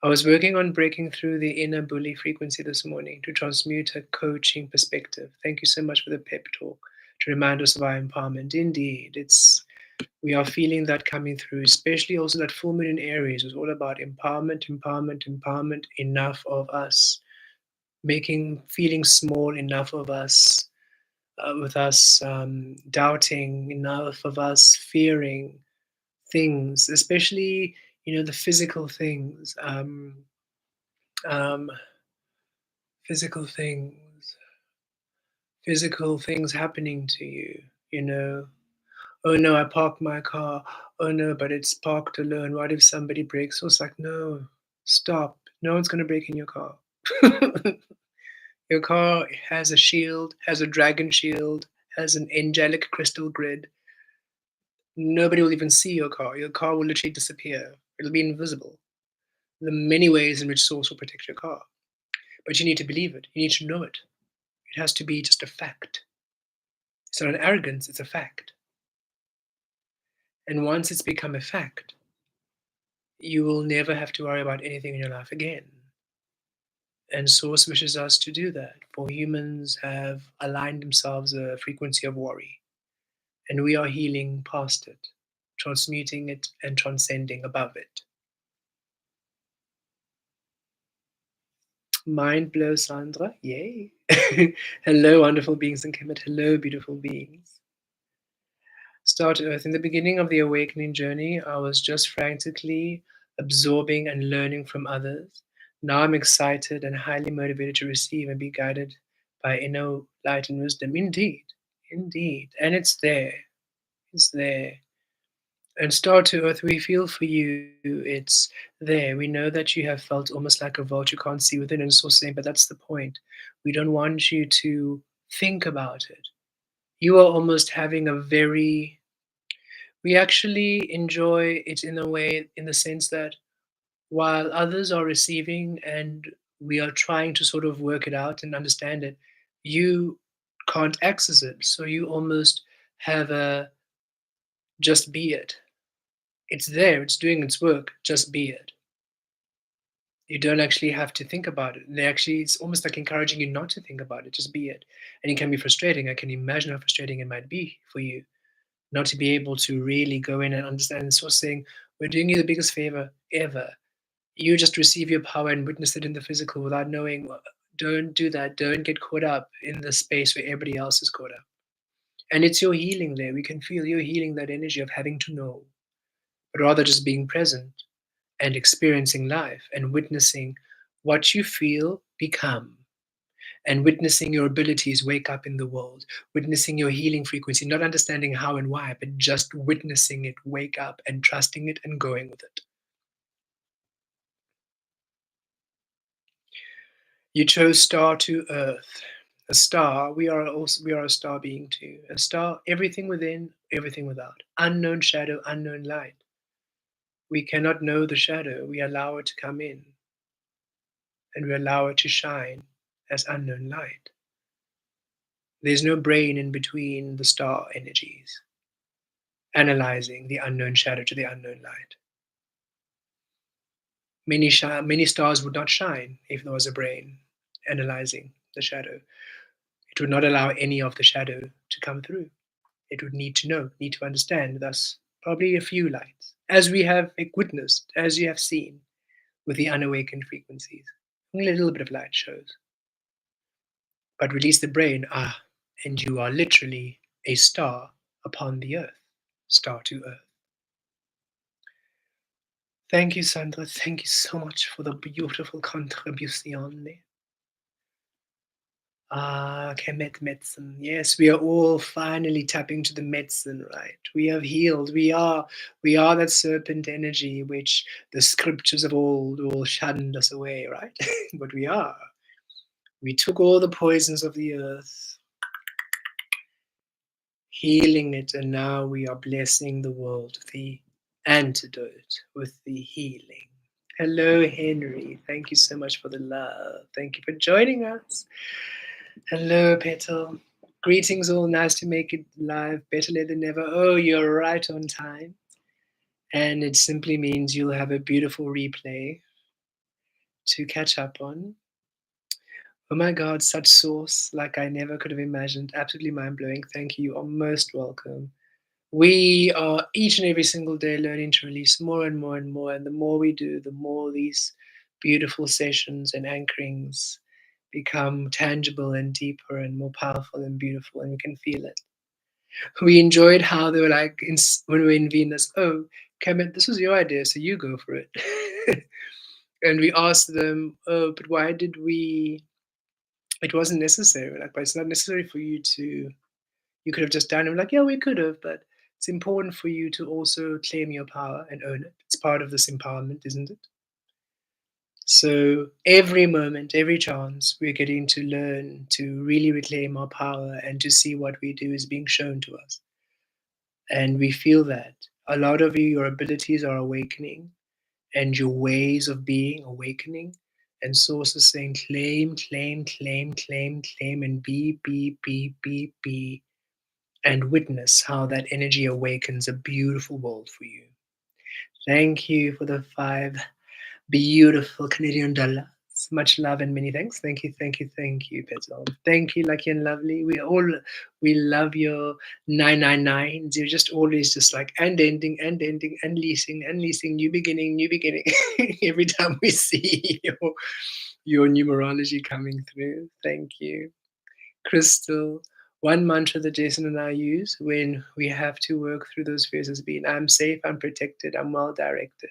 I was working on breaking through the inner bully frequency this morning to transmute a coaching perspective. Thank you so much for the pep talk to remind us of our empowerment. Indeed, we are feeling that coming through, especially also that full moon in Aries was all about empowerment, empowerment, empowerment. Enough of us feeling small. Enough of us with us doubting. Enough of us fearing things, especially the physical things. Um, physical things, physical things happening to you, you know. Oh no, I parked my car. Oh no, but it's parked alone. What if somebody breaks? So it's like, no, stop. No one's going to break in your car. Your car has a shield, has a dragon shield, has an angelic crystal grid. Nobody will even see your car. Your car will literally disappear. It'll be invisible. There are many ways in which Source will protect your car. But you need to believe it. You need to know it. It has to be just a fact. It's not an arrogance, it's a fact. And once it's become a fact, you will never have to worry about anything in your life again. And Source wishes us to do that. For humans have aligned themselves a frequency of worry. And we are healing past it, transmuting it and transcending above it. Mind blow, Sandra. Yay. Hello, wonderful beings in Kemet. Hello, beautiful beings. Star to Earth. In the beginning of the awakening journey, I was just frantically absorbing and learning from others. Now I'm excited and highly motivated to receive and be guided by inner light and wisdom. Indeed, indeed. And it's there. It's there. And Star to Earth, we feel for you. It's there. We know that you have felt almost like a vault you can't see within, and so saying, but that's the point. We don't want you to think about it. You are almost having a very we actually enjoy it in a way, in the sense that while others are receiving and we are trying to sort of work it out and understand it, you can't access it. So you almost have a just be it. It's there, it's doing its work, just be it. You don't actually have to think about it. It's almost like encouraging you not to think about it, just be it. And it can be frustrating. I can imagine how frustrating it might be for you not to be able to really go in and understand. And so saying, we're doing you the biggest favor ever. You just receive your power and witness it in the physical without knowing. Don't do that. Don't get caught up in the space where everybody else is caught up. And it's your healing there. We can feel you're healing that energy of having to know, but rather just being present and experiencing life and witnessing what you feel become and witnessing your abilities wake up in the world, witnessing your healing frequency, not understanding how and why, but just witnessing it wake up and trusting it and going with it. You chose star to earth. A star, we are a star being too. A star, everything within, everything without. Unknown shadow, unknown light. We cannot know the shadow. We allow it to come in and we allow it to shine as unknown light. There's no brain in between the star energies, analyzing the unknown shadow to the unknown light. Many stars would not shine if there was a brain analyzing the shadow. It would not allow any of the shadow to come through. It would need to know, need to understand, thus, probably a few lights, as we have witnessed, as you have seen with the unawakened frequencies. Only a little bit of light shows. But release the brain, and you are literally a star upon the earth, star to earth. Thank you, Sandra. Thank you so much for the beautiful contribution. Kemet medicine. Yes, we are all finally tapping to the medicine, right? We have healed. We are that serpent energy which the scriptures of old all shunned us away, right? But we are. We took all the poisons of the earth, healing it, and now we are blessing the world with the antidote, with the healing. Hello, Henry. Thank you so much for the love. Thank you for joining us. Hello, Petal. Greetings all. Nice to make it live. Better late than never. Oh, you're right on time. And it simply means you'll have a beautiful replay to catch up on. Oh my God, such sauce like I never could have imagined. Absolutely mind blowing. Thank you. You are most welcome. We are each and every single day learning to release more and more and more. And the more we do, the more these beautiful sessions and anchorings become tangible and deeper and more powerful and beautiful, and we can feel it. We enjoyed how they were like, when we were in Venus, oh, Kemet, this was your idea, so you go for it. And we asked them, oh, but why did we? It wasn't necessary. Like, but it's not necessary for you to. You could have just done it. We're like, yeah, we could have, but it's important for you to also claim your power and own it. It's part of this empowerment, isn't it? So every moment, every chance, we're getting to learn to really reclaim our power and to see what we do is being shown to us. And we feel that a lot of you, your abilities are awakening and your ways of being awakening. And Source is saying, claim, claim, claim, claim, claim, and be, and witness how that energy awakens a beautiful world for you. Thank you for the 5 beautiful Canadian dollars. Much love and many thanks. Thank you, thank you, thank you, Petal. Thank you, Lucky and Lovely. We love your 999s. You're just always just like and leasing, new beginning, new beginning. Every time we see your numerology coming through. Thank you. Crystal, one mantra that Jason and I use when we have to work through those fears has been, I'm safe, I'm protected, I'm well directed.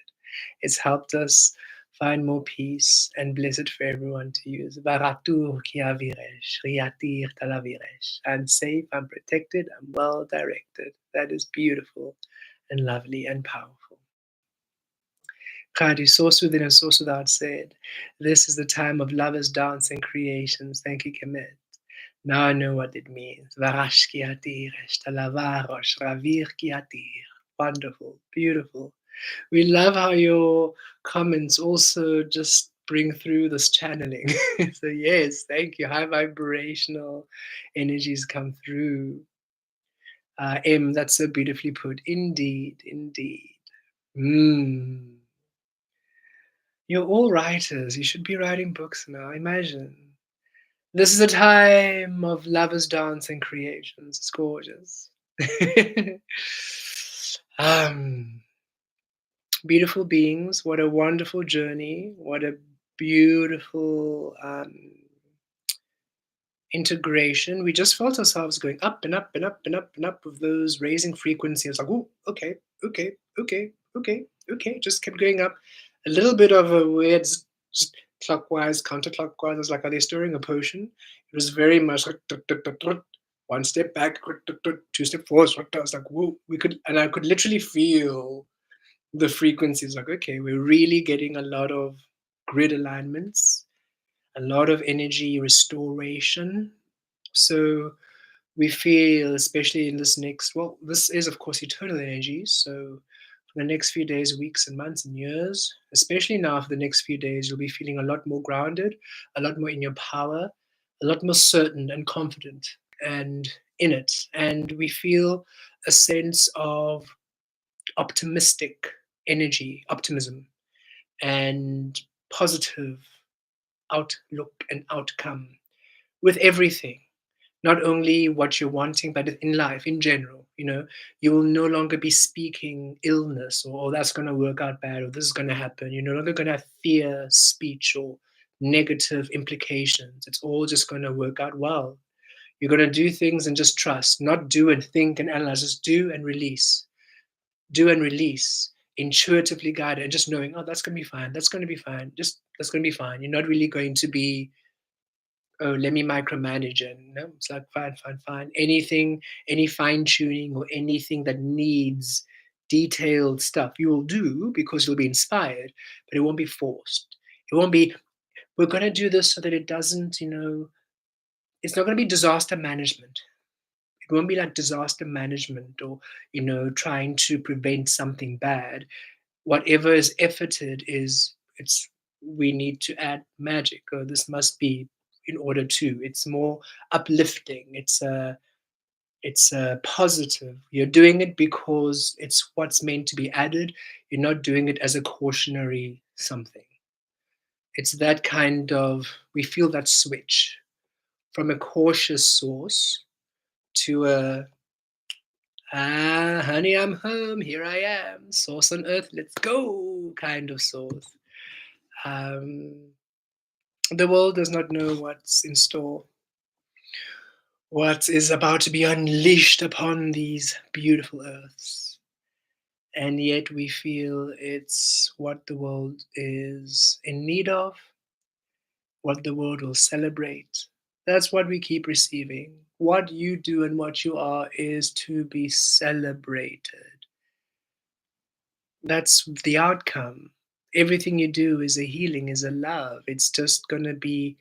It's helped us find more peace and blessed for everyone to use. Varatur kia viresh, riatir talaviresh. I'm safe, I'm protected, I'm well directed. That is beautiful and lovely and powerful. Kadi, source within and source without said, this is the time of lovers, dance, and creations. Thank you, Kemet. Now I know what it means. Varash ki atir, eshtalavarosh, ravir ki atir. Wonderful, beautiful. We love how your comments also just bring through this channeling. So yes, thank you. High vibrational energies come through. M, that's so beautifully put. Indeed, indeed. Mm. You're all writers. You should be writing books now. Imagine. This is a time of lovers, dance, and creations. It's gorgeous. um, Beautiful beings. What a wonderful journey. What a beautiful integration. We just felt ourselves going up and up and up and up and up with those raising frequencies. Like, oh, okay, okay, okay, okay, okay. Just kept going up. A little bit of a weird, just clockwise, counterclockwise. I was like, are they stirring a potion? It was very much like one step back, 2 step forward. I was like, whoa, we could, and I could literally feel the frequencies. Like, okay, we're really getting a lot of grid alignments, a lot of energy restoration. So we feel, especially in this next, well, this is of course eternal energy. So for the next few days, weeks, and months and years, especially now for the next few days, you'll be feeling a lot more grounded, a lot more in your power, a lot more certain and confident and in it. And we feel a sense of optimistic energy, optimism, and positive outlook and outcome with everything. Not only what you're wanting, but in life in general. You will no longer be speaking illness, or, "Oh, that's going to work out bad, or this is going to happen." You're no longer going to have fear speech or negative implications. It's all just going to work out well. You're going to do things and just trust, not do and think and analyze, just do and release. Do and release, intuitively guided, and just knowing, "Oh, that's going to be fine. That's going to be fine. Just that's going to be fine." You're not really going to be, "Oh, let me micromanage it." No, it's like, fine, fine, fine. Anything, any fine tuning or anything that needs detailed stuff, you will do because you'll be inspired, but it won't be forced. It won't be, "We're going to do this so that it doesn't, it's not going to be disaster management." It won't be like disaster management or, trying to prevent something bad. Whatever is efforted is, we need to add magic, or this must be in order to. It's more uplifting. It's a positive. You're doing it because it's what's meant to be added. You're not doing it as a cautionary something. It's that kind of, we feel that switch from a cautious source to a, "Ah, honey, I'm home. Here I am. Source on earth. Let's go," kind of source. Um, the world does not know what's in store, what is about to be unleashed upon these beautiful earths. And yet we feel it's what the world is in need of, what the world will celebrate. That's what we keep receiving. What you do and what you are is to be celebrated. That's the outcome. Everything you do is a healing, is a love. It's just going to be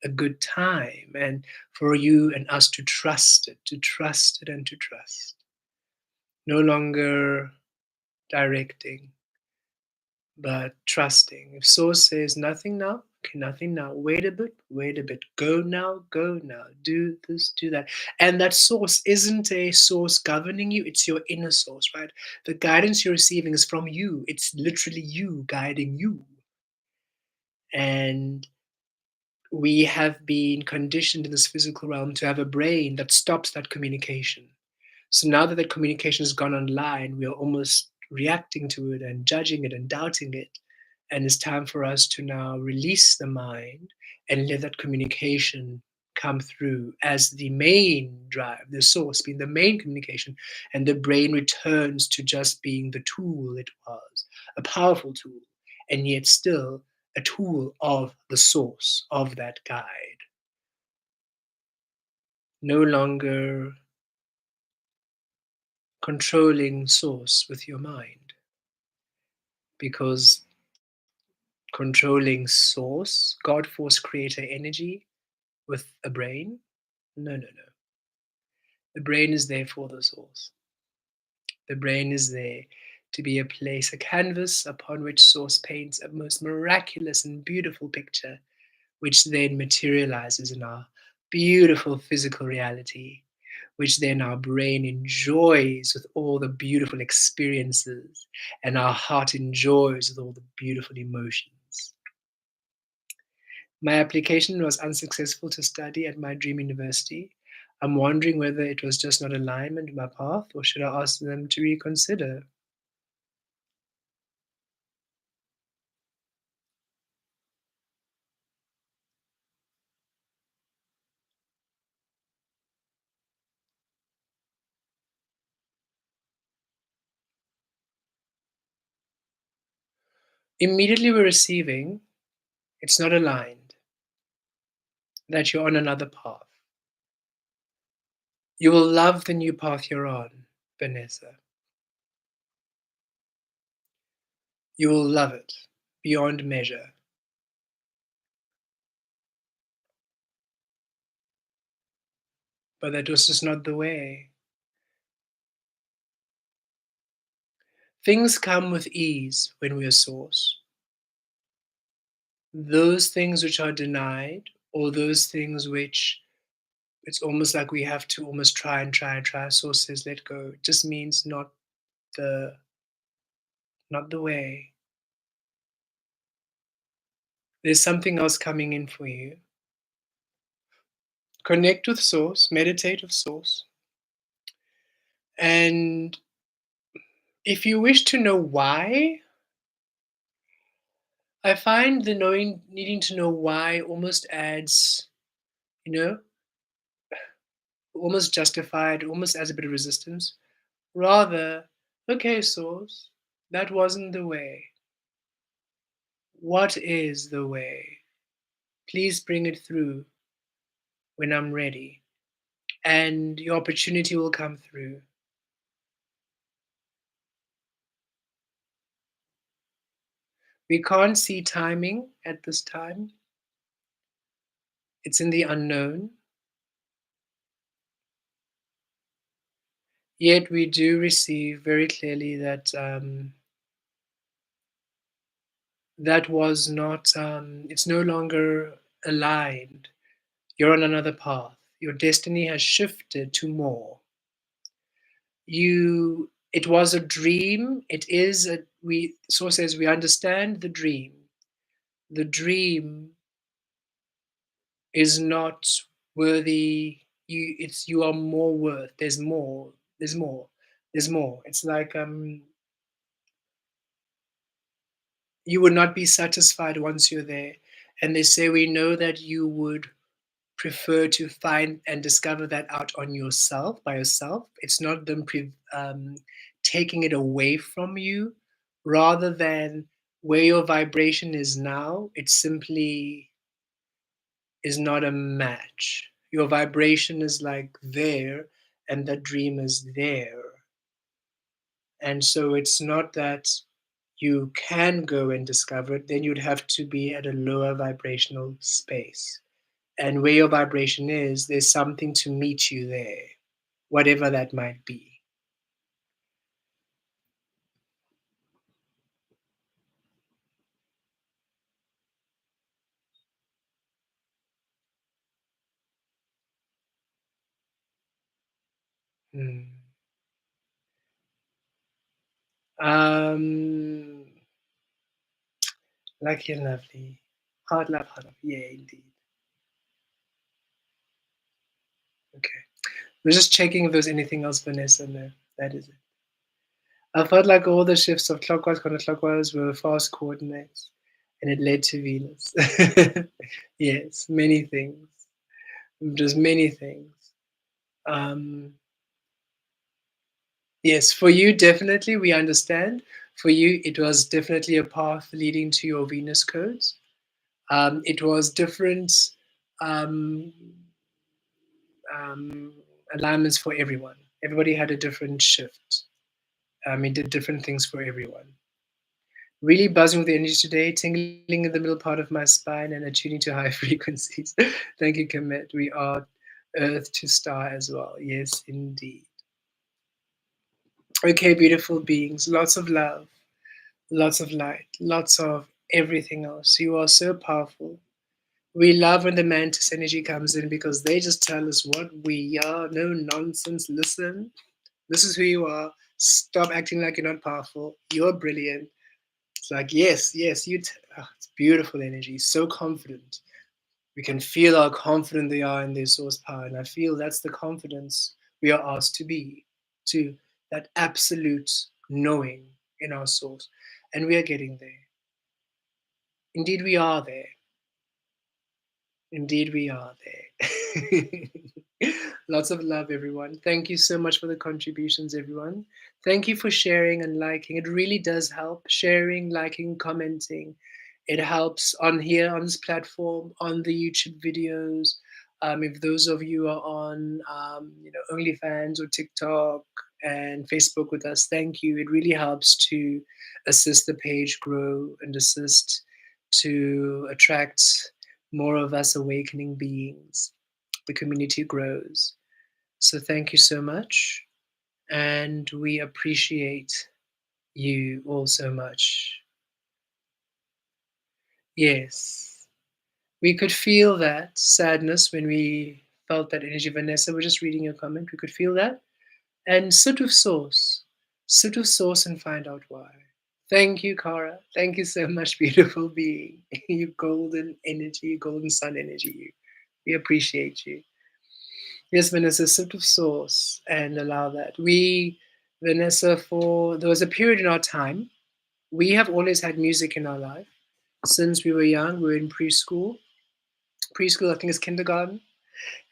a good time. And for you and us to trust it, to trust it, and to trust. No longer directing, but trusting. If Source says nothing now, okay, nothing now. Wait a bit. Go now, go now. Do this, do that. And that source isn't a source governing you, it's your inner source, right? The guidance you're receiving is from you. It's literally you guiding you. And we have been conditioned in this physical realm to have a brain that stops that communication. So now that communication has gone online, we are almost reacting to it and judging it and doubting it. And it's time for us to now release the mind and let that communication come through as the main drive, the source being the main communication, and the brain returns to just being the tool it was, a powerful tool, and yet still a tool of the source of that guide. No longer controlling source with your mind, because controlling source, God force creator energy with a brain, no, no, no. The brain is there for the source. The brain is there to be a place, a canvas upon which source paints a most miraculous and beautiful picture, which then materializes in our beautiful physical reality, which then our brain enjoys with all the beautiful experiences, and our heart enjoys with all the beautiful emotions. My application was unsuccessful to study at my dream university. I'm wondering whether it was just not alignment with my path, or should I ask them to reconsider? Immediately we're receiving, it's not aligned, that you're on another path. You will love the new path you're on, Vanessa. You will love it beyond measure. But that was just not the way. Things come with ease when we are source. Those things which are denied, or those things which it's almost like we have to almost try and try and try. Source says let go. It just means the not the way. There's something else coming in for you. Connect with Source, meditate with Source. And if you wish to know why, I find the needing to know why almost adds, you know, almost justified, almost adds a bit of resistance. Rather, okay, Source, that wasn't the way. What is the way? Please bring it through when I'm ready. And your opportunity will come through. We can't see timing at this time. It's in the unknown. Yet we do receive very clearly that that was not, it's no longer aligned. You're on another path. Your destiny has shifted to more. It was a dream. It is a, Source says we understand the dream. The dream is not worthy. You are more worth. There's more. There's more. There's more. It's like you would not be satisfied once you're there. And they say we know that you would prefer to find and discover that out on yourself, by yourself. It's not them taking it away from you, rather than where your vibration is now, it simply is not a match. Your vibration is like there, and the dream is there. And so it's not that you can go and discover it, then you'd have to be at a lower vibrational space. And where your vibration is, there's something to meet you there, whatever that might be. Mm. Um, Lucky and lovely. Hard love, hard love. Yeah, indeed. Okay. We're just checking if there's anything else, Vanessa. No, that is it. I felt like all the shifts of clockwise, counterclockwise were fast coordinates, and it led to Venus. Yes, many things. Just many things. Um, yes, for you, definitely, we understand. For you, it was definitely a path leading to your Venus codes. It was different um, um, alignments for everyone. Everybody had a different shift. It did different things for everyone. Really buzzing with the energy today, tingling in the middle part of my spine and attuning to high frequencies. Thank you, Kemet. We are Earth to Star as well. Yes, indeed. Okay, beautiful beings. Lots of love, lots of light, lots of everything else. You are so powerful. We love when the mantis energy comes in because they just tell us what we are. No nonsense. Listen, this is who you are. Stop acting like you're not powerful. You're brilliant. It's like, yes, yes, it's beautiful energy, so confident. We can feel how confident they are in their source power. And I feel that's the confidence we are asked to be, to that absolute knowing in our source. And we are getting there. Indeed, we are there. Indeed, we are there. Lots of love, everyone. Thank you so much for the contributions, everyone. Thank you for sharing and liking. It really does help. Sharing, liking, commenting. It helps on here, on this platform, on the YouTube videos. If those of you are on, OnlyFans or TikTok and Facebook with us, thank you. It really helps to assist the page grow and assist to attract more of us awakening beings. The community grows. So thank you so much. And we appreciate you all so much. Yes. We could feel that sadness when we felt that energy. Vanessa, we're just reading your comment. We could feel that. And sit with source. Sit with source and find out why. Thank you, Cara. Thank you so much, beautiful being. You golden energy, golden sun energy. We appreciate you. Yes, Vanessa, sip of sauce and allow that. Vanessa, for there was a period in our time. We have always had music in our life since we were young. We were in preschool. Preschool, I think, is kindergarten,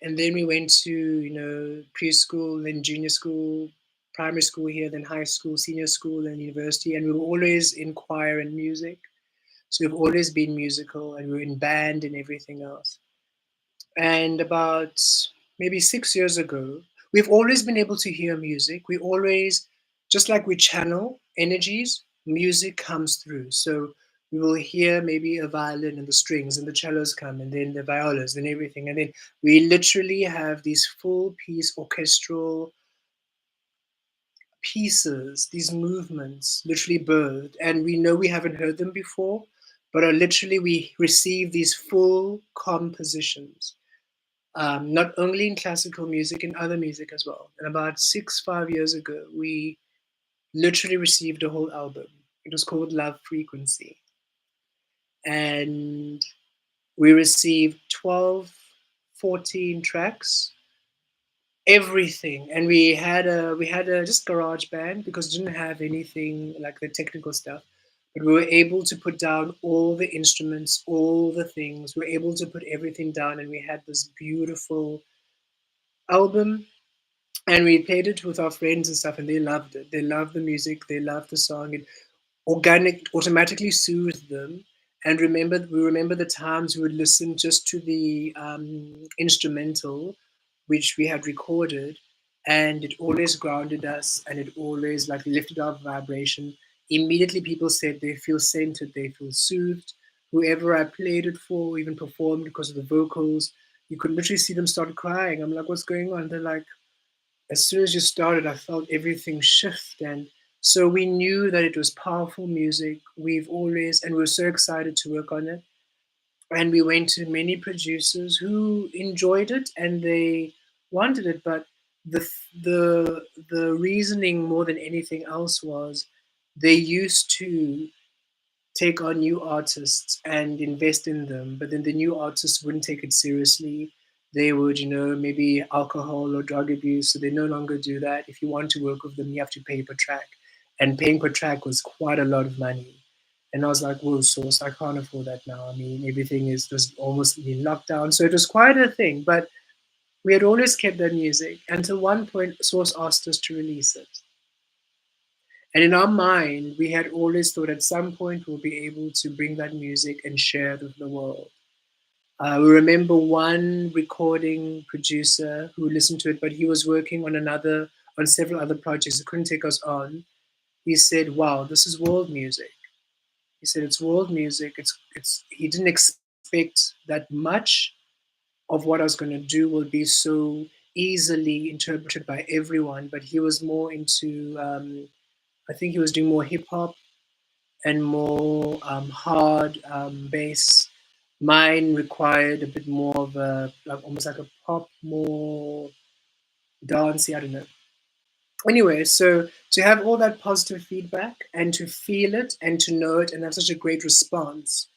and then we went to preschool, then junior school, primary school here, then high school, senior school, and university. And we were always in choir and music. So we've always been musical, and we were in band and everything else. And about maybe 6 years ago, we've always been able to hear music. We always, just like we channel energies, music comes through. So we will hear maybe a violin and the strings and the cellos come and then the violas and everything. And then we literally have these full piece orchestral pieces, these movements literally birthed. And we know we haven't heard them before, but are literally we receive these full compositions, not only in classical music, in other music as well. And about 5 years ago, we literally received a whole album. It was called Love Frequency. And we received 12, 14 tracks, everything. And we had a just garage band because it didn't have anything like the technical stuff. But we were able to put down all the instruments, all the things. We were able to put everything down, and we had this beautiful album, and we played it with our friends and stuff, and they loved it. They loved the music, they loved the song. It automatically soothed them. And we remember the times we would listen just to the instrumental, which we had recorded, and it always grounded us, and it always like lifted our vibration. Immediately, people said they feel centered, they feel soothed. Whoever I played it for, even performed because of the vocals, you could literally see them start crying. I'm like, what's going on? They're like, as soon as you started, I felt everything shift. And so we knew that it was powerful music. And we were so excited to work on it. And we went to many producers who enjoyed it and they wanted it. But the reasoning more than anything else was they used to take on new artists and invest in them, but then the new artists wouldn't take it seriously. They would, maybe alcohol or drug abuse, so they no longer do that. If you want to work with them, you have to pay per track. And paying per track was quite a lot of money. And I was like, whoa, Source, I can't afford that now. I mean, everything is just almost in lockdown. So it was quite a thing. But we had always kept that music until one point, Source asked us to release it. And in our mind, we had always thought at some point we'll be able to bring that music and share it with the world. We remember one recording producer who listened to it, but he was working on several other projects. He couldn't take us on. He said, "Wow, this is world music." He said, "It's world music. It's." He didn't expect that much of what I was going to do will be so easily interpreted by everyone. But he was more into. I think he was doing more hip hop and more hard bass. Mine required a bit more of a like almost like a pop, more dancey. I don't know. Anyway, so to have all that positive feedback and to feel it and to know it and have such a great response,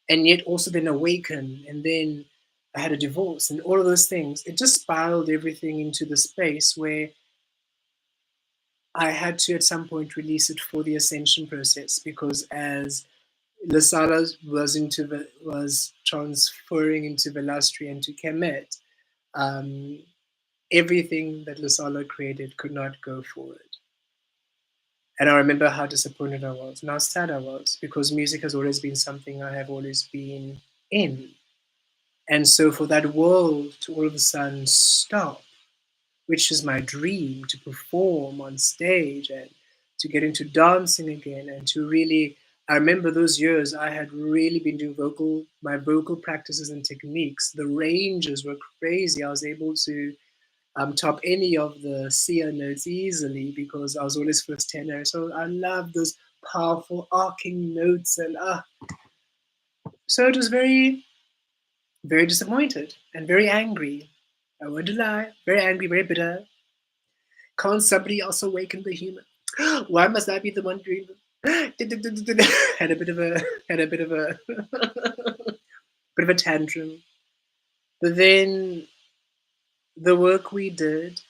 and yet also then awaken, and then I had a divorce and all of those things. It just spiraled everything into the space where I had to at some point release it for the ascension process because as Lasala was transferring into Velastri and to Kemet. Um, Everything that Lasala created could not go forward. And I remember how disappointed I was and how sad I was because music has always been something I have always been in. And so for that world to all of a sudden stop, which is my dream to perform on stage and to get into dancing again and to really, I remember those years I had really been doing my vocal practices and techniques. The ranges were crazy. I was able to top any of the Sia notes easily because I was always first tenor. So I love those powerful arcing notes and so it was very, very disappointed and very angry. I won't lie, very angry, very bitter. Can't somebody else awaken the human? Why must I be the one dreaming? had a bit of a had a bit of a bit of a tantrum. But then the work we did,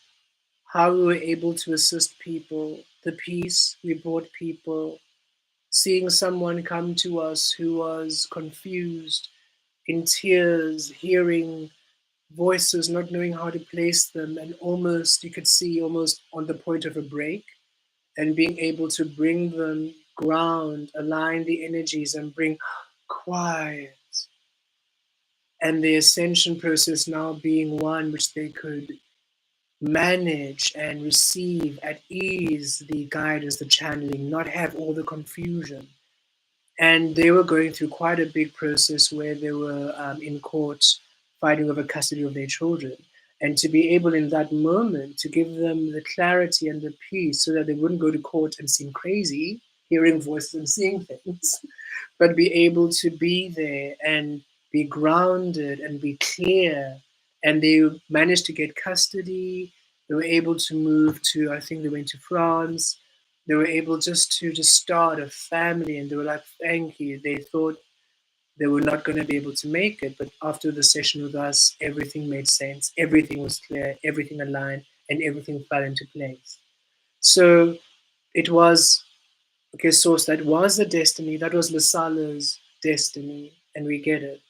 how we were able to assist people, the peace we brought people, seeing someone come to us who was confused, in tears, hearing voices, not knowing how to place them, and almost, you could see, almost on the point of a break, and being able to bring them ground, align the energies, and bring quiet. And the ascension process now being one which they could manage and receive at ease the guidance, the channeling, not have all the confusion. And they were going through quite a big process where they were in court fighting over custody of their children. And to be able in that moment to give them the clarity and the peace so that they wouldn't go to court and seem crazy, hearing voices and seeing things, but be able to be there and be grounded and be clear. And they managed to get custody. They were able to move to, I think they went to France. They were able just start a family, and they were like, thank you. They thought they were not going to be able to make it, but after the session with us, everything made sense, everything was clear, everything aligned, and everything fell into place. So it was, okay, source, that was the destiny, that was Lasala's destiny, and we get it.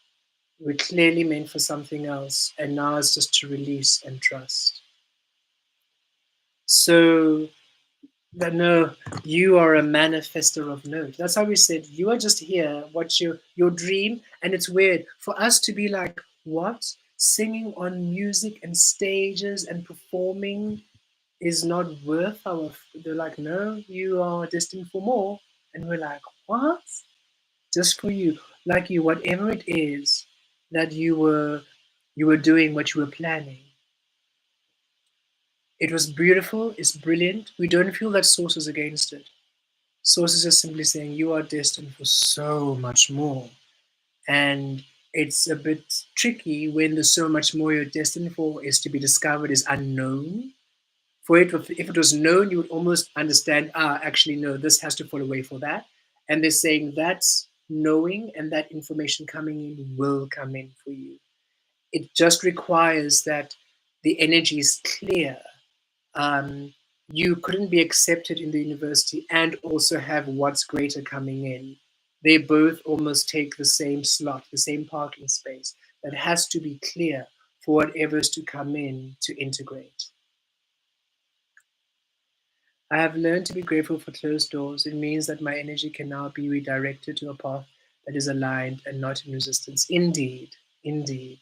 We're clearly meant for something else, and now it's just to release and trust. So that, no, you are a manifester of note. That's how we said you are just here. What's your dream? And it's weird for us to be like, what? Singing on music and stages and performing is not worth our. They're like, no, you are destined for more. And we're like, what? Just for you, like you, whatever it is that you were doing, what you were planning. It was beautiful, it's brilliant. We don't feel that source is against it. Source is just simply saying you are destined for so much more. And it's a bit tricky when the so much more you're destined for is to be discovered is unknown. For it, if it was known, you would almost understand, actually, no, this has to fall away for that. And they're saying that's knowing, and that information coming in will come in for you. It just requires that the energy is clear. um, you couldn't be accepted in the university and also have what's greater coming in. They both almost take the same slot, the same parking space. That has to be clear for whatever's to come in to integrate. I have learned to be grateful for closed doors. It means that my energy can now be redirected to a path that is aligned and not in resistance. Indeed, indeed.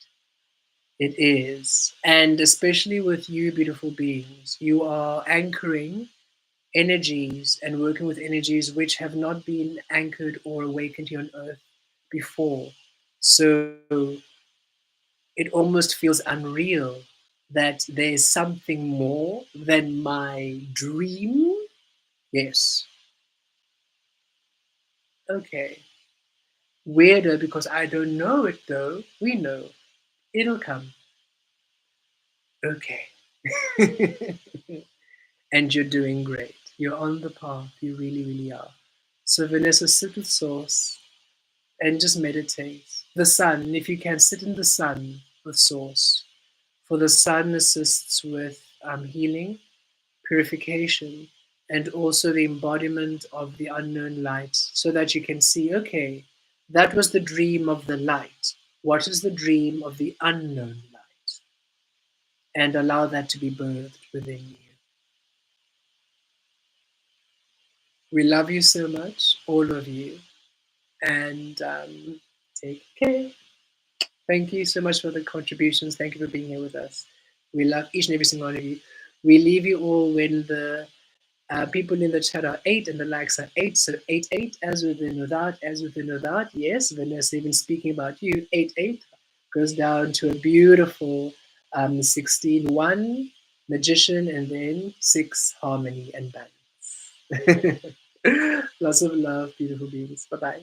It is. And especially with you, beautiful beings, you are anchoring energies and working with energies which have not been anchored or awakened here on earth before. So it almost feels unreal that there's something more than my dream. Yes. Okay. Weirder because I don't know it though. We know. It'll come. Okay. And you're doing great. You're on the path. You really, really are. So, Vanessa, sit with Source and just meditate. The sun, if you can, sit in the sun with Source. For the sun assists with healing, purification, and also the embodiment of the unknown light so that you can see, okay, that was the dream of the light. What is the dream of the unknown light? And allow that to be birthed within you. We love you so much, all of you, and take care. Thank you so much for the contributions. Thank you for being here with us. We love each and every single one of you. We leave you all when the people in the chat are 8 and the likes are 8. So 8, 8, as within, without, as within, without. Yes, Vanessa, even speaking about you, 8, 8 goes down to a beautiful 16, 1, magician, and then 6, harmony and balance. Lots of love, beautiful beings. Bye bye.